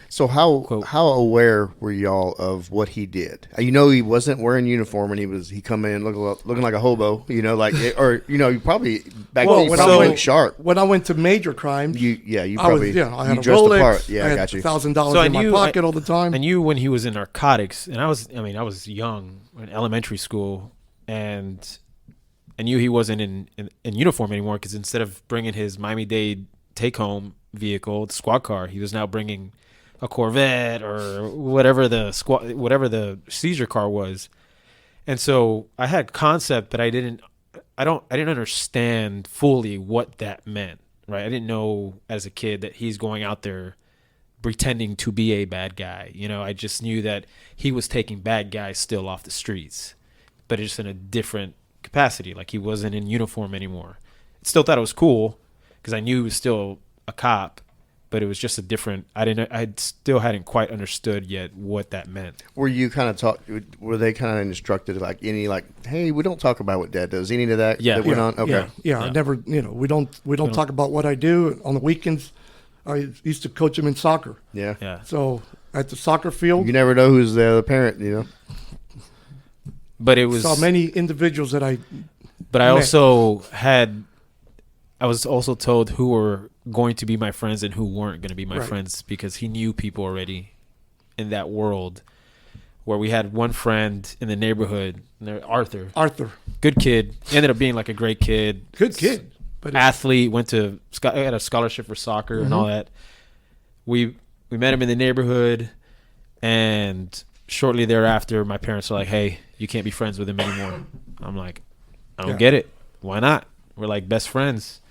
So how aware were y'all of what he did? He wasn't wearing uniform and he come in looking like a hobo, you probably back then you probably looked sharp. When I went to major crimes, I had a Rolex, Yeah, I got you. $1,000 in my pocket all the time. I knew when he was in narcotics, and I was young in elementary school, and I knew he wasn't in uniform anymore, because instead of bringing his Miami-Dade take-home vehicle, the squad car, he was now bringing a Corvette or whatever the seizure car was. And so I had concept, but I didn't understand fully what that meant, right? I didn't know as a kid that he's going out there pretending to be a bad guy. I just knew that he was taking bad guys still off the streets, but just in a different capacity. Like, he wasn't in uniform anymore. Still thought it was cool because I knew he was still a cop, but it was just a different. I still hadn't quite understood yet what that meant. Were you kind of were they kind of instructed, like, hey, we don't talk about what Dad does? Any of that? Yeah. That went on? Okay. Yeah. I never, we don't talk about what I do on the weekends. I used to coach him in soccer. Yeah. Yeah. So at the soccer field, You never know who's the other parent, But it was saw many individuals that I. But I met. I was also told who were going to be my friends and who weren't going to be my Right. friends, because he knew people already in that world. Where we had one friend in the neighborhood, Arthur, good kid, ended up being like a great kid, Good kid, but athlete, had a scholarship for soccer and all that. We met him in the neighborhood, and shortly thereafter, my parents were like, "Hey, you can't be friends with him anymore." I'm like, "I don't get it. Why not? We're like best friends."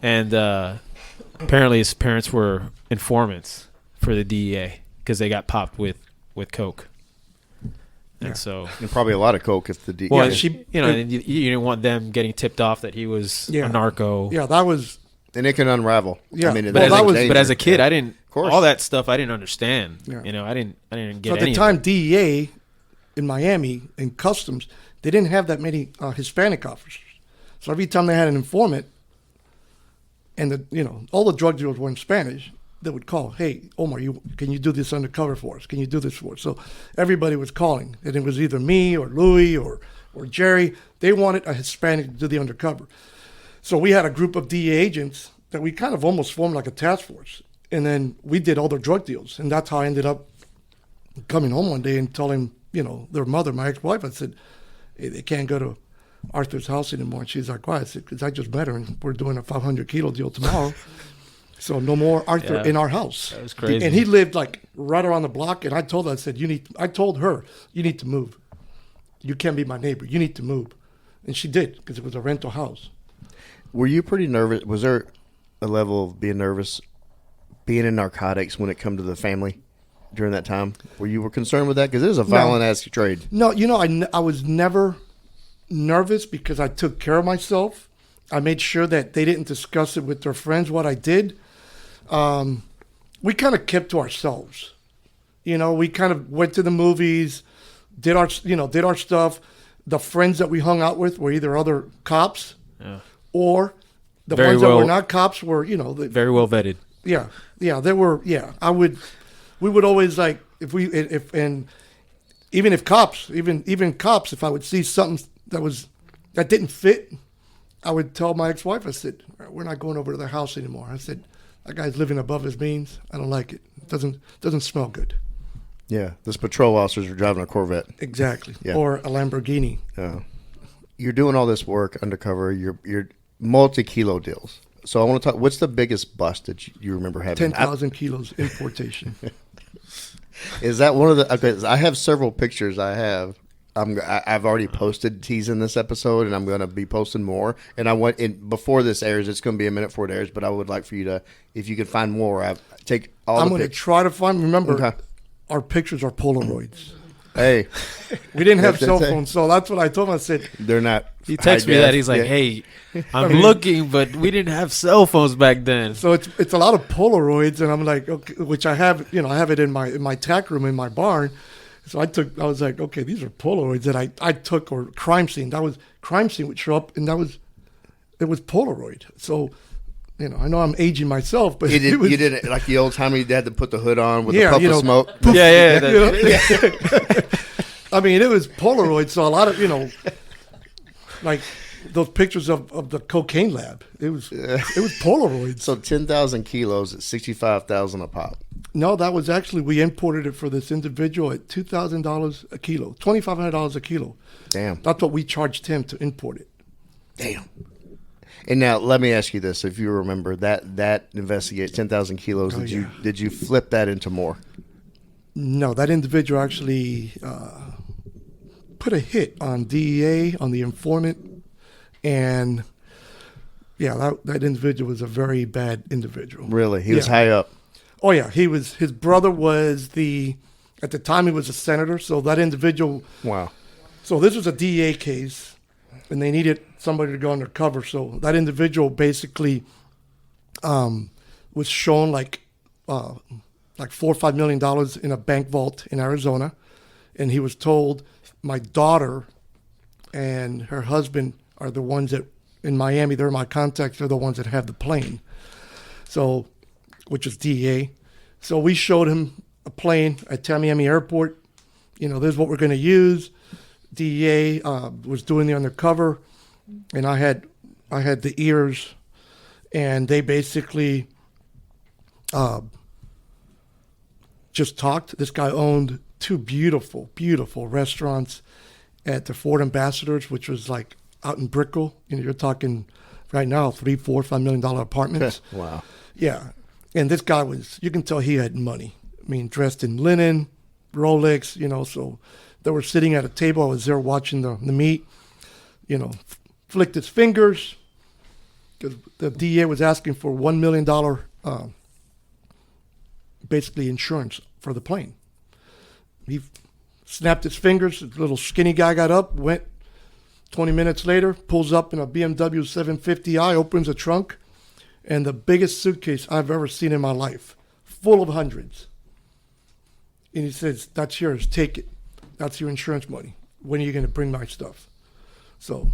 And apparently, his parents were informants for the DEA because they got popped with coke. And so, And probably a lot of coke if the DEA. well, and you didn't want them getting tipped off that he was a narco. Yeah, that was. And it can unravel. Yeah. I mean, But, it's as a kid, yeah. I didn't. course. All that stuff I didn't understand. Yeah. I didn't get So at any the of time, it. DEA in Miami in customs, they didn't have that many Hispanic officers. So every time they had an informant, and all the drug dealers were in Spanish, they would call, "Hey, Omar, can you do this undercover for us? Can you do this for us?" So everybody was calling, and it was either me or Louis or Jerry. They wanted a Hispanic to do the undercover. So we had a group of DEA agents that we kind of almost formed like a task force, and then we did all their drug deals, and that's how I ended up coming home one day and telling their mother, my ex-wife, I said, "Hey, they can't go to Arthur's house anymore." And she's like, "Why?" I said, "Because I just met her, and we're doing a 500 kilo deal tomorrow." So no more Arthur in our house. That was crazy. And he lived like right around the block. And I told her, I said, I told her, "You need to move. You can't be my neighbor. You need to move." And she did, because it was a rental house. Were you pretty nervous? Was there a level of being nervous being in narcotics when it come to the family during that time? Were you concerned with that? Because it is a violent ass trade. No, I was never nervous because I took care of myself. I made sure that they didn't discuss it with their friends, what I did. We kind of kept to ourselves. We kind of went to the movies, did our stuff. The friends that we hung out with were either other cops or the ones that were not cops were, Very well vetted. Yeah, they were. Yeah, we would always like even cops, if I would see something that didn't fit, I would tell my ex-wife, I said, "We're not going over to their house anymore." I said, "That guy's living above his means. I don't like it. It doesn't smell good." Yeah, those patrol officers are driving a Corvette. Exactly. Yeah. Or a Lamborghini. You're doing all this work undercover. You're multi-kilo deals. So I want to talk. What's the biggest bust that you remember having? 10,000 kilos importation. Is that one of the? Okay, I have several pictures. I've already posted teasing this episode, and I'm going to be posting more. And before this airs, it's going to be a minute before it airs. But I would like for you to, if you could find more, I'm going to try to find. Remember, Okay. Our pictures are Polaroids. Hey, We didn't have That's cell it. phones, so that's what I told him. I said, they're not. He texted me that. He's like, "Hey, I'm looking, but we didn't have cell phones back then." so it's a lot of Polaroids, and I'm like, okay, which I have it in my tack room in my barn. So I was like, okay, these are Polaroids that I took, or crime scene. That was crime scene would show up, and it was Polaroid. So, I know I'm aging myself, but You did it like the old time you had to put the hood on with a puff of smoke. Yeah. I mean, it was Polaroid, so a lot of like those pictures of the cocaine lab. It was Polaroids. So 10,000 kilos at $65,000 a pop. No, that was actually, we imported it for this individual at $2,000 a kilo, $2,500 a kilo. Damn. That's what we charged him to import it. Damn. And now let me ask you this: if you remember that investigate 10,000 kilos, did you flip that into more? No, that individual actually put a hit on DEA, on the informant, and that individual was a very bad individual. Really, he was high up. Oh yeah, his brother was at the time he was a senator. So that individual. Wow. So this was a DEA case, and they needed somebody to go undercover. So that individual basically was shown like $4 or $5 million in a bank vault in Arizona, and he was told, my daughter and her husband are the ones that in Miami. They're my contacts. They're the ones that have the plane. So, which is DEA. So we showed him a plane at Miami Airport. This is what we're going to use. DEA was doing the undercover, and I had the ears, and they basically just talked. This guy owned 2 beautiful, beautiful restaurants at the Ford Ambassadors, which was like out in Brickell. You're talking right now $3, $4, $5 million apartments. Wow. Yeah, and this guy you can tell he had money. I mean, dressed in linen, Rolex. So they were sitting at a table. I was there watching the meat. Flicked his fingers because the DEA was asking for $1 million, basically insurance for the plane. He snapped his fingers. The little skinny guy got up, went 20 minutes later, pulls up in a BMW 750i, opens the trunk, and the biggest suitcase I've ever seen in my life, full of hundreds. And he says, that's yours, take it. That's your insurance money. When are you going to bring my stuff? So,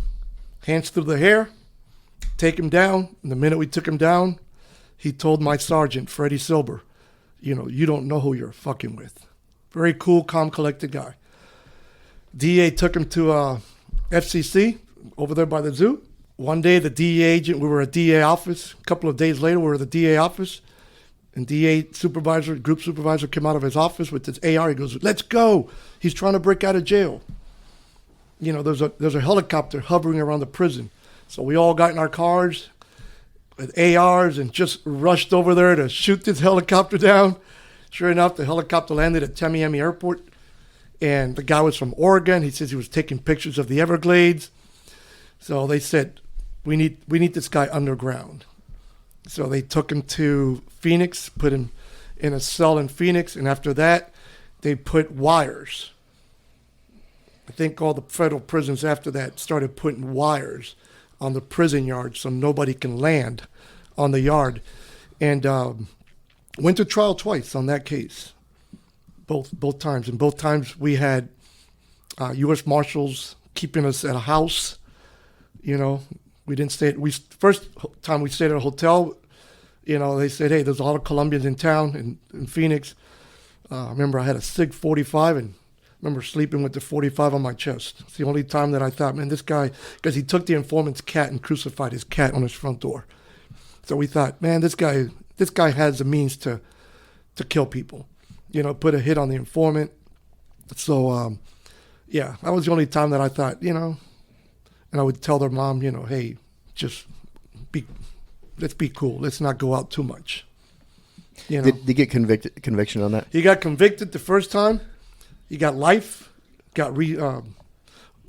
hands through the hair, take him down. And the minute we took him down, he told my sergeant, Freddie Silber, you don't know who you're fucking with. Very cool, calm, collected guy. DEA took him to FCC over there by the zoo. One day, the DEA agent, we were at DEA office. A couple of days later, we were at the DEA office. And DEA supervisor, group supervisor came out of his office with his AR. He goes, let's go. He's trying to break out of jail. There's a helicopter hovering around the prison. So we all got in our cars with ARs and just rushed over there to shoot this helicopter down. Sure enough, the helicopter landed at Miami Airport. And the guy was from Oregon. He says he was taking pictures of the Everglades. So they said, we need this guy underground. So they took him to Phoenix, put him in a cell in Phoenix, and after that, they put wires. I think all the federal prisons after that started putting wires on the prison yard so nobody can land on the yard. And went to trial twice on that case, both times. And both times we had U.S. Marshals keeping us at a house. We didn't stay. First time we stayed at a hotel, they said, hey, there's a lot of Colombians in town in Phoenix. I remember I had a SIG 45 and I remember sleeping with the 45 on my chest. It's the only time that I thought, man, this guy, because he took the informant's cat and crucified his cat on his front door. So we thought, man, this guy has the means to kill people, put a hit on the informant. So, that was the only time that I thought, and I would tell their mom, hey, just let's be cool. Let's not go out too much. Did he get conviction on that? He got convicted the first time. He got life. Got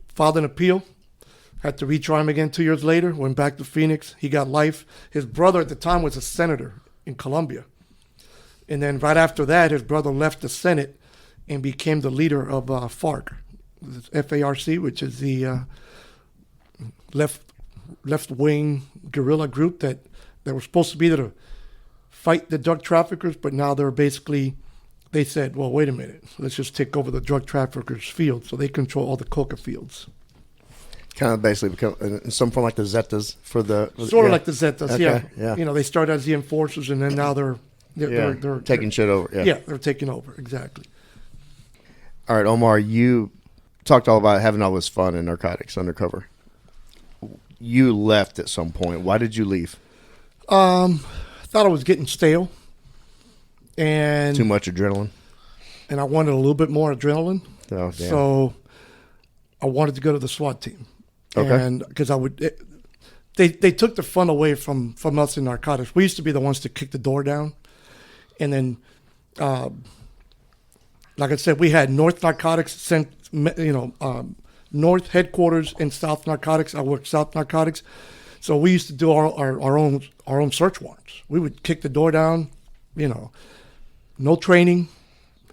filed an appeal. Had to retry him again 2 years later. Went back to Phoenix. He got life. His brother at the time was a senator in Colombia. And then right after that, his brother left the Senate and became the leader of FARC, F-A-R-C, which is the left-wing guerrilla group that were supposed to be there to fight the drug traffickers, but now they said, well, wait a minute, let's just take over the drug traffickers' field. So they control all the coca fields. Kind of basically become some form like the Zetas for the... Sort of like the Zetas, okay, yeah. They started as the enforcers, and then now they're taking shit over. Yeah, they're taking over, exactly. All right, Omar, you talked all about having all this fun in narcotics undercover. You left at some point. Why did you leave? Thought I was getting stale. And too much adrenaline? And I wanted a little bit more adrenaline. Oh, damn. So I wanted to go to the SWAT team. Okay. And because they took the fun away from us in narcotics. We used to be the ones to kick the door down, and then, like I said, we had North Narcotics, North headquarters and South Narcotics. I worked South Narcotics, so we used to do our own search warrants. We would kick the door down, no training,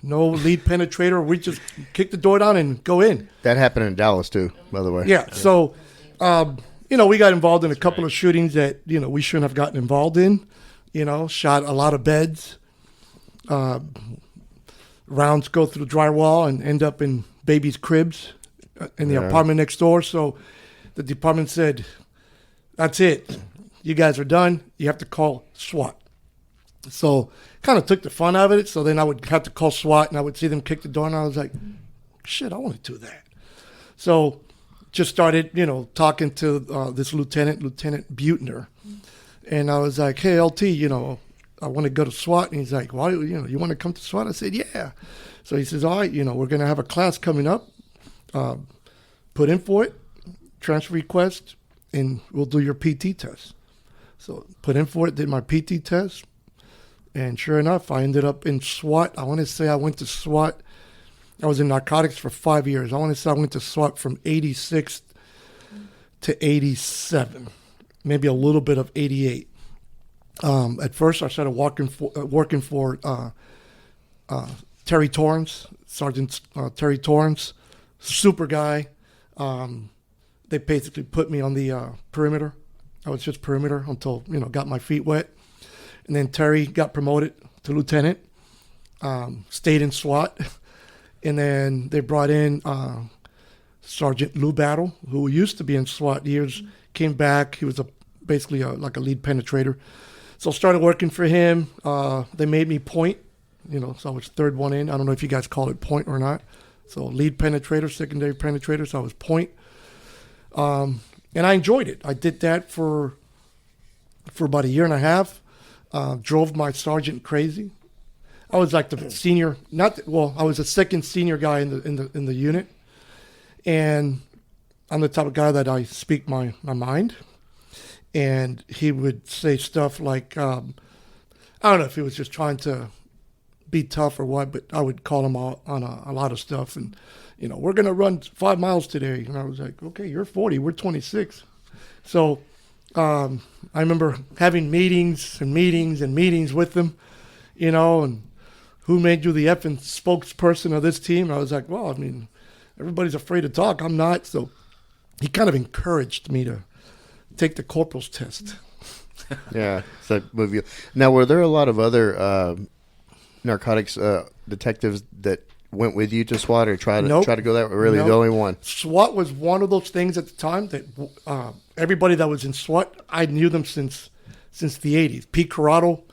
no lead penetrator. We just kick the door down and go in. That happened in Dallas too, by the way. Yeah. So, we got involved in a couple of shootings that we shouldn't have gotten involved in. Shot a lot of beds. Rounds go through drywall and end up in babies' cribs in the apartment next door. So the department said, that's it. You guys are done. You have to call SWAT. So kind of took the fun out of it. So then I would have to call SWAT, and I would see them kick the door, and I was like, shit, I want to do that. So just started, talking to this Lieutenant Butner. And I was like, hey, LT, I want to go to SWAT. And he's like, why, you want to come to SWAT? I said, yeah. So he says, all right, we're going to have a class coming up. Put in for it, transfer request, and we'll do your PT test. So put in for it, did my PT test. And sure enough, I ended up in SWAT. I want to say I went to SWAT. I was in narcotics for 5 years. I want to say I went to SWAT from 86 to 87, maybe a little bit of 88. At first, I started working for Terry Torrance, Sergeant Terry Torrance, super guy. They basically put me on the perimeter. I was just perimeter until, got my feet wet. And then Terry got promoted to lieutenant, stayed in SWAT. And then they brought in Sergeant Lou Battle, who used to be in SWAT years, came back. He was basically like a lead penetrator. So I started working for him. They made me point, so I was third one in. I don't know if you guys call it point or not. So lead penetrator, secondary penetrator, so I was point. And I enjoyed it. I did that for about a year and a half. Drove my sergeant crazy. I was like the senior, I was the second senior guy in the unit. And I'm the type of guy that I speak my mind. And he would say stuff like, I don't know if he was just trying to be tough or what, but I would call him out on a lot of stuff. And, we're going to run 5 miles today. And I was like, okay, you're 40, we're 26. So I remember having meetings with them, and who made you the effing spokesperson of this team? I was like, well, everybody's afraid to talk. I'm not. So he kind of encouraged me to take the corporal's test. Yeah. So movie. Now, were there a lot of other narcotics detectives that went with you to SWAT or try to go that way? Really, the only one? SWAT was one of those things at the time that everybody that was in SWAT, I knew them since the 80s. Pete Carillo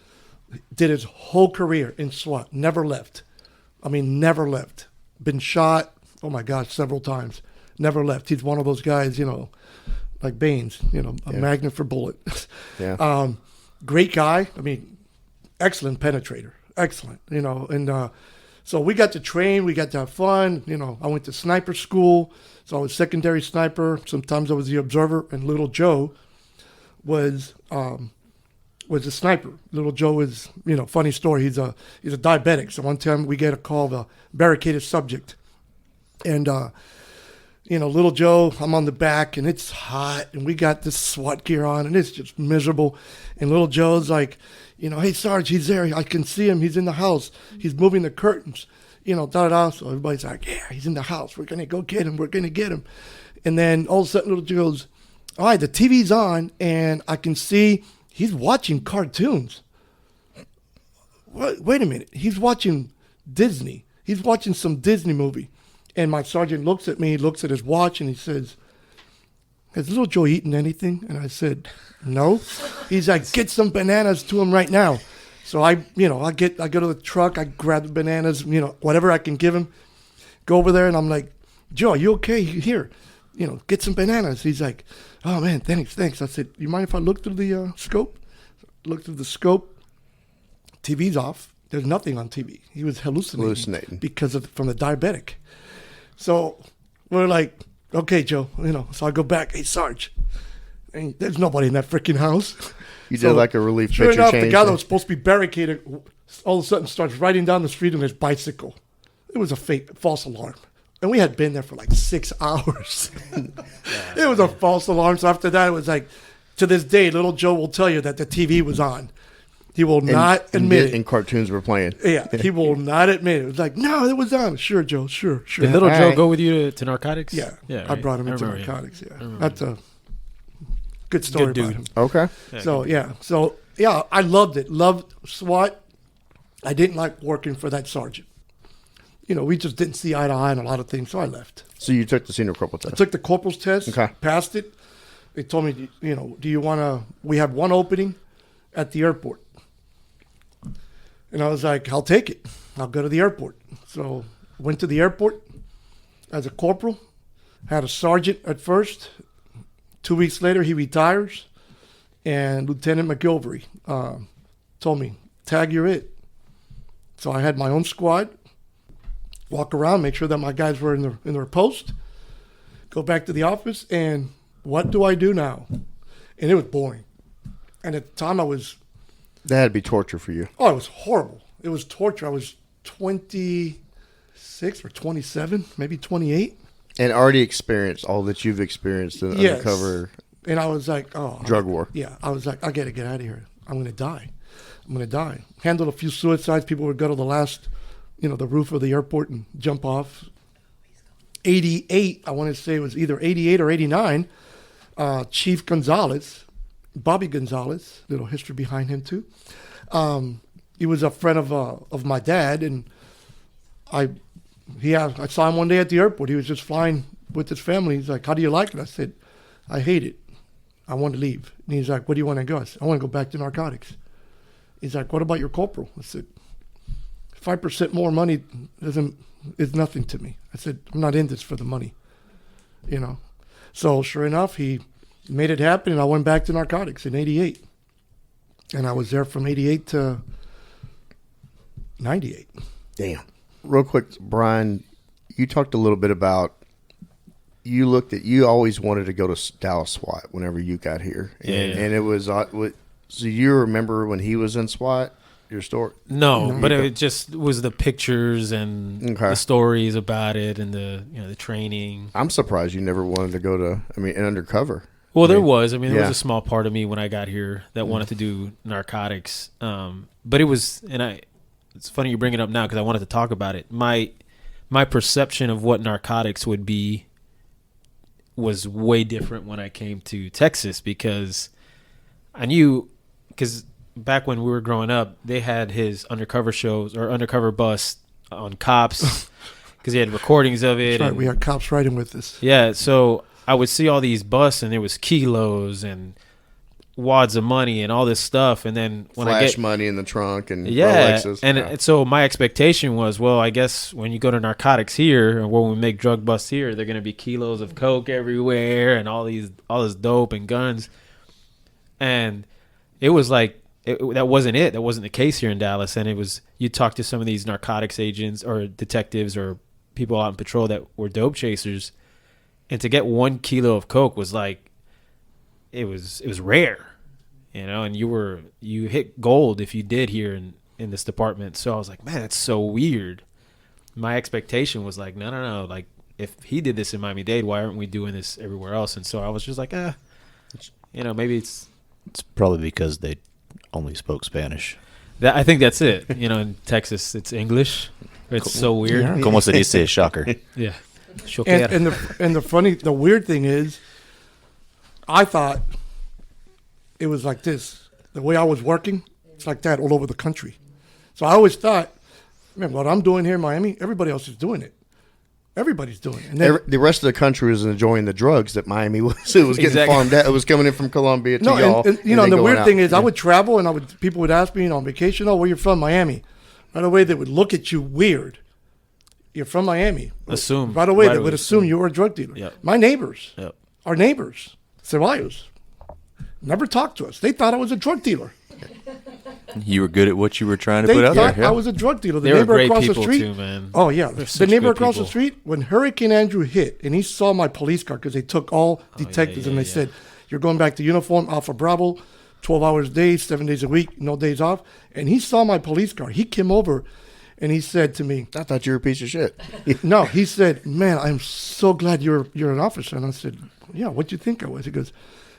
did his whole career in SWAT, never left. Never left. Been shot, oh my gosh, several times. Never left. He's one of those guys, like Baines, a magnet for bullet. Yeah. Great guy. Excellent penetrator. Excellent, and so we got to train, we got to have fun. I went to sniper school, so I was secondary sniper. Sometimes I was the observer, and Little Joe was a sniper. Little Joe is, funny story. He's a diabetic. So one time we get a call of a barricaded subject, and Little Joe, I'm on the back, and it's hot, and we got this SWAT gear on, and it's just miserable. And Little Joe's like, hey, Sarge, he's there. I can see him. He's in the house. He's moving the curtains, da-da-da. So everybody's like, yeah, he's in the house. We're going to go get him. We're going to get him. And then all of a sudden, Little Joe goes, all right, the TV's on, and I can see he's watching cartoons. Wait a minute. He's watching Disney. He's watching some Disney movie. And my sergeant looks at me, looks at his watch, and he says, has Little Joe eaten anything? And I said, no. He's like, get some bananas to him right now. So I go to the truck, I grab the bananas, whatever I can give him, go over there, and I'm like, Joe, you okay? Here, get some bananas. He's like, oh man, thanks. I said, you mind if I look through the scope? Look through the scope. TV's off. There's nothing on TV. He was hallucinating. Because from the diabetic. So we're like, okay, Joe, so I go back, hey, Sarge. And there's nobody in that freaking house. You did like a relief Sure picture enough, change. the guy that was supposed to be barricaded all of a sudden starts riding down the street on his bicycle. It was a false alarm. And we had been there for like 6 hours. It was a false alarm. So after that, it was like, to this day, little Joe will tell you that the TV was on. He will not admit it. And cartoons were playing. Yeah, he will not admit it. It was like, no, it was on. Sure, Joe, sure. Did little All Joe right. go with you to Narcotics? Yeah, Yeah. I brought him right. into I remember, Narcotics, yeah. That's a good story Good about dude. him. Okay. So, I loved it. Loved SWAT. I didn't like working for that sergeant. We just didn't see eye to eye on a lot of things, so I left. So you took the senior corporal test. I took the corporal's test, Okay. passed it. They told me, do you want to, we have one opening at the airport. And I was like, I'll take it. I'll go to the airport. So went to the airport as a corporal, had a sergeant at first. 2 weeks later, he retires. And Lieutenant McGilvery told me, tag, you're it. So I had my own squad, walk around, make sure that my guys were in their post, go back to the office, and what do I do now? And it was boring. And at the time That had to be torture for you. it was horrible. It was torture. I was 26 or 27, maybe 28. And already experienced all that you've experienced in Yes. undercover And I was like, drug war. Yeah, I was like, I got to get out of here. I'm going to die. Handled a few suicides. People would go to the last, the roof of the airport and jump off. 88, I want to say it was either 88 or 89. Chief Gonzalez, Bobby Gonzalez, little history behind him too. He was a friend of my dad, and I saw him one day at the airport. He was just flying with his family. He's like, how do you like it? I said, I hate it. I want to leave. And he's like, where do you want to go? I said, I want to go back to narcotics. He's like, what about your corporal? I said, 5% more money is nothing to me. I said, I'm not in this for the money, So sure enough, he made it happen, and I went back to narcotics in 88. And I was there from 88 to 98. Damn. Real quick, Brian, you talked a little bit about you always wanted to go to Dallas SWAT whenever you got here. And it was, so you remember when he was in SWAT, your story? No, but it just was the pictures and the stories about it and the training. I'm surprised you never wanted to go to, an undercover. Well, there was. There yeah. was a small part of me when I got here that wanted to do narcotics. But it was, it's funny you bring it up now because I wanted to talk about it. My perception of what narcotics would be was way different when I came to Texas because I knew, because back when we were growing up, they had his undercover shows or undercover bus on cops because he had recordings of it. That's right, we had cops riding with us. Yeah, so I would see all these busts and there was kilos and wads of money and all this stuff, and then when I get money in the trunk and Rolexes. And and so my expectation was, well, I guess when you go to narcotics here or when we make drug busts here, they're gonna be kilos of coke everywhere and all this dope and guns, and it was like that wasn't it. That wasn't the case here in Dallas, and it was you talk to some of these narcotics agents or detectives or people out in patrol that were dope chasers, and to get 1 kilo of coke was like. It was rare, and you hit gold if you did here in this department. So I was like, man, that's so weird. My expectation was like, no. Like if he did this in Miami-Dade, why aren't we doing this everywhere else? And so I was just like, maybe it's probably because they only spoke Spanish. I think that's it. In Texas, it's English. It's so weird. Yeah. Como se dice, shocker. Yeah. And the weird thing is, I thought it was like this. The way I was working, it's like that all over the country. So I always thought, man, what I'm doing here in Miami, everybody else is doing it. Everybody's doing it. And then, the rest of the country was enjoying the drugs that Miami was. It was getting Exactly. farmed out. It was coming in from Colombia to y'all. and then the going weird out. thing is, I would travel and people would ask me on vacation, oh, where you from? Miami. Right away, they would look at you weird. You're from Miami. Assume. Right away, they Right would away. assume you were a drug dealer. Yep. My neighbors, Yep. our neighbors, Ceballos, never talked to us. They thought I was a drug dealer. You were good at what you were trying to They put out thought there. Yeah. I was a drug dealer. The They were neighbor great across the people street. too, man. Oh yeah, They're the such neighbor good across the people. street. When Hurricane Andrew hit, and he saw my police car because they took all detectives, and they said, You're going back to uniform, Alpha Bravo, 12 hours a day, 7 days a week, no days off. And he saw my police car. He came over and he said to me, I thought you were a piece of shit. no, he said, man, I'm so glad you're an officer. And I said, yeah, what'd you think I was? He goes,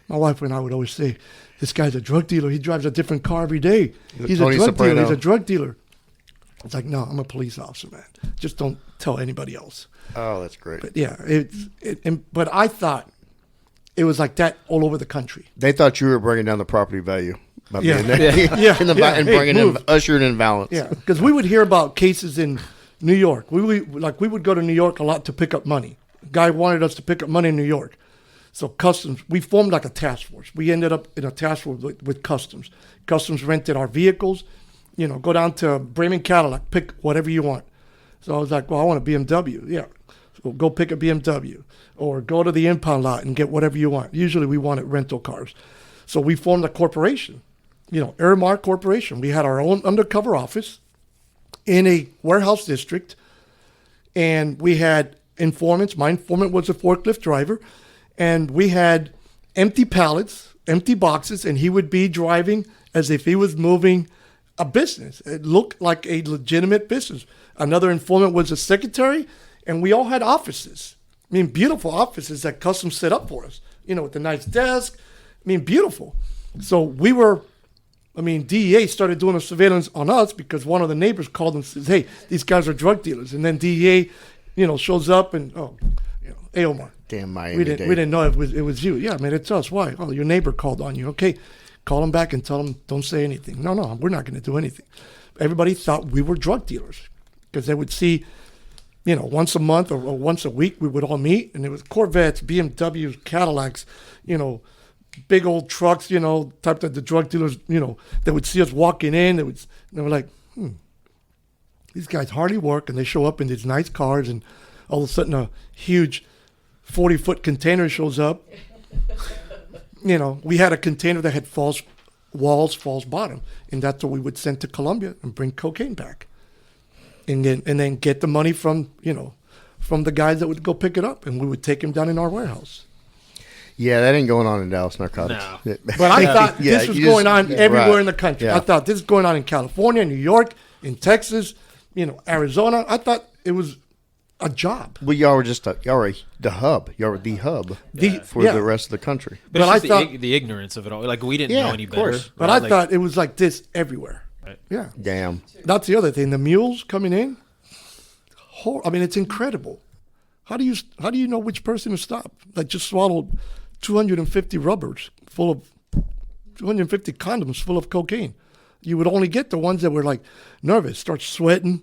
my wife and I would always say, this guy's a drug dealer. He drives a different car every day. He's Tony a drug Soprano. dealer. He's a drug dealer. It's like, no, I'm a police officer, man. Just don't tell anybody else. Oh, that's great. But yeah, but I thought it was like that all over the country. They thought you were bringing down the property value. By Yeah. being there. Yeah. And Yeah. and Hey, bringing move. in, ushering in balance. Yeah, because we would hear about cases in New York. We would go to New York a lot to pick up money. Guy wanted us to pick up money in New York. So Customs, we formed like a task force. We ended up in a task force with Customs. Customs rented our vehicles. Go down to Bremen Cadillac, pick whatever you want. So I was like, well, I want a BMW. Yeah. So go pick a BMW. Or go to the impound lot and get whatever you want. Usually we wanted rental cars. So we formed a corporation, Airmark Corporation. We had our own undercover office in a warehouse district. And we had informants. My informant was a forklift driver. And we had empty pallets, empty boxes, and he would be driving as if he was moving a business. It looked like a legitimate business. Another informant was a secretary, and we all had offices. I mean, beautiful offices that Customs set up for us, with a nice desk. I mean, beautiful. So DEA started doing a surveillance on us because one of the neighbors called and says, hey, these guys are drug dealers. And then DEA, shows up and, hey, Omar. Damn Miami. We didn't know it was you. Yeah, man, it's us. Why? Oh, your neighbor called on you. Okay, call him back and tell him don't say anything. No, we're not going to do anything. Everybody thought we were drug dealers because they would see, once a month or once a week we would all meet, and it was Corvettes, BMWs, Cadillacs, big old trucks, type that the drug dealers, they would see us walking in. They were like, these guys hardly work, and they show up in these nice cars, and all of a sudden a huge 40-foot container shows up. We had a container that had false walls, false bottom, and that's what we would send to Colombia and bring cocaine back, and then get the money from the guys that would go pick it up, and we would take them down in our warehouse. Yeah, that ain't going on in Dallas Narcotics. No. But I thought this was going on everywhere right. in the country. Yeah. I thought this is going on in California, New York, in Texas, Arizona. I thought it was a job. Well, y'all were the hub. Y'all were the hub for the rest of the country. But But I it's just thought- the ignorance of it all. Like, we didn't Yeah, know any of better. course. But I thought it was like this everywhere. Right. Yeah. Damn. That's the other thing. The mules coming in, it's incredible. How do you know which person to stop? Like, just swallowed 250 rubbers full of 250 condoms full of cocaine. You would only get the ones that were like nervous, start sweating,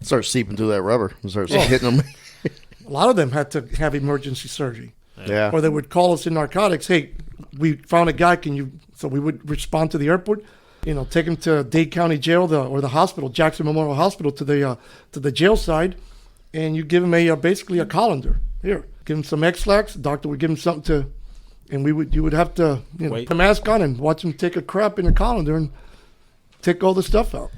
Start seeping through that rubber and start hitting them. A lot of them had to have emergency surgery. Yeah. Or they would call us in narcotics, hey, we found a guy, so we would respond to the airport, take him to Dade County Jail or the hospital, Jackson Memorial Hospital, to the jail side, and you give him basically a colander. Here, give him some X-Lax, the doctor would give him something to, and you would have to Wait. put a mask on and watch him take a crap in a colander and take all the stuff out.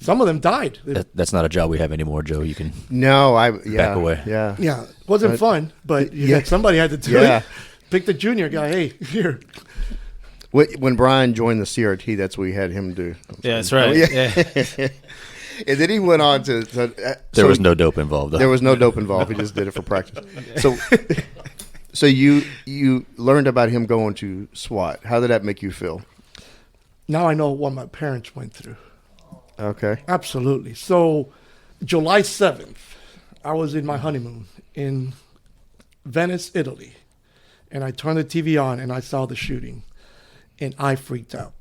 Some of them died. That's not a job we have anymore, Joe. You can. No, Back away. Yeah. Yeah, it wasn't fun, but somebody had to do Yeah. it. Pick the junior guy. Hey, here. When Brian joined the CRT, that's what we had him do. Yeah, that's right. Yeah. And then he went on to. There was no dope involved, though. There was no dope involved. He just did it for practice. So you learned about him going to SWAT. How did that make you feel? Now I know what my parents went through. Okay. Absolutely. So July 7th, I was in my honeymoon in Venice, Italy. And I turned the TV on and I saw the shooting. And I freaked out.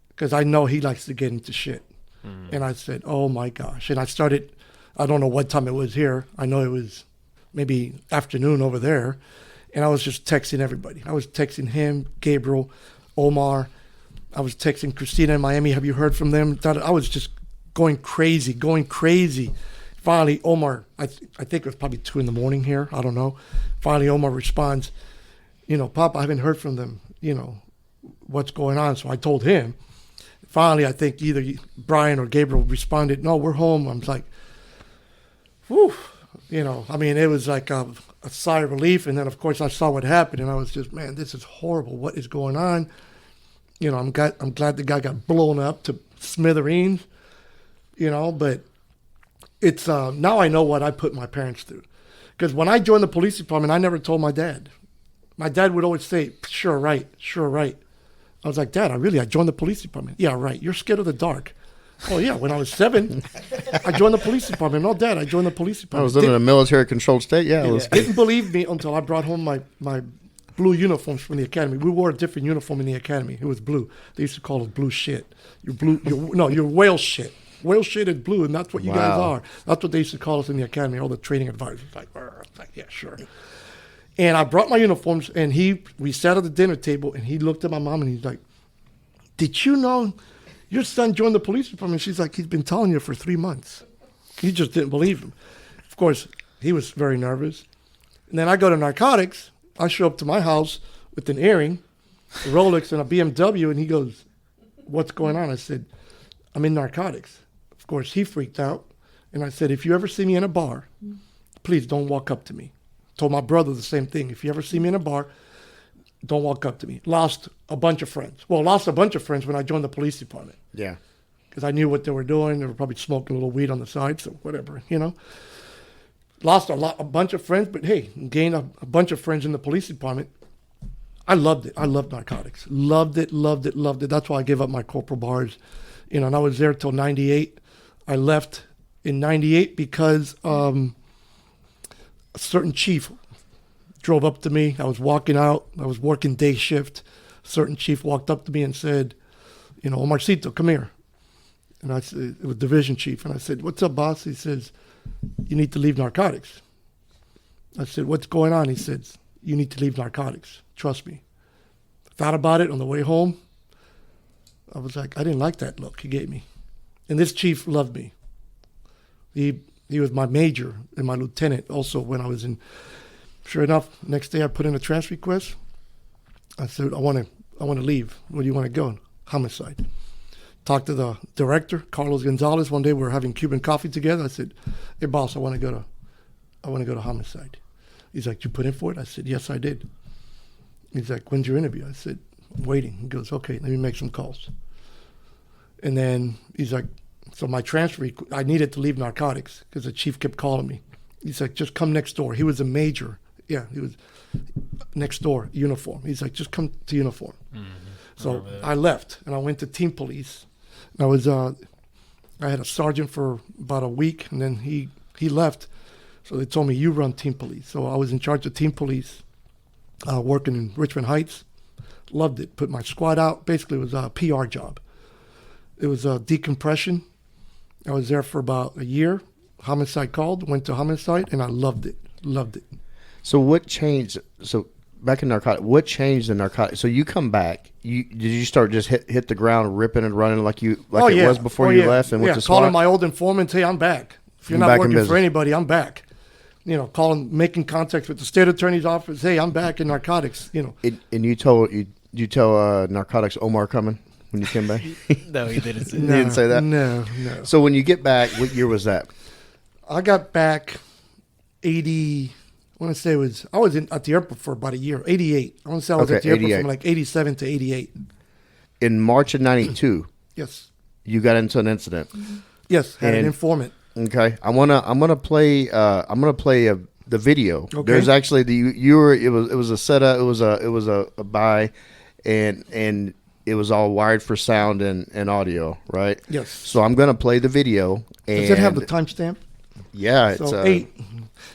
Because I know he likes to get into shit. And I said, oh my gosh. And I started, I don't know what time it was here. I know it was maybe afternoon over there. And I was just texting everybody. I was texting him, Gabriel, Omar. I was texting Christina in Miami. Have you heard from them? I was just going crazy. Finally, Omar, I think it was probably 2 a.m. here. I don't know. Finally, Omar responds, Pop, I haven't heard from them. What's going on? So I told him. Finally, I think either Brian or Gabriel responded, no, we're home. I was like, whew. It was like a a sigh of relief. And then, of course, I saw what happened, and I was just, man, this is horrible. What is going on? I'm glad the guy got blown up to smithereens, but it's now I know what I put my parents through. Because when I joined the police department, I never told my dad. My dad would always say, sure, right. I was like, Dad, I joined the police department. Yeah, right. You're scared of the dark. Oh, yeah. When I was 7, I joined the police department. No, Dad, I joined the police department. I was living in a military-controlled state. Yeah. Didn't believe me until I brought home my blue uniforms from the academy. We wore a different uniform in the academy. It was blue. They used to call us blue shit. You're whale shit. Whale shit is blue, and that's what you guys are. That's what they used to call us in the academy. All the training advisors like, yeah, sure. And I brought my uniforms, and we sat at the dinner table, and he looked at my mom, and he's like, did you know your son joined the police department? She's like, he's been telling you for 3 months. He just didn't believe him. Of course, he was very nervous. And then I go to Narcotics. I show up to my house with an earring, a Rolex, and a BMW, and he goes, what's going on? I said, I'm in Narcotics. Of course, he freaked out. And I said, if you ever see me in a bar, please don't walk up to me. Told my brother the same thing. If you ever see me in a bar, don't walk up to me. Lost a bunch of friends. Well, lost a bunch of friends when I joined the police department. Yeah. Because I knew what they were doing. They were probably smoking a little weed on the side, so whatever, Lost a bunch of friends, but hey, gained a bunch of friends in the police department. I loved it. I loved Narcotics. Loved it. That's why I gave up my corporal bars. And I was there till 98. I left in 98 because a certain chief drove up to me. I was walking out. I was working day shift. A certain chief walked up to me and said, Omarcito, come here. And I said, it was division chief. And I said, what's up, boss? He says, you need to leave Narcotics. I said, what's going on? He says, you need to leave Narcotics. Trust me. Thought about it on the way home. I was like, I didn't like that look he gave me. And this chief loved me. He was my major and my lieutenant also when I was in. Sure enough, next day I put in a transfer request. I said, I want to leave. Where do you want to go? Homicide. Talked to the director, Carlos Gonzalez. One day we were having Cuban coffee together. I said, hey boss, I want to go to homicide. He's like, you put in for it? I said, yes, I did. He's like, when's your interview? I said, I'm waiting. He goes, okay, let me make some calls. And then he's like, so my transfer, I needed to leave Narcotics because the chief kept calling me. He's like, just come next door. He was a major. Yeah, he was next door, uniform. He's like, just come to uniform. Mm-hmm. So I left and I went to team police. And I had a sergeant for about a week, and then he left. So they told me, you run team police. So I was in charge of team police, working in Richmond Heights. Loved it. Put my squad out. Basically, it was a PR job. It was a decompression. I was there for about a year. Homicide called, went to homicide, and I loved it. Loved it. So what changed? So back in Narcotics, what changed in Narcotics? So you come back. Did you start just hit the ground ripping and running like it was before you left and went to SWAT? Calling my old informants, hey, I'm back. If you're not working for anybody, I'm back. Making contacts with the state attorney's office. Hey, I'm back in Narcotics. And you tell Narcotics Omar coming when you came back? No, he didn't say that. He didn't say that? No. So when you get back, what year was that? I got back 80. I want to say I was at the airport for about a year. 88. I want to say I was at the airport from like 87 to 88. In March of 92. Yes. You got into an incident. Yes, had an informant. Okay, I'm gonna play the video. Okay. There's actually it was a setup. It was a buy, and it was all wired for sound and audio, right? Yes. So I'm gonna play the video. Does it have the timestamp? Yeah, it's so 8.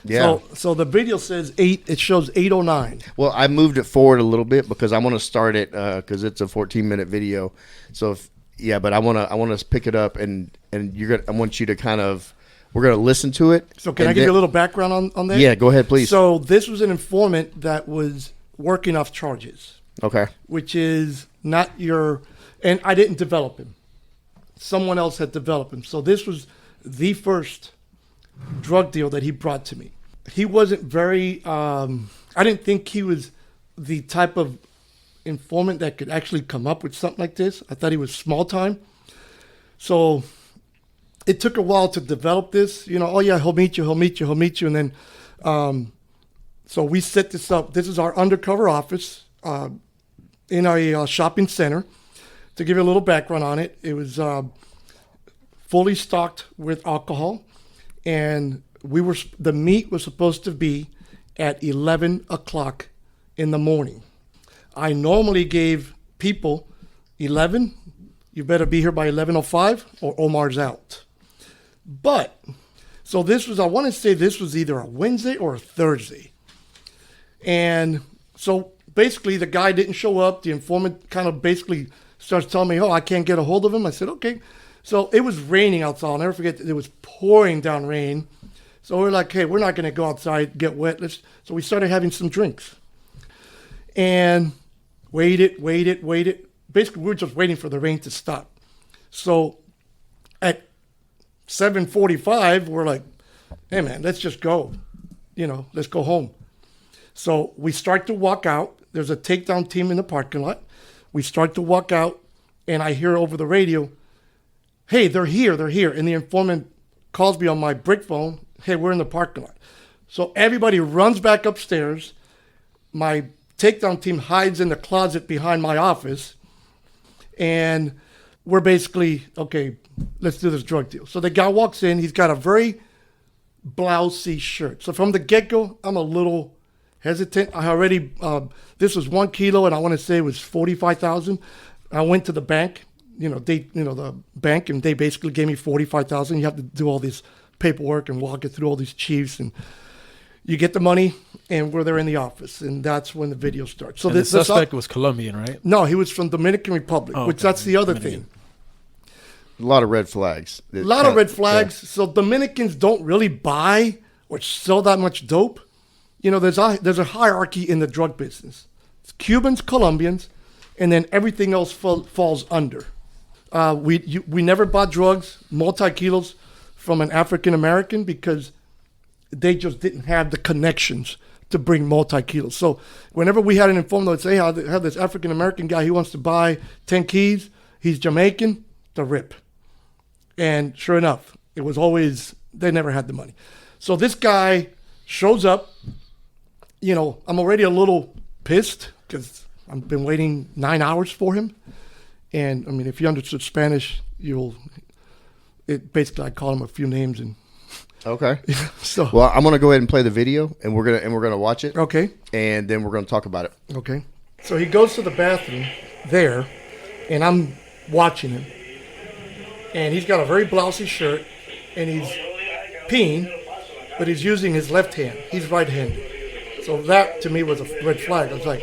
Yeah. So the video says 8. It shows 8:09. Well, I moved it forward a little bit because I want to start it because it's a 14-minute video. So but I want to pick it up and I want you to we're gonna listen to it. So can I give you a little background on that? Yeah, go ahead, please. So this was an informant that was working off charges. Okay. Which is not and I didn't develop him. Someone else had developed him. So this was the first drug deal that he brought to me. He wasn't very, I didn't think he was the type of informant that could actually come up with something like this. I thought he was small time. So it took a while to develop this. Oh yeah, he'll meet you. And then So we set this up. This is our undercover office in a shopping center. To give you a little background on it, it was fully stocked with alcohol, and the meet was supposed to be at 11 o'clock in the morning. I normally gave people 11. You better be here by 11:05 or Omar's out. But, so I want to say this was either a Wednesday or a Thursday. And so basically the guy didn't show up. The informant kind of basically starts telling me, I can't get a hold of him. I said, okay. So it was raining outside. I'll never forget, it was pouring down rain. So we're like, hey, we're not going to go outside, get wet. So we started having some drinks. And waited. Basically, we were just waiting for the rain to stop. So at 7:45, we're like, hey, man, let's just go. Let's go home. So we start to walk out. There's a takedown team in the parking lot. We start to walk out, and I hear over the radio, hey, they're here. And the informant calls me on my brick phone, hey, we're in the parking lot. So everybody runs back upstairs. My takedown team hides in the closet behind my office. And we're basically, okay, let's do this drug deal. So the guy walks in. He's got a very blousy shirt. So from the get-go, I'm a little hesitant. I already, this was 1 kilo, and I want to say it was 45,000. I went to the bank, the bank, and they basically gave me 45,000. You have to do all this paperwork and walk it through all these chiefs, and you get the money, and we're there in the office, and that's when the video starts. So the suspect was Colombian, right? No, he was from Dominican Republic, which that's the other thing. A lot of red flags. Yeah. So Dominicans don't really buy or sell that much dope. There's a hierarchy in the drug business. It's Cubans, Colombians, and then everything else falls under. We never bought drugs, multi-kilos, from an African American because they just didn't have the connections to bring multi-kilos. So whenever we had an informant that would say, hey, I have this African American guy, he wants to buy 10 keys, he's Jamaican, the rip. And sure enough, it was always, they never had the money. So this guy shows up. I'm already a little pissed because I've been waiting 9 hours for him. And I mean, if you understood Spanish, basically I call him a few names and. Okay. So. Well, I'm gonna go ahead and play the video, and we're gonna watch it. Okay. And then we're gonna talk about it. Okay. So he goes to the bathroom there, and I'm watching him. And he's got a very blousy shirt, and he's peeing, but he's using his left hand. He's right-handed. So that, to me, was a red flag. I was like,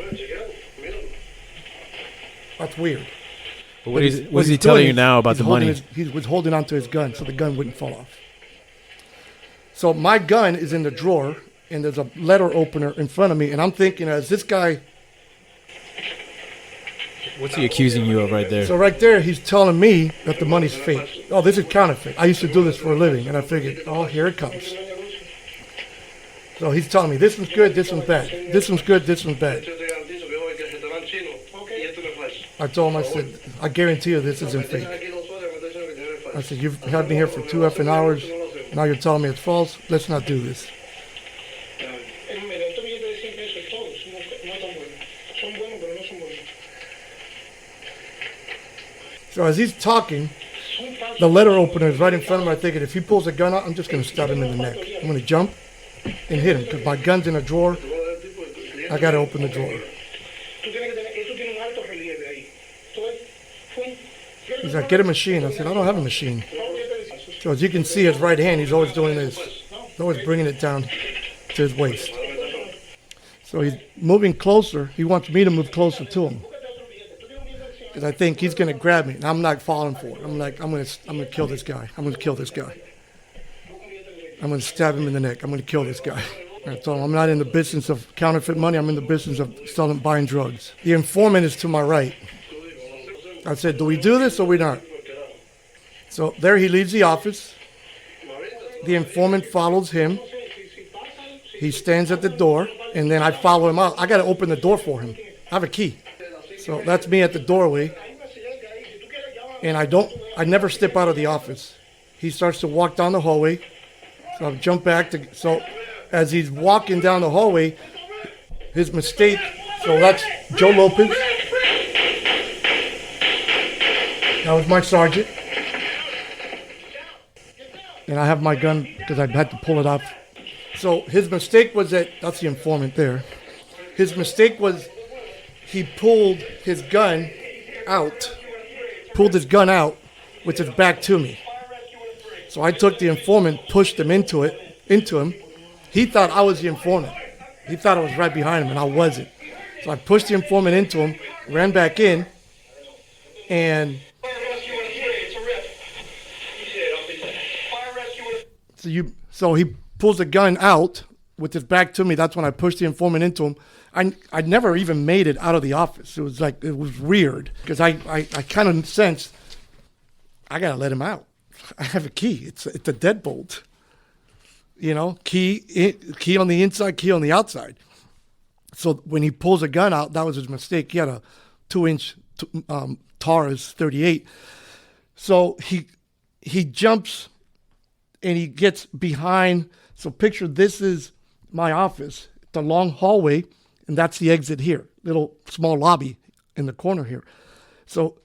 that's weird. But what is he telling you now about the money? He was holding onto his gun so the gun wouldn't fall off. So my gun is in the drawer, and there's a letter opener in front of me, and I'm thinking, as this guy... What's he accusing you of right there? So right there, he's telling me that the money's fake. Oh, this is counterfeit. I used to do this for a living, and I figured, here it comes. So he's telling me, this one's good, this one's bad. This one's good, this one's bad. I told him, I said, I guarantee you this isn't fake. I said, you've had me here for 2 effing hours. Now you're telling me it's false. Let's not do this. So as he's talking, the letter opener is right in front of me. I'm thinking, if he pulls a gun out, I'm just going to stab him in the neck. I'm going to jump and hit him because my gun's in a drawer. I got to open the drawer. He's like, get a machine. I said, I don't have a machine. So as you can see, his right hand, he's always doing this. He's always bringing it down to his waist. So he's moving closer. He wants me to move closer to him. Because I think he's going to grab me, and I'm not falling for it. I'm like, I'm going to kill this guy. I'm going to kill this guy. I'm going to stab him in the neck. I'm going to kill this guy. I told him, I'm not in the business of counterfeit money. I'm in the business of buying drugs. The informant is to my right. I said, do we do this or we not? So there he leaves the office. The informant follows him. He stands at the door, and then I follow him out. I got to open the door for him. I have a key. So that's me at the doorway. And I never step out of the office. He starts to walk down the hallway. So I jump back as he's walking down the hallway, his mistake. So that's Joe Lopez. That was my sergeant. And I have my gun because I had to pull it off. So his mistake was that's the informant there. His mistake was he pulled his gun out with his back to me. So I took the informant, pushed him into him. He thought I was the informant. He thought I was right behind him, and I wasn't. So I pushed the informant into him, ran back in, and so he pulls the gun out with his back to me. That's when I pushed the informant into him. I never even made it out of the office. It was weird because I kind of sensed I gotta let him out. I have a key. It's a deadbolt. Key on the inside, key on the outside. So when he pulls a gun out, that was his mistake. He had a 2-inch Taurus 38. So he jumps and he gets behind. So picture this is my office, the long hallway, and that's the exit here, little small lobby in the corner here. So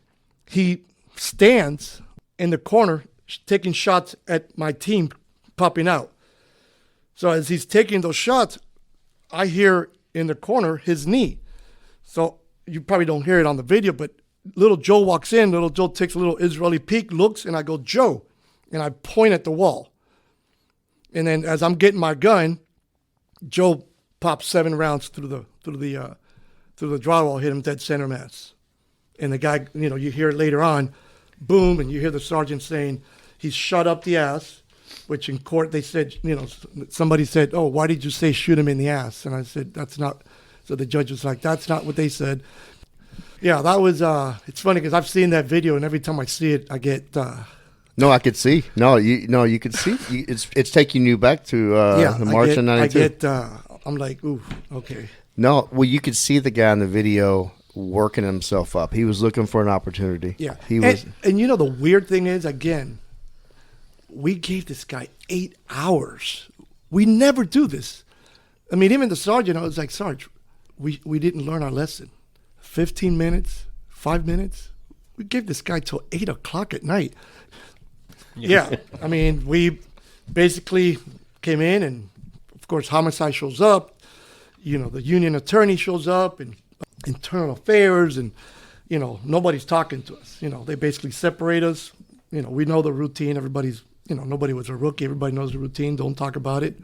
he stands in the corner taking shots at my team popping out. So as he's taking those shots, I hear in the corner his knee. So you probably don't hear it on the video, but little Joe walks in. Little Joe takes a little Israeli peek, looks, and I go, Joe. And I point at the wall. And then as I'm getting my gun, Joe pops 7 rounds through the drywall, hit him dead center mass. And the guy, you hear it later on, boom, and you hear the sergeant saying he's shot up the ass, which in court they said, somebody said, oh, why did you say shoot him in the ass? And I said, that's not. So the judge was like, that's not what they said. Yeah, that was, it's funny because I've seen that video, and every time I see it, I get... No, I could see. You could see. It's taking you back to the March of 92. I'm like, ooh, okay. No, well, you could see the guy in the video working himself up. He was looking for an opportunity. Yeah. He was. And the weird thing is, again, we gave this guy 8 hours. We never do this. I mean, even the sergeant, I was like, Sarge, we didn't learn our lesson. 15 minutes, 5 minutes. We gave this guy till 8 o'clock at night. Yeah. I mean, we basically came in, and of course, homicide shows up. The union attorney shows up, and internal affairs, and nobody's talking to us. They basically separate us. We know the routine. Everybody's, nobody was a rookie. Everybody knows the routine. Don't talk about it.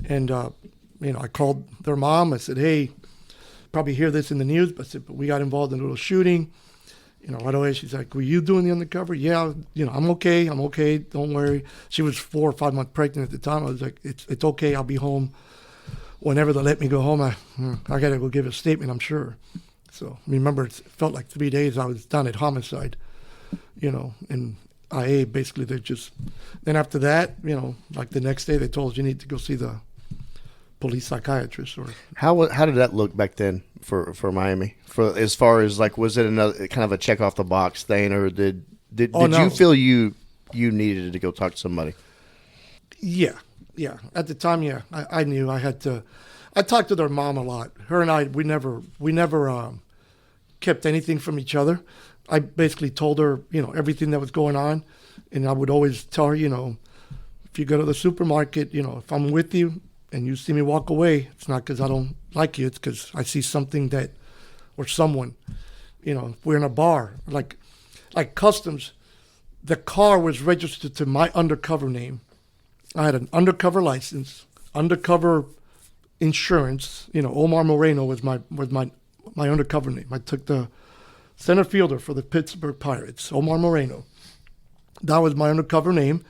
And I called their mom. I said, hey, probably hear this in the news, but I said, but we got involved in a little shooting. Right away, she's like, were you doing the undercover? Yeah, I'm okay. Don't worry. She was 4 or 5 months pregnant at the time. I was like, it's okay. I'll be home whenever they let me go home. I got to go give a statement, I'm sure. So remember, it felt like 3 days I was down at homicide, and IA, basically, then after that, like the next day, they told us you need to go see the police psychiatrist. Or how did that look back then for Miami? For as far as was it another kind of a check off the box thing, or did no. You feel you needed to go talk to somebody? Yeah. At the time, yeah, I knew I had to. I talked to their mom a lot. Her and I, we never kept anything from each other. I basically told her, everything that was going on, and I would always tell her, if you go to the supermarket, if I'm with you and you see me walk away, it's not because I don't like you. It's because I see something or someone, if we're in a bar, like Customs, the car was registered to my undercover name. I had an undercover license, undercover insurance. Omar Moreno was my undercover name. I took the center fielder for the Pittsburgh Pirates, Omar Moreno. That was my undercover name.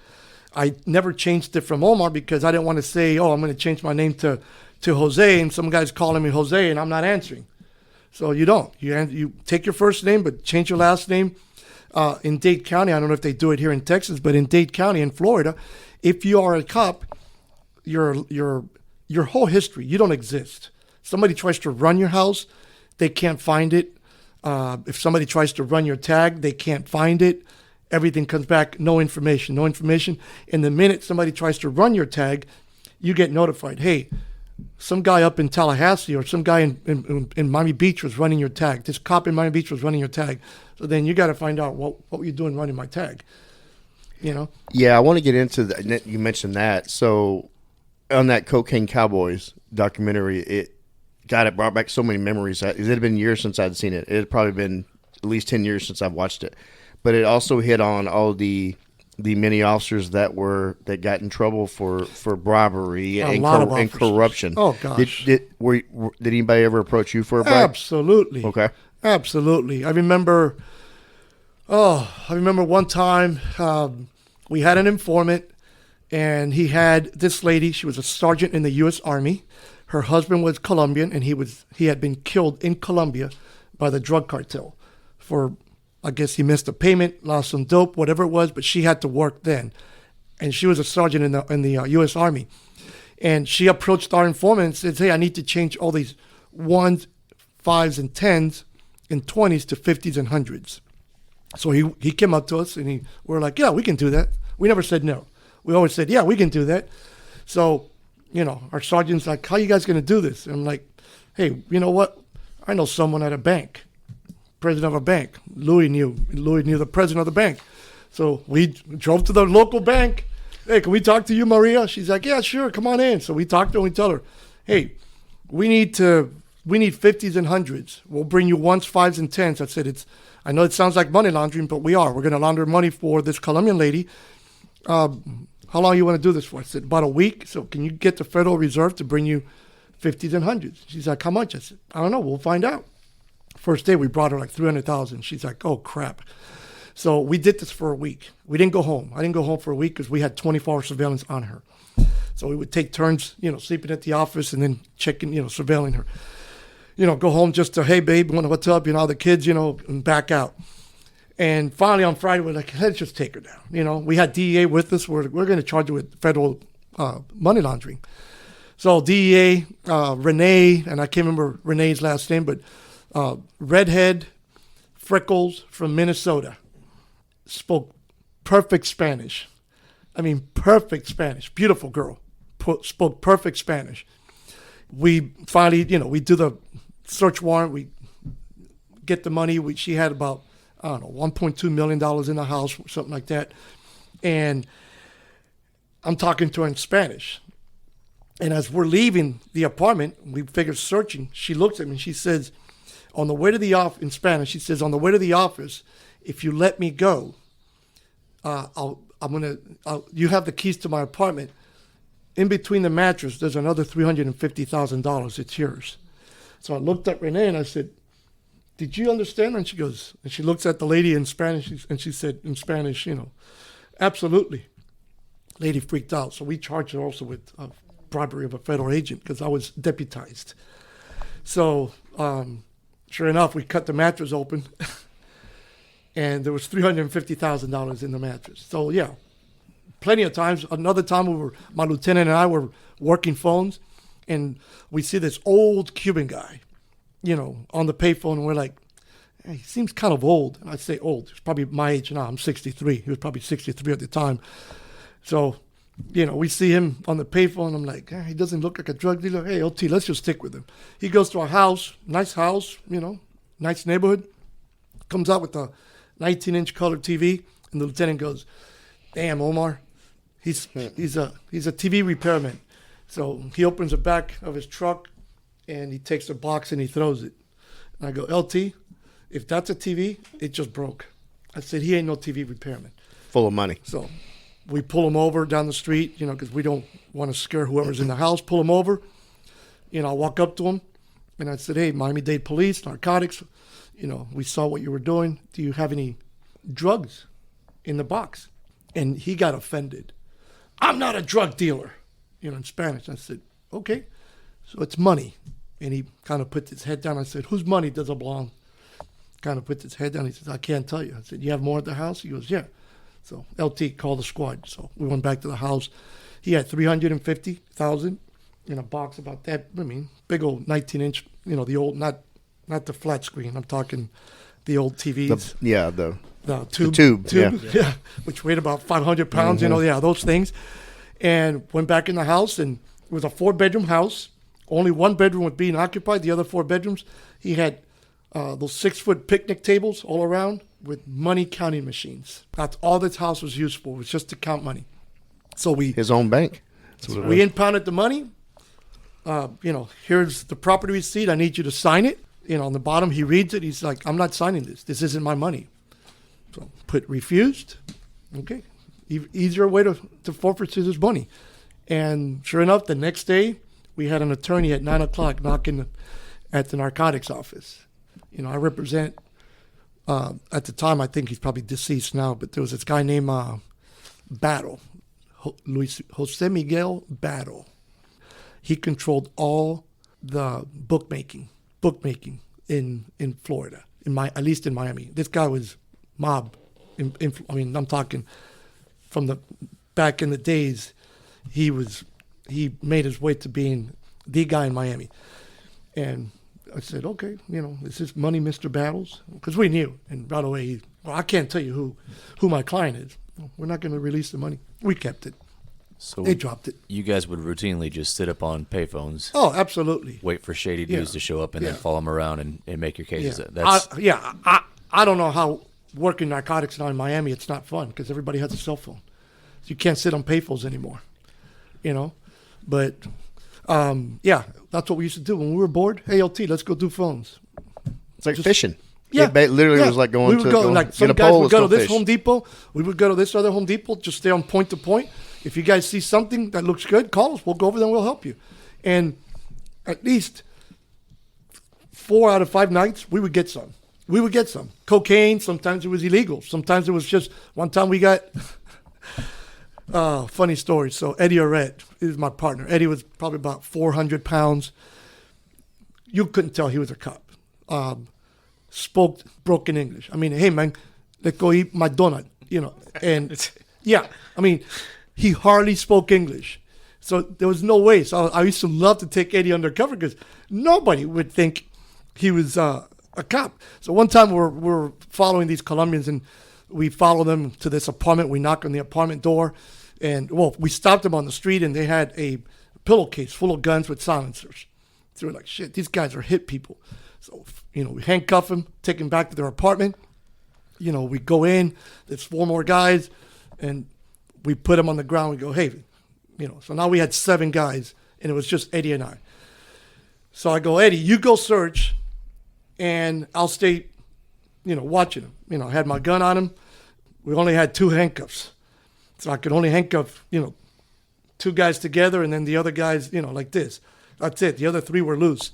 I never changed it from Omar because I didn't want to say, I'm going to change my name to Jose, and some guy's calling me Jose, and I'm not answering. So you don't. You take your first name, but change your last name. In Dade County, I don't know if they do it here in Texas, but in Dade County in Florida, if you are a cop, your whole history, you don't exist. Somebody tries to run your house, they can't find it. If somebody tries to run your tag, they can't find it. Everything comes back, no information. And the minute somebody tries to run your tag, you get notified, hey, some guy up in Tallahassee or some guy in Miami Beach was running your tag. This cop in Miami Beach was running your tag. So then you got to find out what were you doing running my tag, you know? Yeah, I want to get into that. You mentioned that. So on that Cocaine Cowboys documentary, it brought back so many memories. It had been years since I'd seen it. It had probably been at least 10 years since I've watched it. But it also hit on all the many officers that got in trouble for bribery and corruption. Oh gosh! Did anybody ever approach you for a bribe? Absolutely. Okay. Absolutely. I remember one time we had an informant, and he had this lady. She was a sergeant in the U.S. Army. Her husband was Colombian, and he had been killed in Colombia by the drug cartel for, I guess he missed a payment, lost some dope, whatever it was, but she had to work then. And she was a sergeant in the U.S. Army. And she approached our informant and said, hey, I need to change all these 1s, 5s, and 10s and 20s to 50s and 100s. So he came up to us, and we were like, yeah, we can do that. We never said no. We always said, yeah, we can do that. So, our sergeant's like, how you guys going to do this? And I'm like, hey, you know what? I know someone at a bank. President of a bank. Louis knew the president of the bank. So we drove to the local bank. Hey, can we talk to you, Maria? She's like, yeah, sure, come on in. So we talked to her and we tell her, hey, we need 50s and 100s. We'll bring you 1s, 5s, and 10s. I said, I know it sounds like money laundering, but we're going to launder money for this Colombian lady. How long you want to do this for? I said, about a week. So can you get the Federal Reserve to bring you 50s and 100s? She's like, how much? I said, I don't know. We'll find out. First day, we brought her like 300,000. She's like, oh, crap. So we did this for a week. We didn't go home. I didn't go home for a week because we had 24-hour surveillance on her. So we would take turns, sleeping at the office and then checking, surveilling her. Go home just to, hey, babe, what's up? All the kids, and back out. And finally on Friday, we're like, let's just take her down. We had DEA with us. We're going to charge her with federal money laundering. So DEA, Renee, and I can't remember Renee's last name, but redhead, freckles from Minnesota, spoke perfect Spanish. I mean, perfect Spanish. Beautiful girl. Spoke perfect Spanish. We finally, we do the search warrant. We get the money. She had about, I don't know, $1.2 million in the house, something like that. And I'm talking to her in Spanish. And as we're leaving the apartment, we figure searching, she looks at me and she says, on the way to the office, in Spanish, she says, on the way to the office, if you let me go, you have the keys to my apartment. In between the mattress, there's another $350,000. It's yours. So I looked at Renee and I said, did you understand? And she goes, and she looks at the lady in Spanish and she said in Spanish, absolutely. Lady freaked out. So we charged her also with bribery of a federal agent because I was deputized. So, sure enough, we cut the mattress open, and there was $350,000 in the mattress. So yeah, plenty of times. Another time, my lieutenant and I were working phones, and we see this old Cuban guy, on the payphone, and we're like, hey, he seems kind of old. And I say old. He's probably my age now. I'm 63. He was probably 63 at the time. So, we see him on the payphone. I'm like, he doesn't look like a drug dealer. Hey, OT, let's just stick with him. He goes to our house, nice house, nice neighborhood. Comes out with a 19-inch color TV, and the lieutenant goes, damn, Omar, he's a TV repairman. So he opens the back of his truck, and he takes the box and he throws it. And I go, LT, if that's a TV, it just broke. I said, he ain't no TV repairman. Full of money. So we pull him over down the street, because we don't want to scare whoever's in the house. Pull him over. I walk up to him, and I said, hey, Miami-Dade Police, Narcotics, we saw what you were doing. Do you have any drugs in the box? And he got offended. I'm not a drug dealer, in Spanish. I said, okay, so it's money. And he kind of puts his head down. I said, whose money does it belong? Kind of puts his head down. He says, I can't tell you. I said, you have more at the house? He goes, yeah. So LT called the squad. So we went back to the house. He had $350,000 in a box about that. I mean, big old 19-inch, the old, not the flat screen. I'm talking the old TVs. The tube. Yeah. Yeah, which weighed about 500 pounds, those things. and went back in the house, and it was a 4-bedroom house. Only 1 bedroom was being occupied. The other 4 bedrooms, he had those 6-foot picnic tables all around with money counting machines. That's all this house was used for, was just to count money. So His own bank. we impounded the money. Here's the property receipt. I need you to sign it. On the bottom, he reads it. He's like, I'm not signing this. This isn't my money. So put refused. Okay. Easier way to forfeit his money. And sure enough, the next day, we had an attorney at 9 o'clock knocking at the narcotics office. I represent, at the time, I think he's probably deceased now, but there was this guy named Battle, Jose Miguel Battle. He controlled all the bookmaking in Florida, at least in Miami. This guy was mob. I'm talking from the back in the days. He made his way to being the guy in Miami. And I said, okay, is this money, Mr. Battles? Because we knew. And right away, I can't tell you who my client is. We're not going to release the money. We kept it. So they dropped it. You guys would routinely just sit up on payphones. Oh, absolutely. Wait for shady dudes to show up and then follow them around and make your cases. Yeah. I don't know how working narcotics now in Miami, it's not fun because everybody has a cell phone. So you can't sit on payphones anymore, But, that's what we used to do. When we were bored, hey, LT, let's go do phones. It's like fishing. Yeah. It literally was like going to some get a guys pole. would go to this fish. Home Depot. We would go to this other Home Depot, just stay on point to point. If you guys see something that looks good, call us. We'll go over there and we'll help you. And at least 4 out of 5 nights, we would get some. Cocaine, sometimes it was illegal. Sometimes it was just, one time we got, funny story. So Eddie Arrett is my partner. Eddie was probably about 400 pounds. You couldn't tell he was a cop. Spoke broken English. Hey man, let's go eat my donut, and he hardly spoke English. So there was no way. So I used to love to take Eddie undercover because nobody would think he was a cop. So one time we're following these Colombians and we follow them to this apartment. We knock on the apartment door and we stopped them on the street and they had a pillowcase full of guns with silencers. So we're like, shit, these guys are hit people. So, we handcuff them, take them back to their apartment. We go in, there's 4 more guys, and we put them on the ground. We go, hey, so now we had 7 guys, and it was just Eddie and I. So I go, Eddie, you go search, and I'll stay, watching him. I had my gun on him. We only had 2 handcuffs. So I could only handcuff, 2 guys together, and then the other guys, like this. That's it. The other 3 were loose.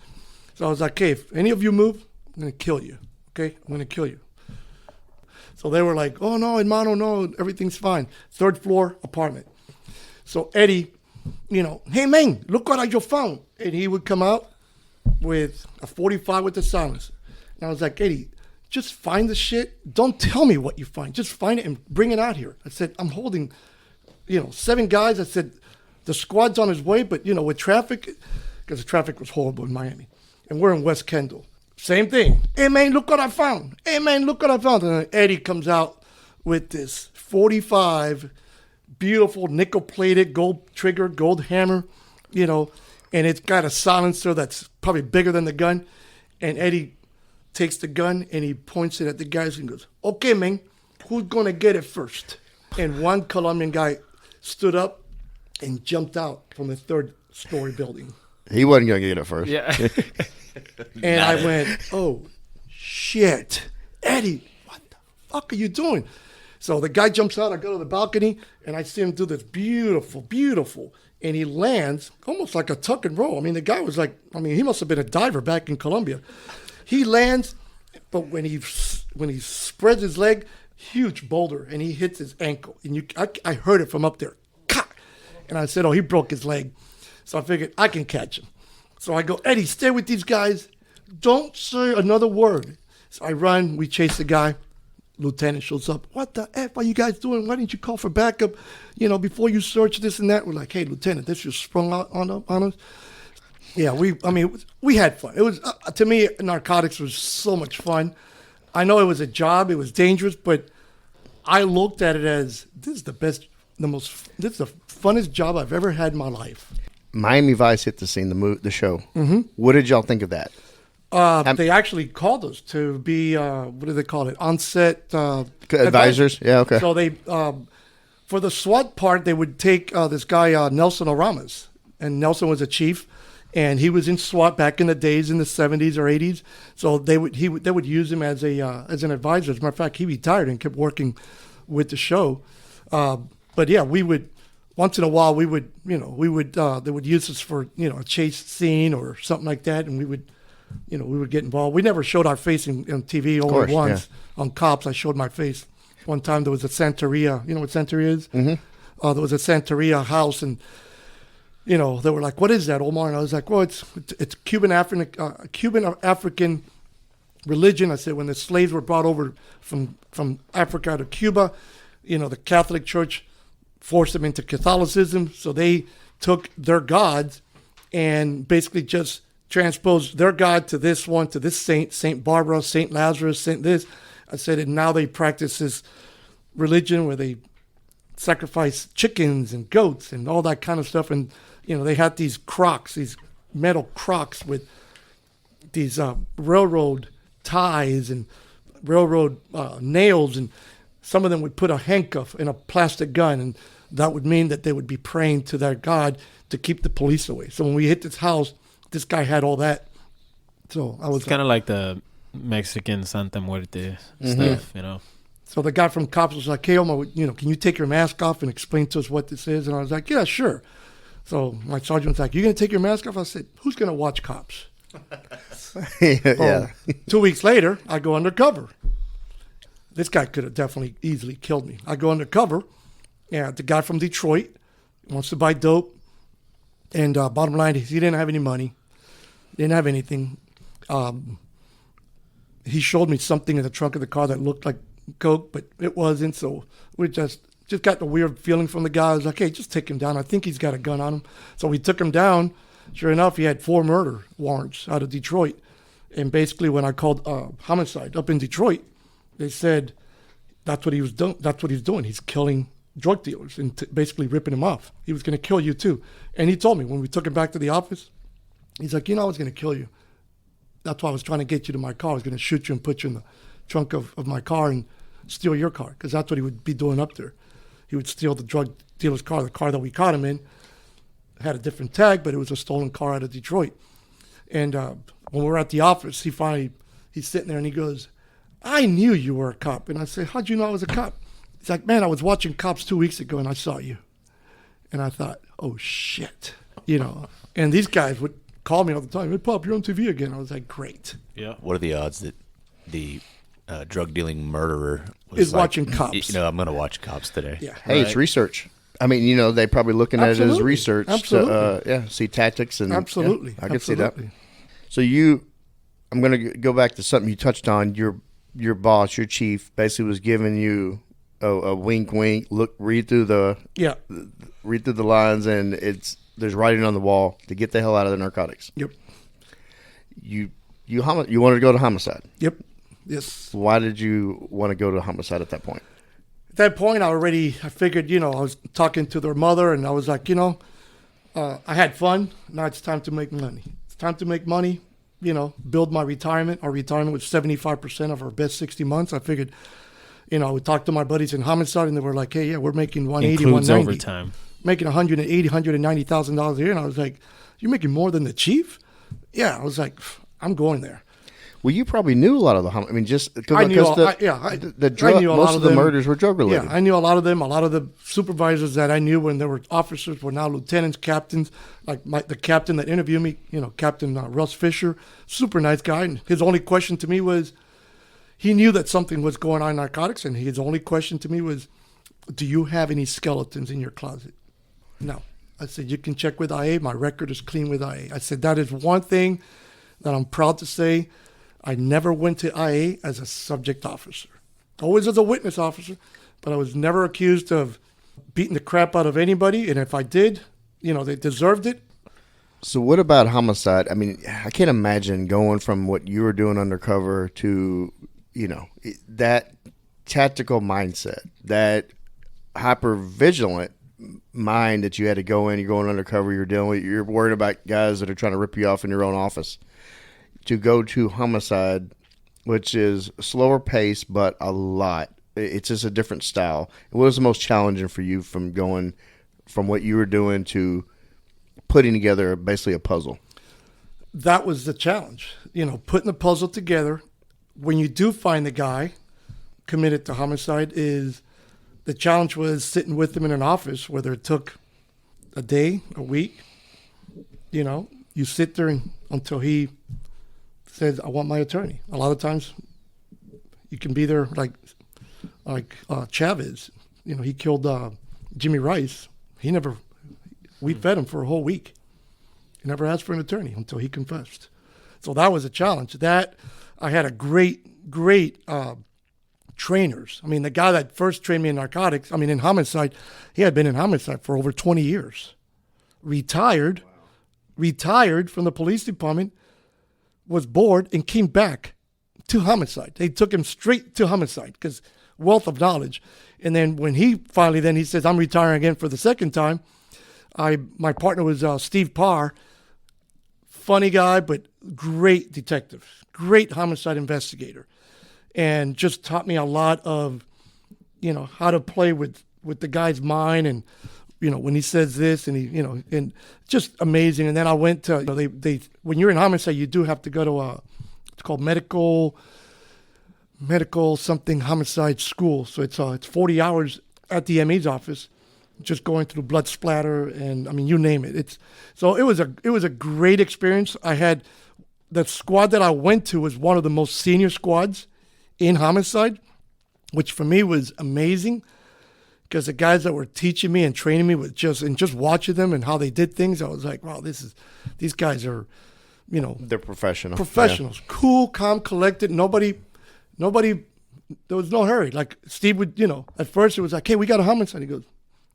So I was like, okay, if any of you move, I'm going to kill you. Okay? I'm going to kill you. So they were like, oh, no, hermano, no, everything's fine. 3rd floor apartment. So Eddie, hey, man, look what I just found. And he would come out with a 45 with the silencer. And I was like, Eddie, just find the shit. Don't tell me what you find. Just find it and bring it out here. I said, I'm holding, 7 guys. I said, the squad's on his way, but, with traffic, because the traffic was horrible in Miami. And we're in West Kendall. Same thing. Hey, man, look what I found. Hey, man, look what I found. And then Eddie comes out with this 45, beautiful nickel-plated, gold trigger, gold hammer, and it's got a silencer that's probably bigger than the gun. And Eddie takes the gun and he points it at the guys and goes, okay, man, who's going to get it first? And one Colombian guy stood up and jumped out from the 3rd-story building. He wasn't going to get it first. Yeah. And I went, oh, shit. Eddie, what the fuck are you doing? So the guy jumps out. I go to the balcony, and I see him do this beautiful. And he lands almost like a tuck and roll. The guy was like, he must have been a diver back in Colombia. He lands, but when he spreads his leg, huge boulder, and he hits his ankle. And I heard it from up there. And I said, oh, he broke his leg. So I figured I can catch him. So I go, Eddie, stay with these guys. Don't say another word. So I run. We chase the guy. Lieutenant shows up. What the F are you guys doing? Why didn't you call for backup, before you search this and that? We're like, hey, Lieutenant, this just sprung out on us. Yeah, we had fun. It was, to me, narcotics was so much fun. I know it was a job. It was dangerous, but I looked at it as, this is the best, this is the funnest job I've ever had in my life. Miami Vice hit the scene, the show. Mm-hmm. What did y'all think of that? They actually called us to be, what do they call it? On-set advisors? Yeah, okay. So they, for the SWAT part, they would take this guy, Nelson Oramas. And Nelson was a chief, and he was in SWAT back in the days in the 70s or 80s. So they would use him as an advisor. As a matter of fact, he retired and kept working with the show. But yeah, we would, once in a while, they would use us for, a chase scene or something like that, and we would get involved. We never showed our face on TV. Only once on Cops, I showed my face. One time there was a Santeria. You know what Santeria is? Mm-hmm. There was a Santeria house, and they were like, "What is that, Omar?" And I was like, "Well, it's Cuban African religion." I said, when the slaves were brought over from Africa to Cuba, the Catholic Church forced them into Catholicism, so they took their gods and basically just transposed their God to this one, to this saint, Saint Barbara, Saint Lazarus, Saint this. I said, and now they practice this religion where they sacrifice chickens and goats and all that kind of stuff. And, they had these crocks, these metal crocks with these railroad ties and railroad nails. And some of them would put a handcuff in a plastic gun. And that would mean that they would be praying to their God to keep the police away. So when we hit this house, this guy had all that. So I was kind of like the Mexican Santa Muerte stuff, So the guy from Cops was like, "Hey, Omar, can you take your mask off and explain to us what this is?" And I was like, "Yeah, sure." So my sergeant was like, "You going to take your mask off?" I said, "Who's going to watch Cops?" Yeah. 2 weeks later, I go undercover. This guy could have definitely easily killed me. I go undercover, and the guy from Detroit wants to buy dope. And bottom line is he didn't have any money. Didn't have anything. He showed me something in the trunk of the car that looked like coke, but it wasn't. So we just got the weird feeling from the guy. I was like, "Hey, just take him down. I think he's got a gun on him." So we took him down. Sure enough, he had 4 murder warrants out of Detroit. And basically, when I called homicide up in Detroit, they said that's what he was doing. That's what he's doing. He's killing drug dealers and basically ripping them off. He was going to kill you too. And he told me when we took him back to the office, he's like, "I was going to kill you. That's why I was trying to get you to my car. I was going to shoot you and put you in the trunk of my car and steal your car," because that's what he would be doing up there. He would steal the drug dealer's car. The car that we caught him in had a different tag, but it was a stolen car out of Detroit. And when we were at the office, he's sitting there and he goes, "I knew you were a cop." And I said, "How'd you know I was a cop?" He's like, "Man, I was watching Cops 2 weeks ago and I saw you." And I thought, "Oh shit," And these guys would call me all the time. "Hey, Pop, you're on TV again." I was like, "Great." Yeah. What are the odds that the drug dealing murderer is watching Cops? I'm going to watch Cops today. Yeah. Hey, It's research. I mean, they probably looking at it as research. Absolutely. To, see tactics and absolutely. Yeah, I could see that. So I'm going to go back to something you touched on. Your boss, your chief, basically was giving you a wink, wink. Look, read through the lines, and there's writing on the wall to get the hell out of the narcotics. Yep. You wanted to go to homicide. Yep. Yes. Why did you want to go to homicide at that point? At that point, I figured, I was talking to their mother, and I was like, I had fun. Now it's time to make money. It's time to make money, build my retirement. Our retirement was 75% of our best 60 months. I figured, I would talk to my buddies in homicide, and they were like, "Hey, yeah, we're making 180, Includes 190. overtime. Making $190,000 a year." And I was like, "You're making more than the chief?" Yeah, I was like, "I'm going there." Well, you probably knew a lot of the. I mean, just because I knew most of the murders were drug related. Yeah, I knew a lot of them. A lot of the supervisors that I knew when they were officers were now lieutenants, captains. Like the captain that interviewed me, Captain Russ Fisher, super nice guy. And his only question to me was, he knew that something was going on in narcotics, and his only question to me was, "Do you have any skeletons in your closet?" No. I said, "You can check with IA. My record is clean with IA." I said, "That is one thing that I'm proud to say. I never went to IA as a subject officer. Always as a witness officer, but I was never accused of beating the crap out of anybody. And if I did, they deserved it." So what about homicide? I mean, I can't imagine going from what you were doing undercover to, that tactical mindset, that hyper vigilant mind that you had to go in. You're going undercover. You're worried about guys that are trying to rip you off in your own office. To go to homicide, which is slower pace, but a lot. It's just a different style. What was the most challenging for you from going from what you were doing to putting together basically a puzzle? That was the challenge. Putting the puzzle together. When you do find the guy committed to homicide, is the challenge was sitting with him in an office, whether it took a day, a week. You sit there until he says, "I want my attorney." A lot of times, you can be there like Chavez. He killed Jimmy Rice. We fed him for a whole week. He never asked for an attorney until he confessed. So that was a challenge. That I had a great trainers. The guy that first trained me in narcotics, in homicide, he had been in homicide for over 20 years. Retired from the police department, was bored, and came back to homicide. They took him straight to homicide because wealth of knowledge. And then when he finally, he says, "I'm retiring again for the second time." My partner was Steve Parr, funny guy, but great detective, great homicide investigator, and just taught me a lot of, how to play with the guy's mind, and when he says this, and and just amazing. And then I went to they when you're in homicide, you do have to go to it's called medical something homicide school. So it's 40 hours at the ME's office, just going through blood splatter and you name it. It was a great experience. I had the squad that I went to was one of the most senior squads in homicide, which for me was amazing because the guys that were teaching me and training me was just watching them and how they did things, I was like, wow, these guys are, they're professionals. Yeah. Cool, calm, collected. Nobody, there was no hurry. Like Steve would, at first it was like, "Hey, we got a homicide." He goes,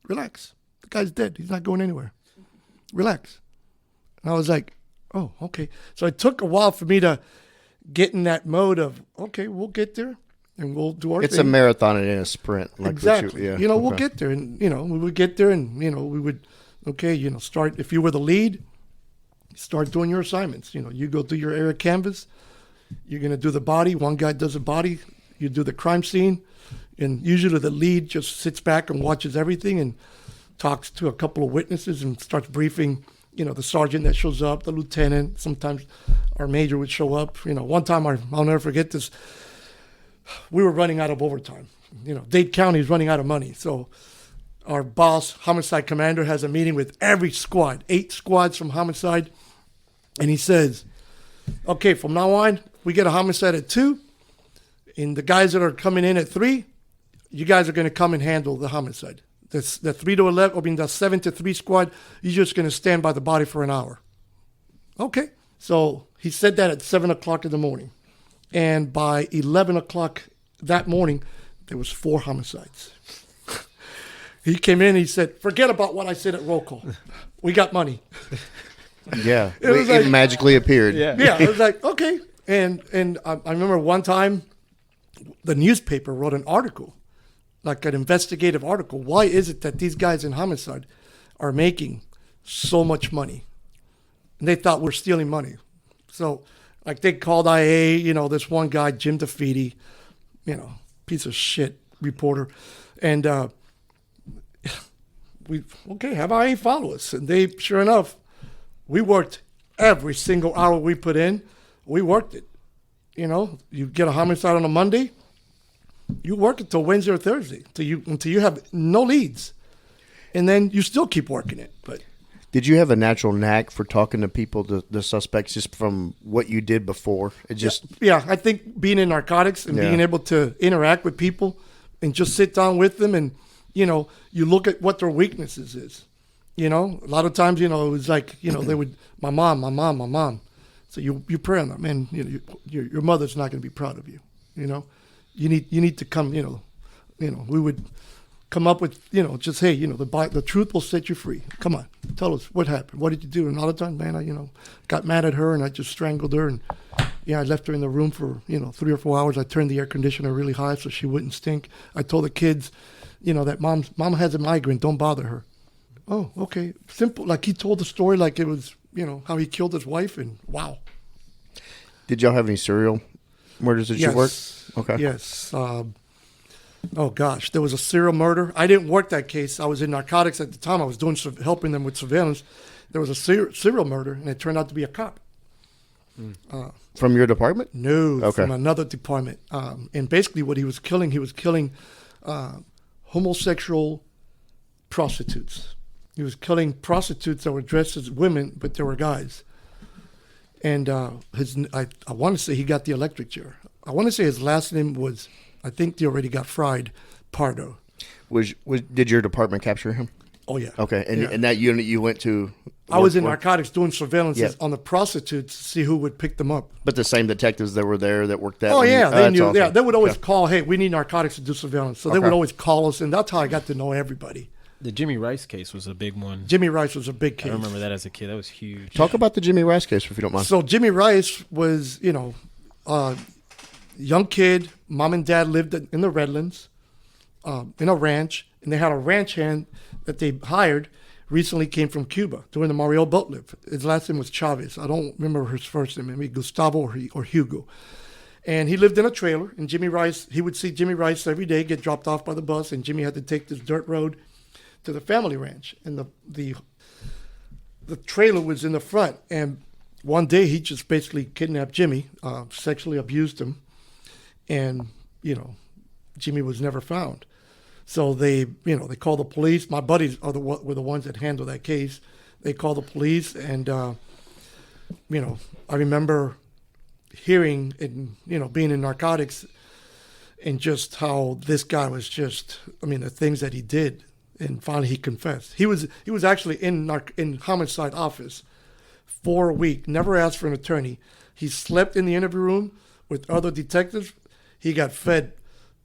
"Relax. The guy's dead. He's not going anywhere. Relax." And I was like, "Oh, okay." So it took a while for me to get in that mode of, okay, we'll get there and we'll do our thing. It's a marathon and a sprint. Like exactly. We'll get there. And, we would get there and, we would, start. If you were the lead, start doing your assignments. You go do your area canvas. You're going to do the body. One guy does the body. You do the crime scene. And usually the lead just sits back and watches everything and talks to a couple of witnesses and starts briefing, the sergeant that shows up, the lieutenant. Sometimes our major would show up. One time, I'll never forget this. We were running out of overtime. Dade County is running out of money. So our boss, homicide commander, has a meeting with every squad, 8 squads from homicide. And he says, "Okay, from now on, we get a homicide at 2. And the guys that are coming in at 3, you guys are going to come and handle the homicide. The 3 to 11, the 7 to 3 squad, you're just going to stand by the body for an hour." Okay. So he said that at 7 o'clock in the morning. And by 11 o'clock that morning, there was 4 homicides. He came in, he said, "Forget about what I said at roll call. We got money." Yeah. It magically appeared. Yeah. It was like, okay. And I remember one time the newspaper wrote an article, like an investigative article. Why is it that these guys in homicide are making so much money? And they thought we're stealing money. So, like, they called IA, this one guy, Jim DeFeeti, piece of shit reporter. And have IA follow us. And they, sure enough, we worked every single hour we put in. We worked it. You get a homicide on a Monday, you work it till Wednesday or Thursday until you have no leads, and then you still keep working it. But did you have a natural knack for talking to people, the suspects, just from what you did before? I think being in narcotics and being able to interact with people and just sit down with them and you look at what their weaknesses is. A lot of times it was like they would my mom. So you pray on them, man. Your mother's not going to be proud of you. You need to come. We would come up with just, hey, the truth will set you free. Come on, tell us what happened. What did you do? And all the time, man, I got mad at her and I just strangled her and I left her in the room for 3 or 4 hours. I turned the air conditioner really high so she wouldn't stink. I told the kids, that mom has a migraine. Don't bother her. Oh, okay. Simple. Like he told the story like it was, how he killed his wife, and wow. Did y'all have any serial murders that you worked? Okay. Yes. Oh gosh, there was a serial murder. I didn't work that case. I was in narcotics at the time. I was helping them with surveillance. There was a serial murder, and it turned out to be a cop. From your department? No, Okay. from another department. And basically, what he was killing homosexual prostitutes. He was killing prostitutes that were dressed as women, but they were guys. And I want to say he got the electric chair. I want to say his last name was, I think they already got fried, Pardo. Did your department capture him? Oh, yeah. Okay. And Yeah. and that unit you went to? I was in narcotics doing surveillance Yeah. on the prostitutes to see who would pick them up. But the same detectives that were there that worked that? Oh, yeah. They that's knew. awesome. Yeah, they would always Okay. call, hey, we need narcotics to do surveillance. So they would Okay. always call us, and that's how I got to know everybody. The Jimmy Rice case was a big one. Jimmy Rice was a big case. I remember that as a kid. That was huge. Talk about the Jimmy Rice case, if you don't mind. So Jimmy Rice was, young kid. Mom and dad lived in the Redlands, in a ranch, and they had a ranch hand that they hired. Recently came from Cuba during the Mario boat lift. His last name was Chavez. I don't remember his first name, maybe Gustavo or Hugo. And he lived in a trailer. And he would see Jimmy Rice every day get dropped off by the bus, and Jimmy had to take this dirt road to the family ranch. And the trailer was in the front. And one day he just basically kidnapped Jimmy, sexually abused him, and Jimmy was never found. So they called the police. My buddies were the ones that handled that case. They called the police, and I remember hearing and being in narcotics, and just how this guy was the things that he did, and finally he confessed. He was actually in homicide office for a week. Never asked for an attorney. He slept in the interview room with other detectives. He got fed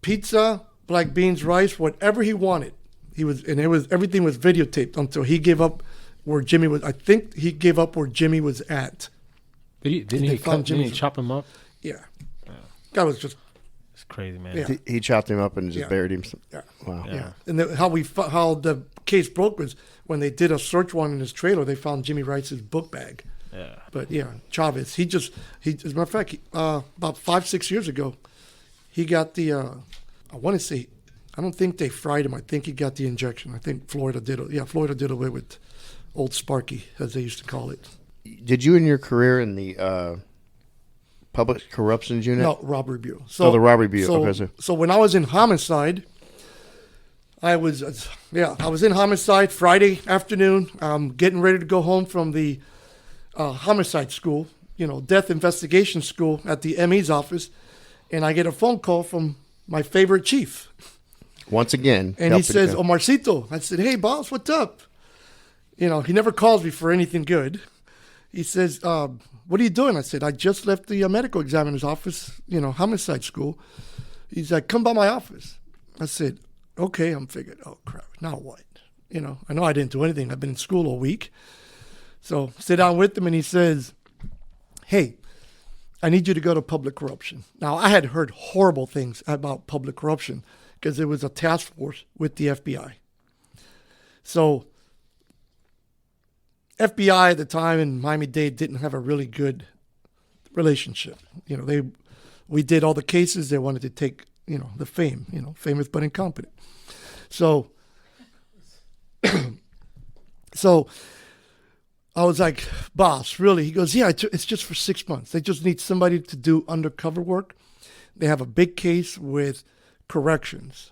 pizza, black beans, rice, whatever he wanted. Everything was videotaped until he gave up where Jimmy was. I think he gave up where Jimmy was at. Didn't he chop him up? Yeah. That was just. It's crazy, man. Yeah. He chopped him up and just buried him. Yeah. Wow. Yeah. And how the case broke was when they did a search warrant in his trailer, they found Jimmy Rice's book bag. Yeah. But Chavez, he as a matter of fact, about 5-6 years ago, he got the, I want to say, I don't think they fried him. I think he got the injection. I think Florida did away with Old Sparky, as they used to call it. Did you in your career in the public corruptions unit? No, robbery bureau. So the robbery bureau. Okay, so when I was in homicide, I was in homicide Friday afternoon, getting ready to go home from the homicide school, death investigation school at the ME's office, and I get a phone call from my favorite chief. Once again. And he says, Omarcito. I said, hey, boss, what's up? He never calls me for anything good. He says, what are you doing? I said, I just left the medical examiner's office, homicide school. He's like, come by my office. I said, okay. I'm figuring, oh, crap, now what? I know I didn't do anything. I've been in school all week. So sit down with him, and he says, hey, I need you to go to public corruption. Now, I had heard horrible things about public corruption because there was a task force with the FBI. So FBI at the time in Miami-Dade didn't have a really good relationship. We did all the cases. They wanted to take, the fame, famous but incompetent. So I was like, boss, really? He goes, yeah, it's just for 6 months. They just need somebody to do undercover work. They have a big case with corrections,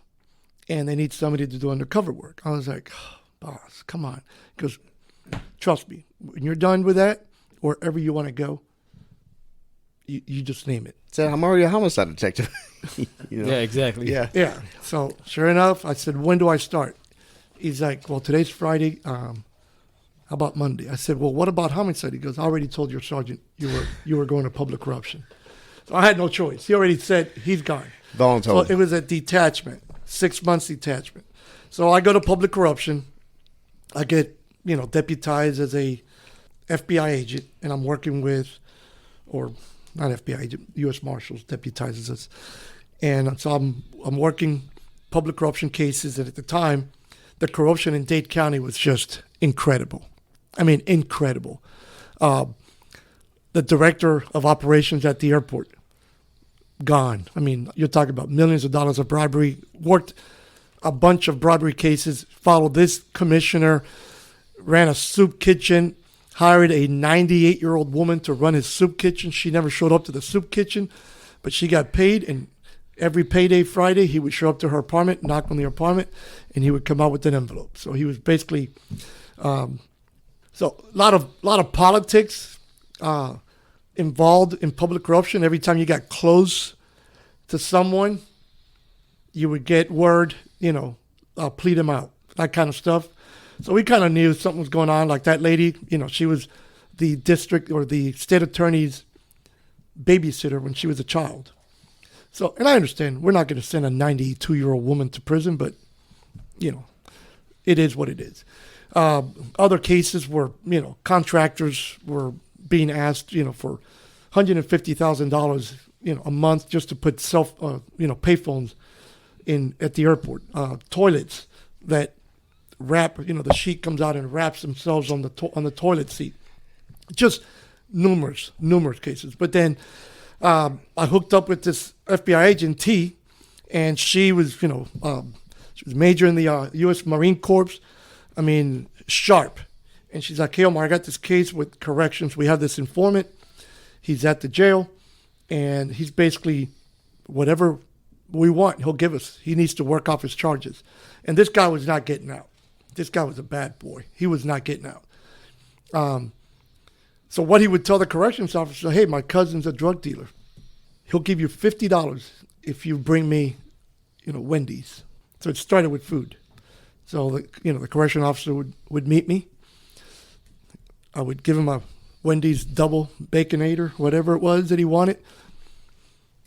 and they need somebody to do undercover work. I was like, oh, boss, come on. He goes, trust me, when you're done with that, wherever you want to go, you just name it. Said, I'm already a homicide detective. Yeah, exactly. Yeah. Yeah. So sure enough, I said, when do I start? He's like, well, today's Friday. How about Monday? I said, well, what about homicide? He goes, I already told your sergeant you were going to public corruption. So I had no choice. He already said he's gone. Voluntold. So it was a detachment, 6 months detachment. So I go to public corruption. I get, deputized as a FBI agent, and I'm working with, or not FBI agent, U.S. Marshals deputizes us. And so I'm working public corruption cases, and at the time, the corruption in Dade County was just incredible. I mean, incredible. The director of operations at the airport, gone. I mean, you're talking about millions of dollars of bribery, worked a bunch of bribery cases, followed this commissioner, ran a soup kitchen, hired a 98-year-old woman to run his soup kitchen. She never showed up to the soup kitchen, but she got paid, and every payday Friday, he would show up to her apartment, knock on the apartment, and he would come out with an envelope. So he was basically, so a lot of politics involved in public corruption. Every time you got close to someone, you would get word, plead him out, that kind of stuff. So we kind of knew something was going on. Like that lady, she was the district or the state attorney's babysitter when she was a child. So, and I understand we're not going to send a 92-year-old woman to prison, but, it is what it is. Other cases were, contractors were being asked, for $150,000, a month just to put payphones in at the airport. Toilets that wrap, the sheet comes out and wraps themselves on the toilet seat. Just numerous cases. But then I hooked up with this FBI agent T, and she was, she was major in the U.S. Marine Corps. I mean, sharp. And she's like, "Hey, Omar, I got this case with corrections. We have this informant. He's at the jail, and he's basically whatever we want, he'll give us. He needs to work off his charges." And this guy was not getting out. This guy was a bad boy. He was not getting out. So what he would tell the corrections officer, "Hey, my cousin's a drug dealer. He'll give you $50 if you bring me, Wendy's." So it started with food. So the correction officer would meet me. I would give him a Wendy's double Baconator, whatever it was that he wanted.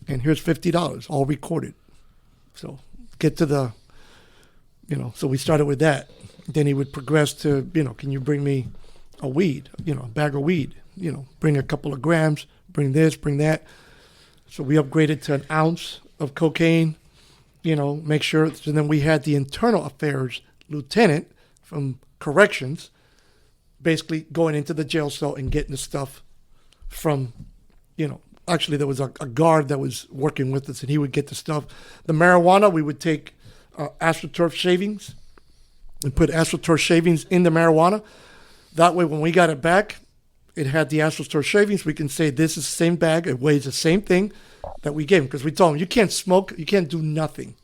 And here's $50, all recorded. So get to the, so we started with that. Then he would progress to, "Can you bring me a weed, a bag of weed, bring a couple of grams, bring this, bring that." So we upgraded to an ounce of cocaine, make sure. And then we had the internal affairs lieutenant from corrections basically going into the jail cell and getting the stuff from, actually there was a guard that was working with us, and he would get the stuff. The marijuana, we would take AstroTurf shavings and put AstroTurf shavings in the marijuana. That way, when we got it back, it had the AstroTurf shavings. We can say this is the same bag. It weighs the same thing that we gave him, because we told him, you can't smoke. You can't do nothing.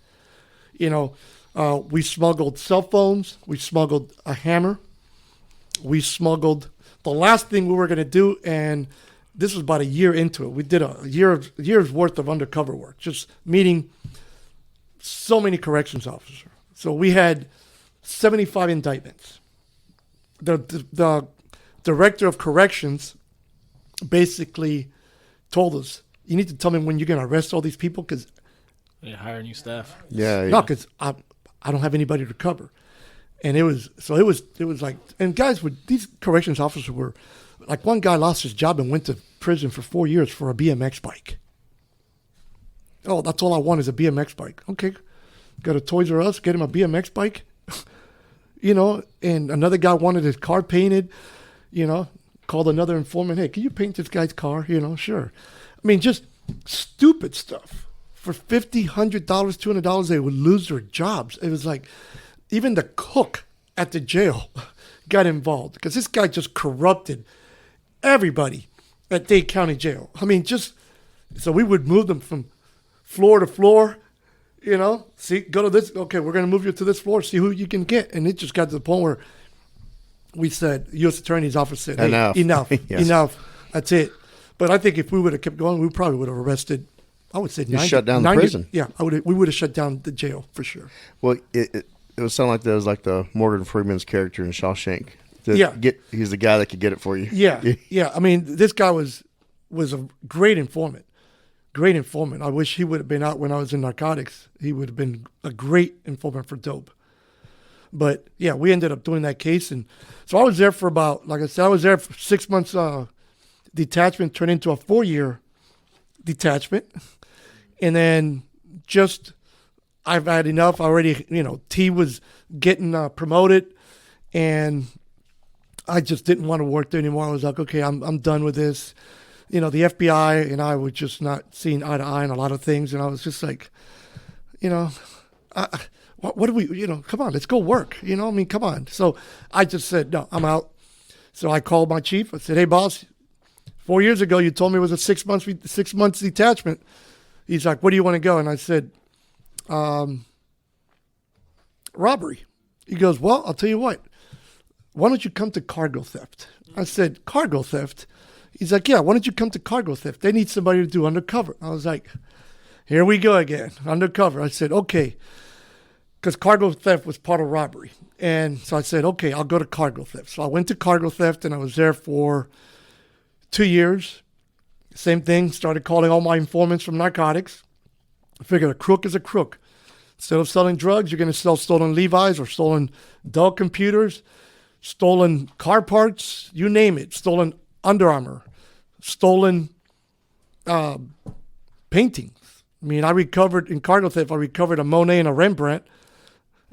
We smuggled cell phones. We smuggled a hammer. We smuggled the last thing we were going to do, and this was about a year into it. We did a year's worth of undercover work, just meeting so many corrections officers. So we had 75 indictments. The director of corrections basically told us, "You need to tell me when you're going to arrest all these people, because hire new staff." No, because I don't have anybody to cover. And it was like, and guys these corrections officers were like, one guy lost his job and went to prison for 4 years for a BMX bike. "Oh, that's all I want is a BMX bike." Okay, go to Toys R Us, get him a BMX bike. And another guy wanted his car painted, called another informant, "Hey, can you paint this guy's car?" Sure. I mean, just stupid stuff. For $50, $100, $200, they would lose their jobs. It was like, even the cook at the jail got involved, because this guy just corrupted everybody at Dade County Jail. I mean, so we would move them from floor to floor, see, go to this. Okay, we're going to move you to this floor, see who you can get. And it just got to the point where we said, U.S. Attorney's Office said, "Hey, enough, Yes. enough, that's it." But I think if we would have kept going, we probably would have arrested, I would say, 90, shut down the 90 prison. Yeah, we would have shut down the jail for sure. Well, it would sound like that was like the Morgan Freeman's character in Shawshank. Yeah. He's the guy that could get it for you. Yeah. I mean, this guy was a great informant. Great informant. I wish he would have been out when I was in Narcotics. He would have been a great informant for dope. But yeah, we ended up doing that case. And so I was there for about, like I said, I was there for 6 months. Detachment turned into a 4-year detachment. And then just I've had enough already. T was getting promoted, and I just didn't want to work there anymore. I was like, okay, I'm done with this. The FBI and I were just not seeing eye to eye on a lot of things, and I was just like, what do we, come on, let's go work. Come on. So I just said, no, I'm out. So I called my chief. I said, hey, boss, 4 years ago you told me it was a 6 months detachment. He's like, where do you want to go? And I said, robbery. He goes, well, I'll tell you what. Why don't you come to cargo theft? I said, cargo theft? He's like, yeah, why don't you come to cargo theft? They need somebody to do undercover. I was like, here we go again, undercover. I said, okay, because cargo theft was part of robbery. And so I said, okay, I'll go to cargo theft. So I went to cargo theft, and I was there for 2 years. Same thing, started calling all my informants from narcotics. I figured a crook is a crook. Instead of selling drugs, you're going to sell stolen Levi's or stolen Dell computers, stolen car parts, you name it, stolen Under Armour, stolen paintings. I mean, I recovered in cargo theft, I recovered a Monet and a Rembrandt.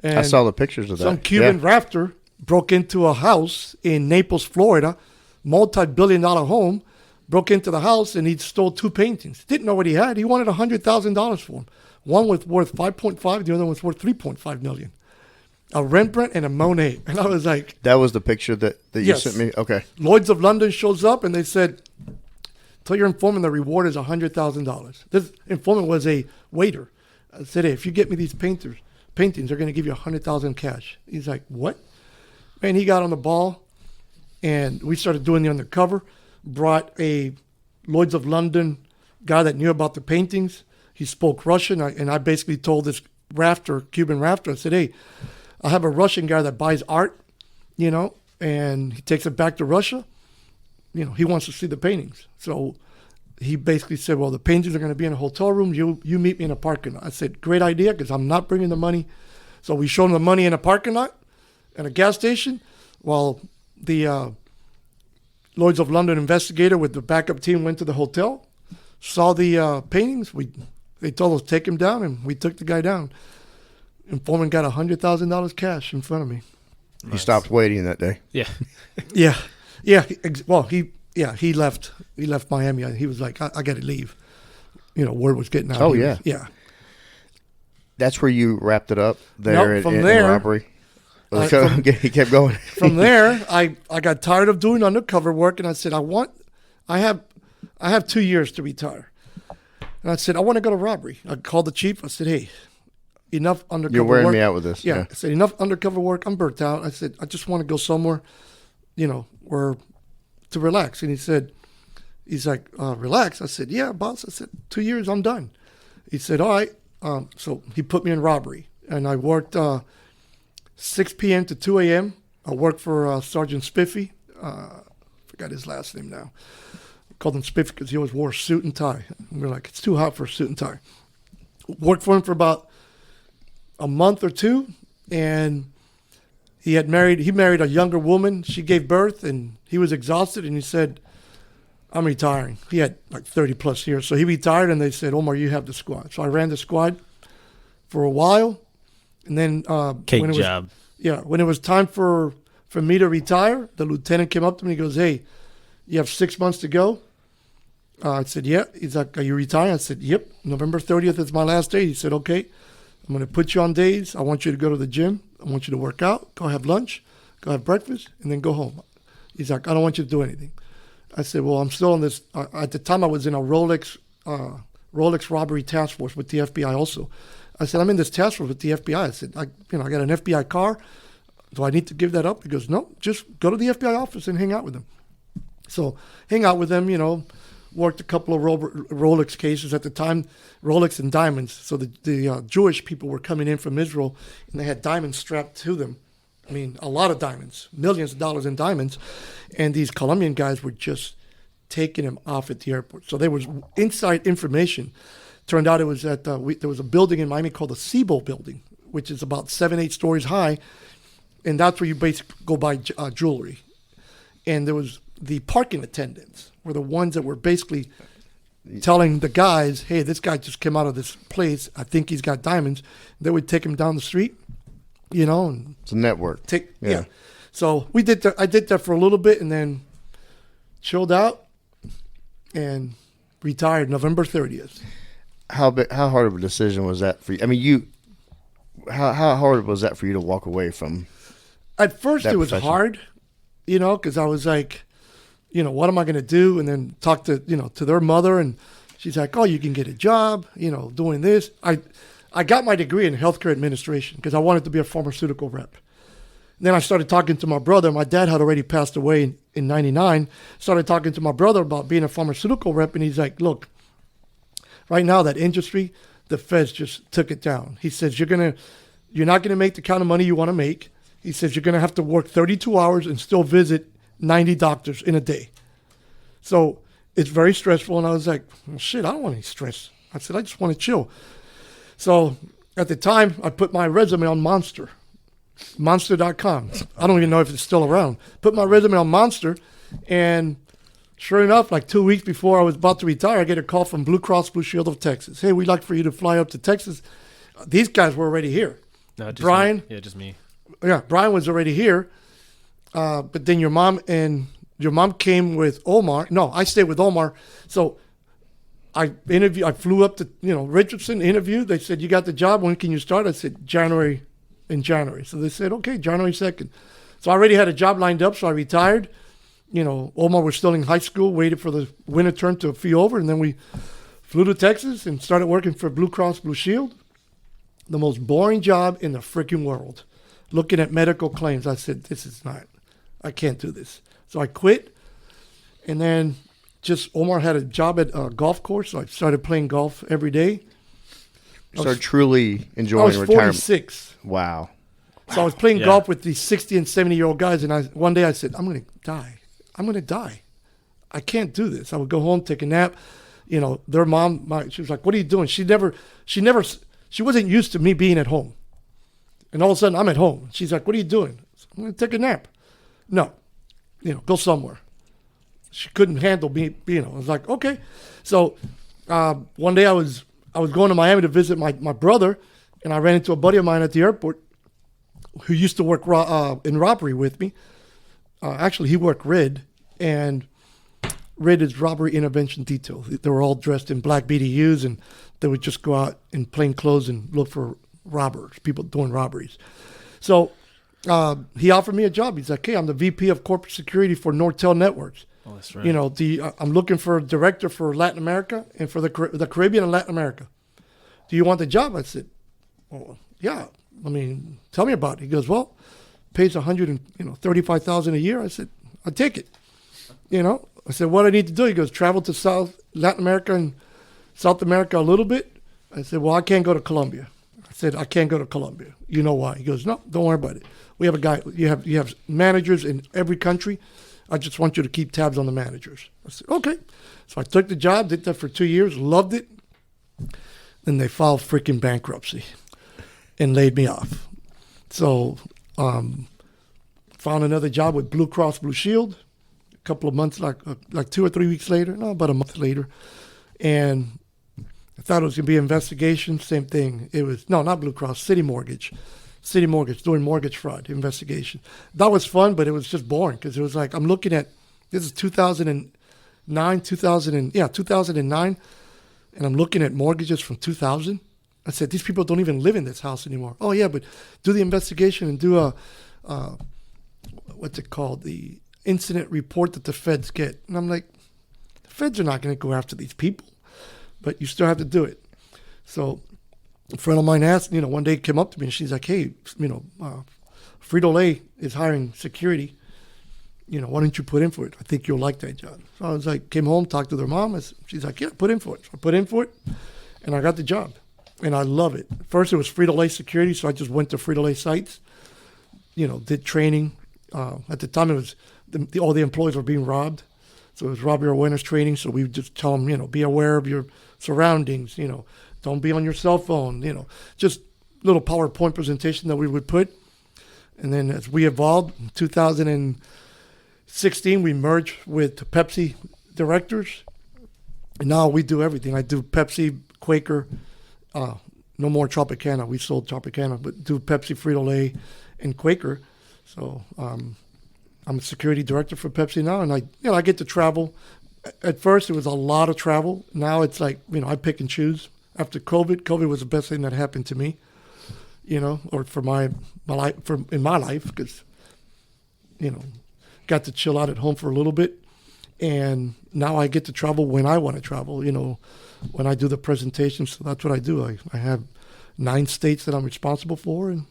And I saw the pictures of that. Some Cuban rafter broke into a house in Naples, Florida, multi-billion-dollar home, broke into the house, and he stole 2 paintings. Didn't know what he had. He wanted $100,000 for them. One was worth 5.5, the other one was worth 3.5 million. A Rembrandt and a Monet. And I was like... That was the picture that you yes. sent me? Okay. Lloyd's of London shows up, and they said, tell your informant the reward is $100,000. This informant was a waiter. I said, hey, if you get me these paintings, they're going to give you $100,000 cash. He's like, what? Man, he got on the ball, and we started doing the undercover. Brought a Lloyd's of London guy that knew about the paintings. He spoke Russian, and I basically told this Cuban rafter, I said, hey, I have a Russian guy that buys art, and he takes it back to Russia. He wants to see the paintings. So he basically said, well, the paintings are going to be in a hotel room. You meet me in a parking lot. I said, great idea, because I'm not bringing the money. So we showed him the money in a parking lot at a gas station while the Lloyd's of London investigator with the backup team went to the hotel, saw the paintings. They told us take him down, and we took the guy down. Informant got $100,000 cash in front of me. Nice. You stopped waiting that day. Yeah. yeah. He left. He left Miami. He was like, I got to leave. Word was getting out. Oh, yeah. Yeah. That's where you wrapped it up there in robbery? He kept going. From there, I got tired of doing undercover work, and I said, I have 2 years to retire. And I said, I want to go to robbery. I called the chief. I said, hey, enough undercover work. You're wearing me out with this. Yeah. I said, enough undercover work. I'm burnt out. I said, I just want to go somewhere, where to relax. And he's like, relax. I said, yeah, boss. I said, 2 years, I'm done. He said, all right. So he put me in robbery, and I worked 6 p.m. to 2 a.m. I worked for Sergeant Spiffy. Forgot his last name now. Called him Spiffy because he always wore a suit and tie. And we're like, it's too hot for a suit and tie. Worked for him for about a month or two, and he married a younger woman. She gave birth, and he was exhausted, and he said, I'm retiring. He had like 30 plus years. So he retired, and they said, Omar, you have the squad. So I ran the squad for a while. And then when it was time for me to retire, the lieutenant came up to me and he goes, hey, you have 6 months to go? I said, yeah. He's like, are you retiring? I said, yep. November 30th is my last day. He said, okay, I'm going to put you on days. I want you to go to the gym. I want you to work out, go have lunch, go have breakfast, and then go home. He's like, I don't want you to do anything. I said, well, I'm still on this. At the time, I was in a Rolex robbery task force with the FBI also. I said, I'm in this task force with the FBI. I said, I got an FBI car. Do I need to give that up? He goes, no, just go to the FBI office and hang out with them. So hang out with them, worked a couple of Rolex cases at the time, Rolex and diamonds. So the Jewish people were coming in from Israel, and they had diamonds strapped to them. I mean, a lot of diamonds, millions of dollars in diamonds. And these Colombian guys were just taking them off at the airport. So there was inside information. Turned out it was at there was a building in Miami called the Cibo Building, which is about 7-8 stories high, and that's where you basically go buy jewelry. And there was the parking attendants were the ones that were basically telling the guys, hey, this guy just came out of this place. I think he's got diamonds. They would take him down the street, and It's a network. yeah. So we did that. I did that for a little bit and then chilled out and retired November 30th. How hard of a decision was that for you? I mean, how hard was that for you to walk away from? At first, that it was profession? hard, because I was like, what am I going to do? And then talk to, to their mother, and she's like, oh, you can get a job, doing this. I got my degree in healthcare administration because I wanted to be a pharmaceutical rep. And then I started talking to my brother. My dad had already passed away in 99. Started talking to my brother about being a pharmaceutical rep, and he's like, look, right now that industry, the feds just took it down. He says, you're not going to make the kind of money you want to make. He says, you're going to have to work 32 hours and still visit 90 doctors in a day. So it's very stressful. And I was like, well, shit, I don't want any stress. I said, I just want to chill. So at the time, I put my resume on Monster.com. I don't even know if it's still around. Put my resume on Monster, and sure enough, like 2 weeks before I was about to retire, I get a call from Blue Cross Blue Shield of Texas. Hey, we'd like for you to fly up to Texas. These guys were already here. No, just Brian. Me. Yeah, just me. Yeah, Brian was already here. But then your mom came with Omar. No, I stayed with Omar. So I flew up to, Richardson, interviewed. They said, you got the job. When can you start? I said, January. So they said, okay, January 2nd. So I already had a job lined up, so I retired. Omar was still in high school, waited for the winter term to feel over, and then we flew to Texas and started working for Blue Cross Blue Shield. The most boring job in the freaking world. Looking at medical claims, I said, I can't do this. So I quit, and then Omar had a job at a golf course, so I started playing golf every day. Started truly enjoying I was retirement. 46. Wow. So I was playing golf with these 60 and 70-year-old guys, and one day I said, I'm going to die. I can't do this. I would go home, take a nap. Their mom, she was like, what are you doing? She wasn't used to me being at home. And all of a sudden, I'm at home. She's like, what are you doing? I'm going to take a nap. No. Go somewhere. She couldn't handle me, I was like, okay. So one day I was going to Miami to visit my brother, and I ran into a buddy of mine at the airport who used to work in robbery with me. Actually, he worked RID, and RID is Robbery Intervention Detail. They were all dressed in black BDUs, and they would just go out in plain clothes and look for robbers, people doing robberies. So he offered me a job. He's like, hey, I'm the VP of Corporate Security for Nortel Networks. Oh, that's right. I'm looking for a director for Latin America and for the Caribbean and Latin America. Do you want the job? I said, well, yeah. I mean, tell me about it. He goes, well, pays $135,000 a year. I said, I'll take it. I said, what do I need to do? He goes, travel to Latin America and South America a little bit. I said, well, I can't go to Colombia. I said, I can't go to Colombia. You know why? He goes, no, don't worry about it. We have a guy. You have managers in every country. I just want you to keep tabs on the managers. I said, okay. So I took the job, did that for 2 years, loved it. Then they filed freaking bankruptcy and laid me off. So found another job with Blue Cross Blue Shield a couple of months, like 2 or 3 weeks later. No, about a month later. And I thought it was going to be an investigation. Same thing. It was, no, not Blue Cross, City Mortgage, doing mortgage fraud investigation. That was fun, but it was just boring because it was like, I'm looking at, this is 2009, 2009, and I'm looking at mortgages from 2000. I said, these people don't even live in this house anymore. Oh, yeah, but do the investigation and do what's it called? The incident report that the feds get. And I'm like, the feds are not going to go after these people, but you still have to do it. So a friend of mine asked, one day came up to me and she's like, hey, Frito-Lay is hiring security. Why don't you put in for it? I think you'll like that job. So I was like, came home, talked to their mom. She's like, yeah, put in for it. So I put in for it, and I got the job. And I love it. First, it was Frito-Lay security, so I just went to Frito-Lay sites, did training. At the time, it was all the employees were being robbed. So it was robbery awareness training. So we would just tell them, be aware of your surroundings, don't be on your cell phone, just little PowerPoint presentation that we would put. And then as we evolved, in 2016, we merged with Pepsi directors. And now we do everything. I do Pepsi, Quaker, no more Tropicana. We sold Tropicana, but do Pepsi, Frito-Lay, and Quaker. So I'm a security director for Pepsi now, and I get to travel. At first, it was a lot of travel. Now it's like, I pick and choose. After COVID was the best thing that happened to me, or for my life, in my life, because, got to chill out at home for a little bit. And now I get to travel when I want to travel, when I do the presentations. So that's what I do. I have 9 states that I'm responsible for, and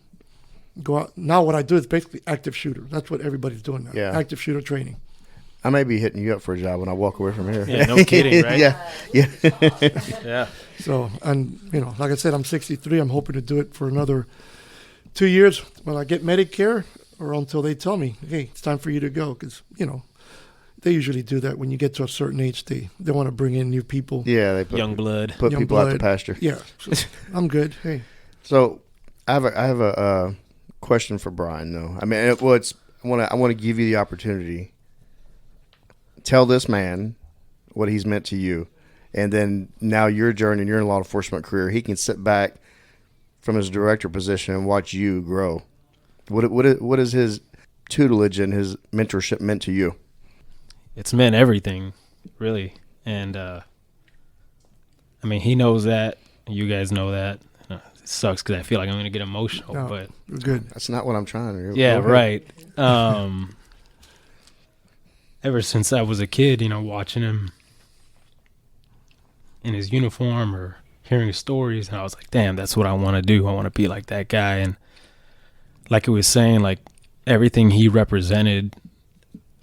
go out. Now what I do is basically active shooter. That's what everybody's doing now. Yeah. Active shooter training. I may be hitting you up for a job when I walk away from here. Yeah, no kidding, right? Yeah. Yeah. So, and, like I said, I'm 63. I'm hoping to do it for another 2 years when I get Medicare, or until they tell me, hey, it's time for you to go. Because, they usually do that when you get to a certain age. They want to bring in new people. Yeah, they Young blood. put Young people out blood. to pasture. Yeah, so I'm good. Hey. So I have a question for Brian, though. I mean, I want to give you the opportunity. Tell this man what he's meant to you, and then now your journey in your law enforcement career, he can sit back from his director position and watch you grow. What is his tutelage and his mentorship meant to you? It's meant everything, really. And, he knows that. You guys know that. It sucks because I feel like I'm going to get emotional, No, but we're good. That's not what I'm trying to. yeah, right. Ever since I was a kid, watching him in his uniform or hearing his stories, and I was like, damn, that's what I want to do. I want to be like that guy. And like it was saying, like everything he represented,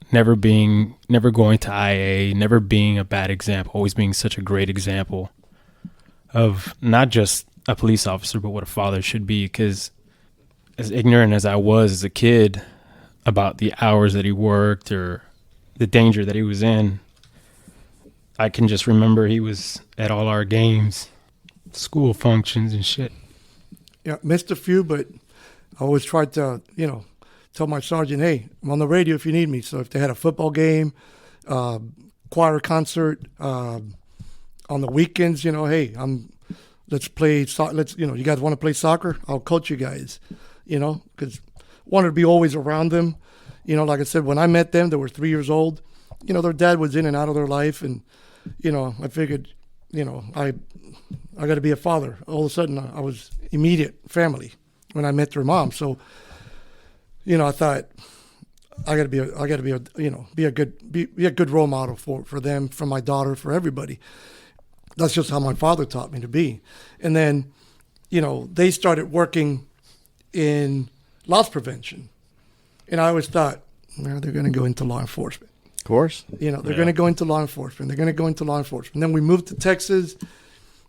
never going to IA, never being a bad example, always being such a great example of not just a police officer, but what a father should be. Because as ignorant as I was as a kid about the hours that he worked or the danger that he was in, I can just remember he was at all our games, school functions and shit. Yeah, missed a few, but I always tried to, tell my sergeant, hey, I'm on the radio if you need me. So if they had a football game, choir concert, on the weekends, hey, let's play, you guys want to play soccer? I'll coach you guys, because wanted to be always around them. Like I said, when I met them, they were 3 years old. Their dad was in and out of their life. And, I figured, I got to be a father. All of a sudden, I was immediate family when I met their mom. So, I thought I got to be a good role model for them, for my daughter, for everybody. That's just how my father taught me to be. And then, they started working in loss prevention. And I always thought, they're going to go into law enforcement. Of course. They're going to go into law enforcement. They're going to go into law enforcement. And then we moved to Texas,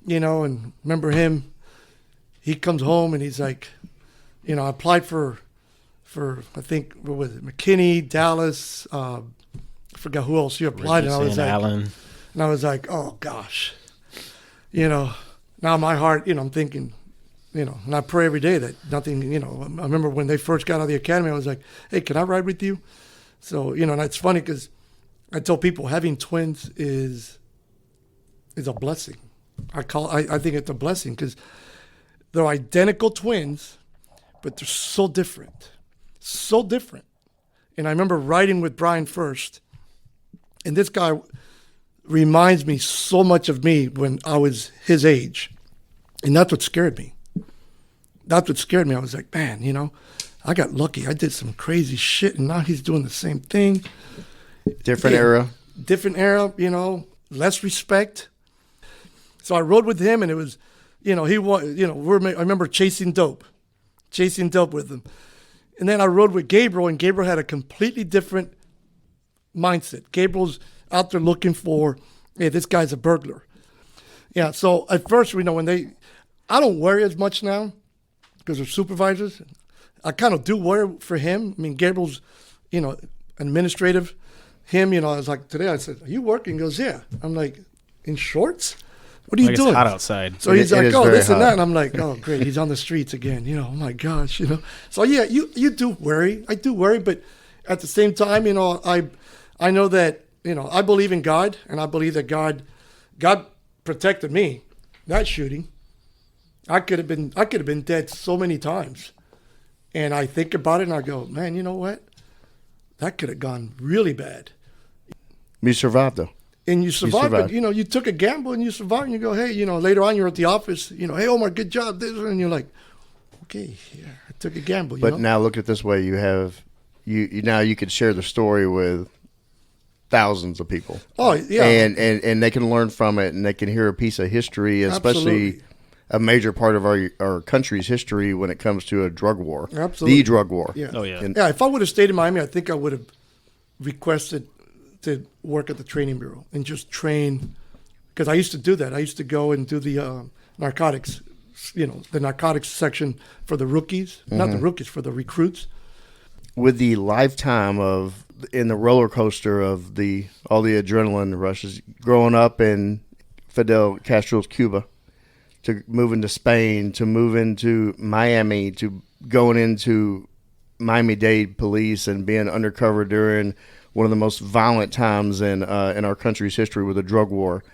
and remember him. He comes home and he's like, I applied for I think, what was it, McKinney, Dallas, I forgot who else you applied. Allen. And I was like, oh, gosh. Now my heart, I'm thinking, and I pray every day that nothing, I remember when they first got out of the academy, I was like, hey, can I ride with you? So, and it's funny because I tell people having twins is a blessing. I think it's a blessing because they're identical twins, but they're so different. So different. And I remember riding with Brian first, and this guy reminds me so much of me when I was his age. And that's what scared me. I was like, man, I got lucky. I did some crazy shit, and now he's doing the same thing. Different era, less respect. So I rode with him, and it was, I remember chasing dope with him. And then I rode with Gabriel, and Gabriel had a completely different mindset. Gabriel's out there looking for, hey, this guy's a burglar. Yeah, so at first, I don't worry as much now because they're supervisors. I kind of do worry for him. I mean, Gabriel's, administrative. Him, I was like, today I said, are you working? He goes, yeah. I'm like, in shorts? What are you doing? It's hot outside. So he's like, oh, this and hot. that. And I'm like, oh, great. He's on the streets again. Oh, my gosh, So, yeah, you do worry. I do worry. But at the same time, I know that, I believe in God. And I believe that God, God protected me. That shooting, I could have been dead so many times. And I think about it and I go, man, you know what? That could have gone really bad. You survived, though. And you survived, survived. but, you took a gamble and you survived. And you go, hey, later on you're at the office, hey, Omar, good job. And you're like, okay, yeah, I took a gamble. But now look at it this way. You have, now you could share the story with thousands of people. Oh, yeah. And they can learn from it, and they can hear a piece of history, especially Absolutely. a major part of our country's history when it comes to a drug war. Absolutely. The drug war. Yeah. Oh, yeah. And Yeah, if I would have stayed in Miami, I think I would have requested to work at the training bureau and just train, because I used to do that. I used to go and do the narcotics, the narcotics section for the rookies, not the rookies, for the recruits. with the lifetime in the roller coaster of all the adrenaline rushes, growing up in Fidel Castro's Cuba, to moving to Spain, to moving to Miami, to going into Miami-Dade Police and being undercover during one of the most violent times in our country's history with a drug war,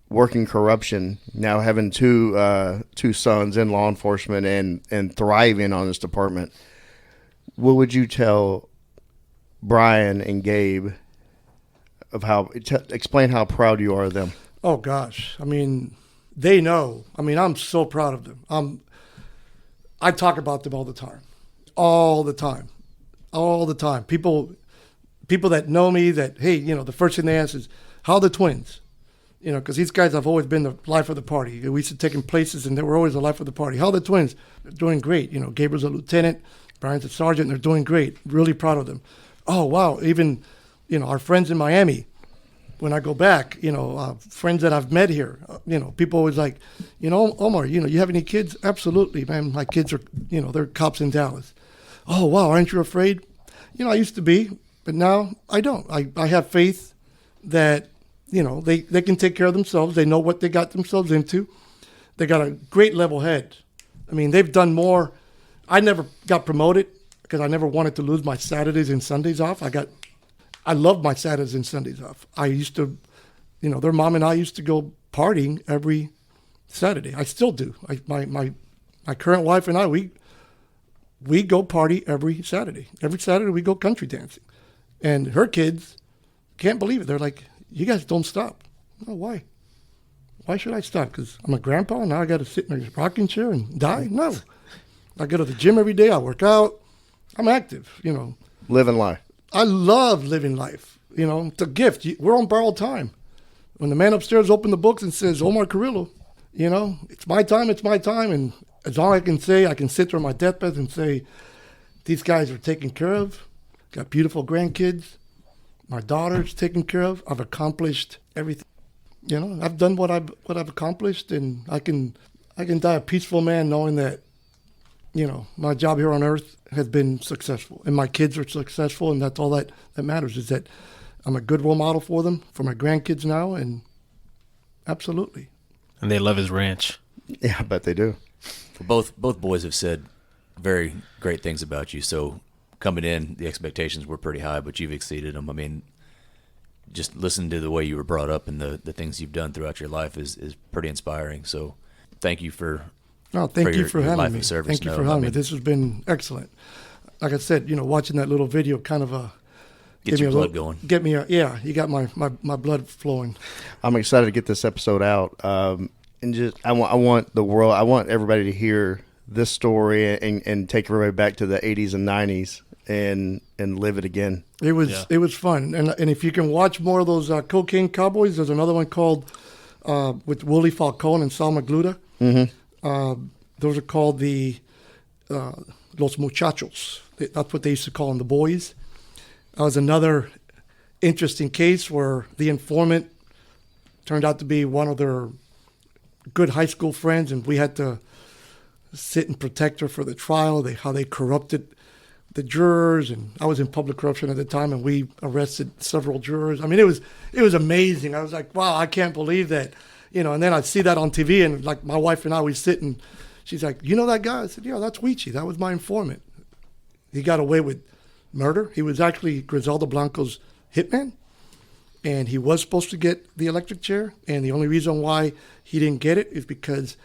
working corruption, now having two sons in law enforcement and thriving on this department. What would you tell Brian and Gabe of explain how proud you are of them? Oh, gosh. I mean, they know. I mean, I'm so proud of them. I talk about them all the time. All the time. All the time. People that know me that, hey, the first thing they ask is, how are the twins? Because these guys have always been the life of the party. We used to take them places, and they were always the life of the party. How are the twins? They're doing great. Gabriel's a lieutenant, Brian's a sergeant, and they're doing great. Really proud of them. Oh, wow. Even, our friends in Miami, when I go back, friends that I've met here, people always like, Omar, you have any kids? Absolutely, man. My kids are, they're cops in Dallas. Oh, wow. Aren't you afraid? I used to be, but now I don't. I have faith that, they can take care of themselves. They know what they got themselves into. They got a great level head. I mean, they've done more. I never got promoted because I never wanted to lose my Saturdays and Sundays off. I loved my Saturdays and Sundays off. I used to, their mom and I used to go partying every Saturday. I still do. My current wife and I, we go party every Saturday. Every Saturday we go country dancing. And her kids can't believe it. They're like, you guys don't stop. No, why? Why should I stop? Because I'm a grandpa and now I got to sit in a rocking chair and die? No. I go to the gym every day. I work out. I'm active, Living life. I love living life. It's a gift. We're on borrowed time. When the man upstairs opens the books and says, Omar Carillo, it's my time, it's my time. And as long as I can say, I can sit there on my deathbed and say, these guys are taken care of. Got beautiful grandkids. My daughter's taken care of. I've accomplished everything. I've done what I've accomplished, and I can die a peaceful man knowing that, my job here on earth has been successful, and my kids are successful, and that's all that matters, is that I'm a good role model for them, for my grandkids now, and absolutely. And they love his ranch. Yeah, I bet they do. Well, both boys have said very great things about you. So coming in, the expectations were pretty high, but you've exceeded them. I mean, just listen to the way you were brought up and the things you've done throughout your life is pretty inspiring. So thank you for thank you for your having life me. of service. Thank you for having me. This has been excellent. Like I said, watching that little video kind of Get your blood going. Get me you got my blood flowing. I'm excited to get this episode out. And just I want everybody to hear this story and take everybody back to the 80s and 90s and live it again. It was fun. And if you can watch more of those Cocaine Cowboys, there's another one called with Willie Falcone and Sal Magluta. Mm-hmm. Those are called the Los Muchachos. That's what they used to call them, the boys. That was another interesting case where the informant turned out to be one of their good high school friends, and we had to sit and protect her for the trial, how they corrupted the jurors, and I was in public corruption at the time, and we arrested several jurors. I mean, it was amazing. I was like, wow, I can't believe that, and then I'd see that on TV, and like my wife and I, we sit, and she's like, you know that guy? I said, yeah, that's Weechie. That was my informant. He got away with murder. He was actually Griselda Blanco's hitman, and he was supposed to get the electric chair, and the only reason why he didn't get it is because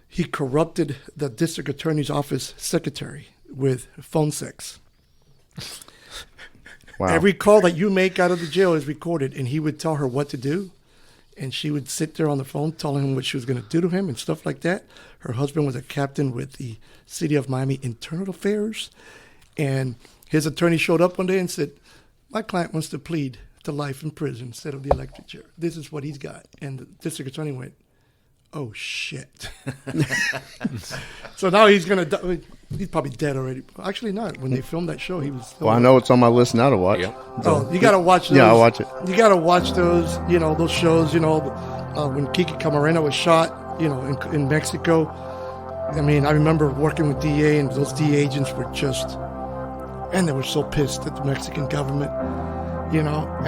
he corrupted the district attorney's office secretary with phone sex. Wow. Every call that you make out of the jail is recorded, and he would tell her what to do, and she would sit there on the phone telling him what she was going to do to him and stuff like that. Her husband was a captain with the City of Miami Internal Affairs, and his attorney showed up one day and said, my client wants to plead to life in prison instead of the electric chair. This is what he's got. And the district attorney went, oh, shit. So now he's going to die. He's probably dead already. Actually not. When they filmed that show, he was still Well, I know it's on my list now to watch. Oh, you got to watch those. Yeah, I'll watch it. You got to watch those, those shows, when Kiki Camarena was shot, in Mexico. I mean, I remember working with DA, and those DA agents were and they were so pissed at the Mexican government, and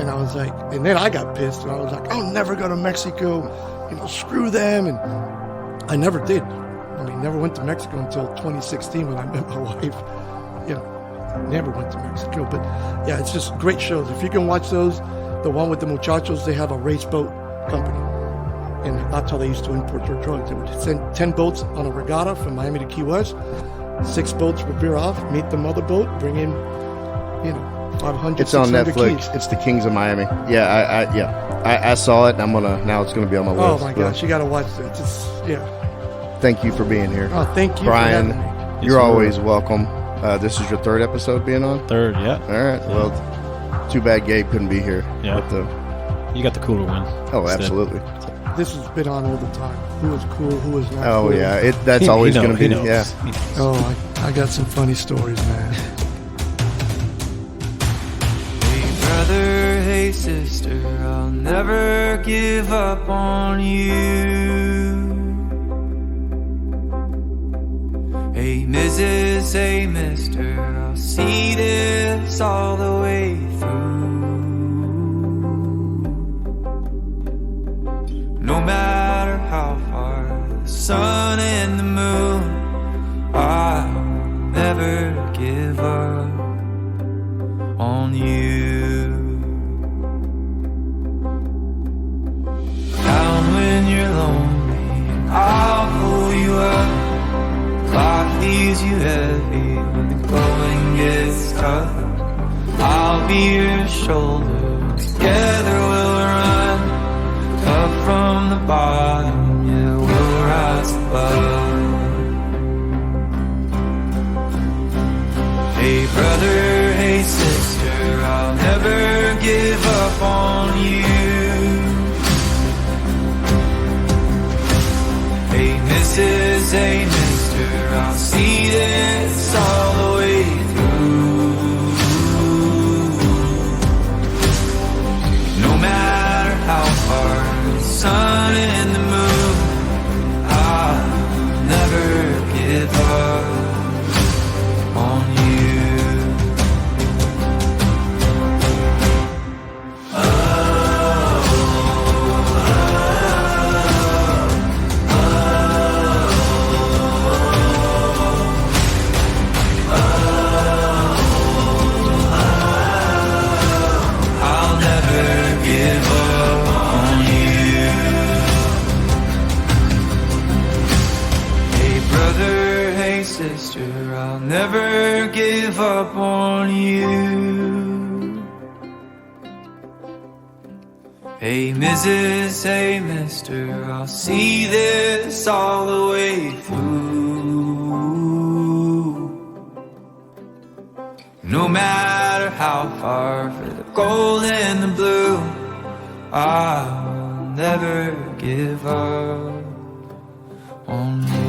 I was like, and then I got pissed, and I was like, I'll never go to Mexico, screw them, and I never did. I mean, never went to Mexico until 2016 when I met my wife. Never went to Mexico, but yeah, it's just great shows. If you can watch those, the one with the muchachos, they have a race boat company, and that's how they used to import their drugs. They would send 10 boats on a regatta from Miami to Key West. 6 boats would veer off, meet the mother boat, bring in, 500. It's on 600 Netflix. keys. It's the Kings of Miami. Yeah, I saw it, and now it's gonna be on my Oh list. my gosh, you got to watch it. Thank you for being here. Oh, thank you, Brian. for having me. You're always welcome. This is your 3rd episode being on. 3rd, yeah. All right. Well, too bad Gabe couldn't be here. Yeah. But You got the cooler one. oh, instead. absolutely. This has been on all the time. Who was cool? Who was not? Oh cool. yeah, that's He always knows, going to be. he knows. Yeah. He knows. Oh, I got some funny stories, man. Hey brother, hey sister, I'll never give up on you. Hey Mrs., hey mister, I'll see this all the way through. No matter how far the sun and the moon, I'll never give up on you. Down when you're lonely, I'll pull you up. Life leaves you heavy when the going gets tough. I'll be your shoulder, together we'll run. Up from the bottom, yeah, we'll rise above. Hey brother, hey sister, I'll never give up on you. Hey Mrs., hey mister, I'll see this all the way through. No matter how far the sun and the moon, I'll never give up on you. I'll never give up on you. Hey brother, hey sister, I'll never give up on you. Hey Mrs., hey mister, I'll see this all the way through. No matter how far, for the gold and the blue, I'll never give up on you.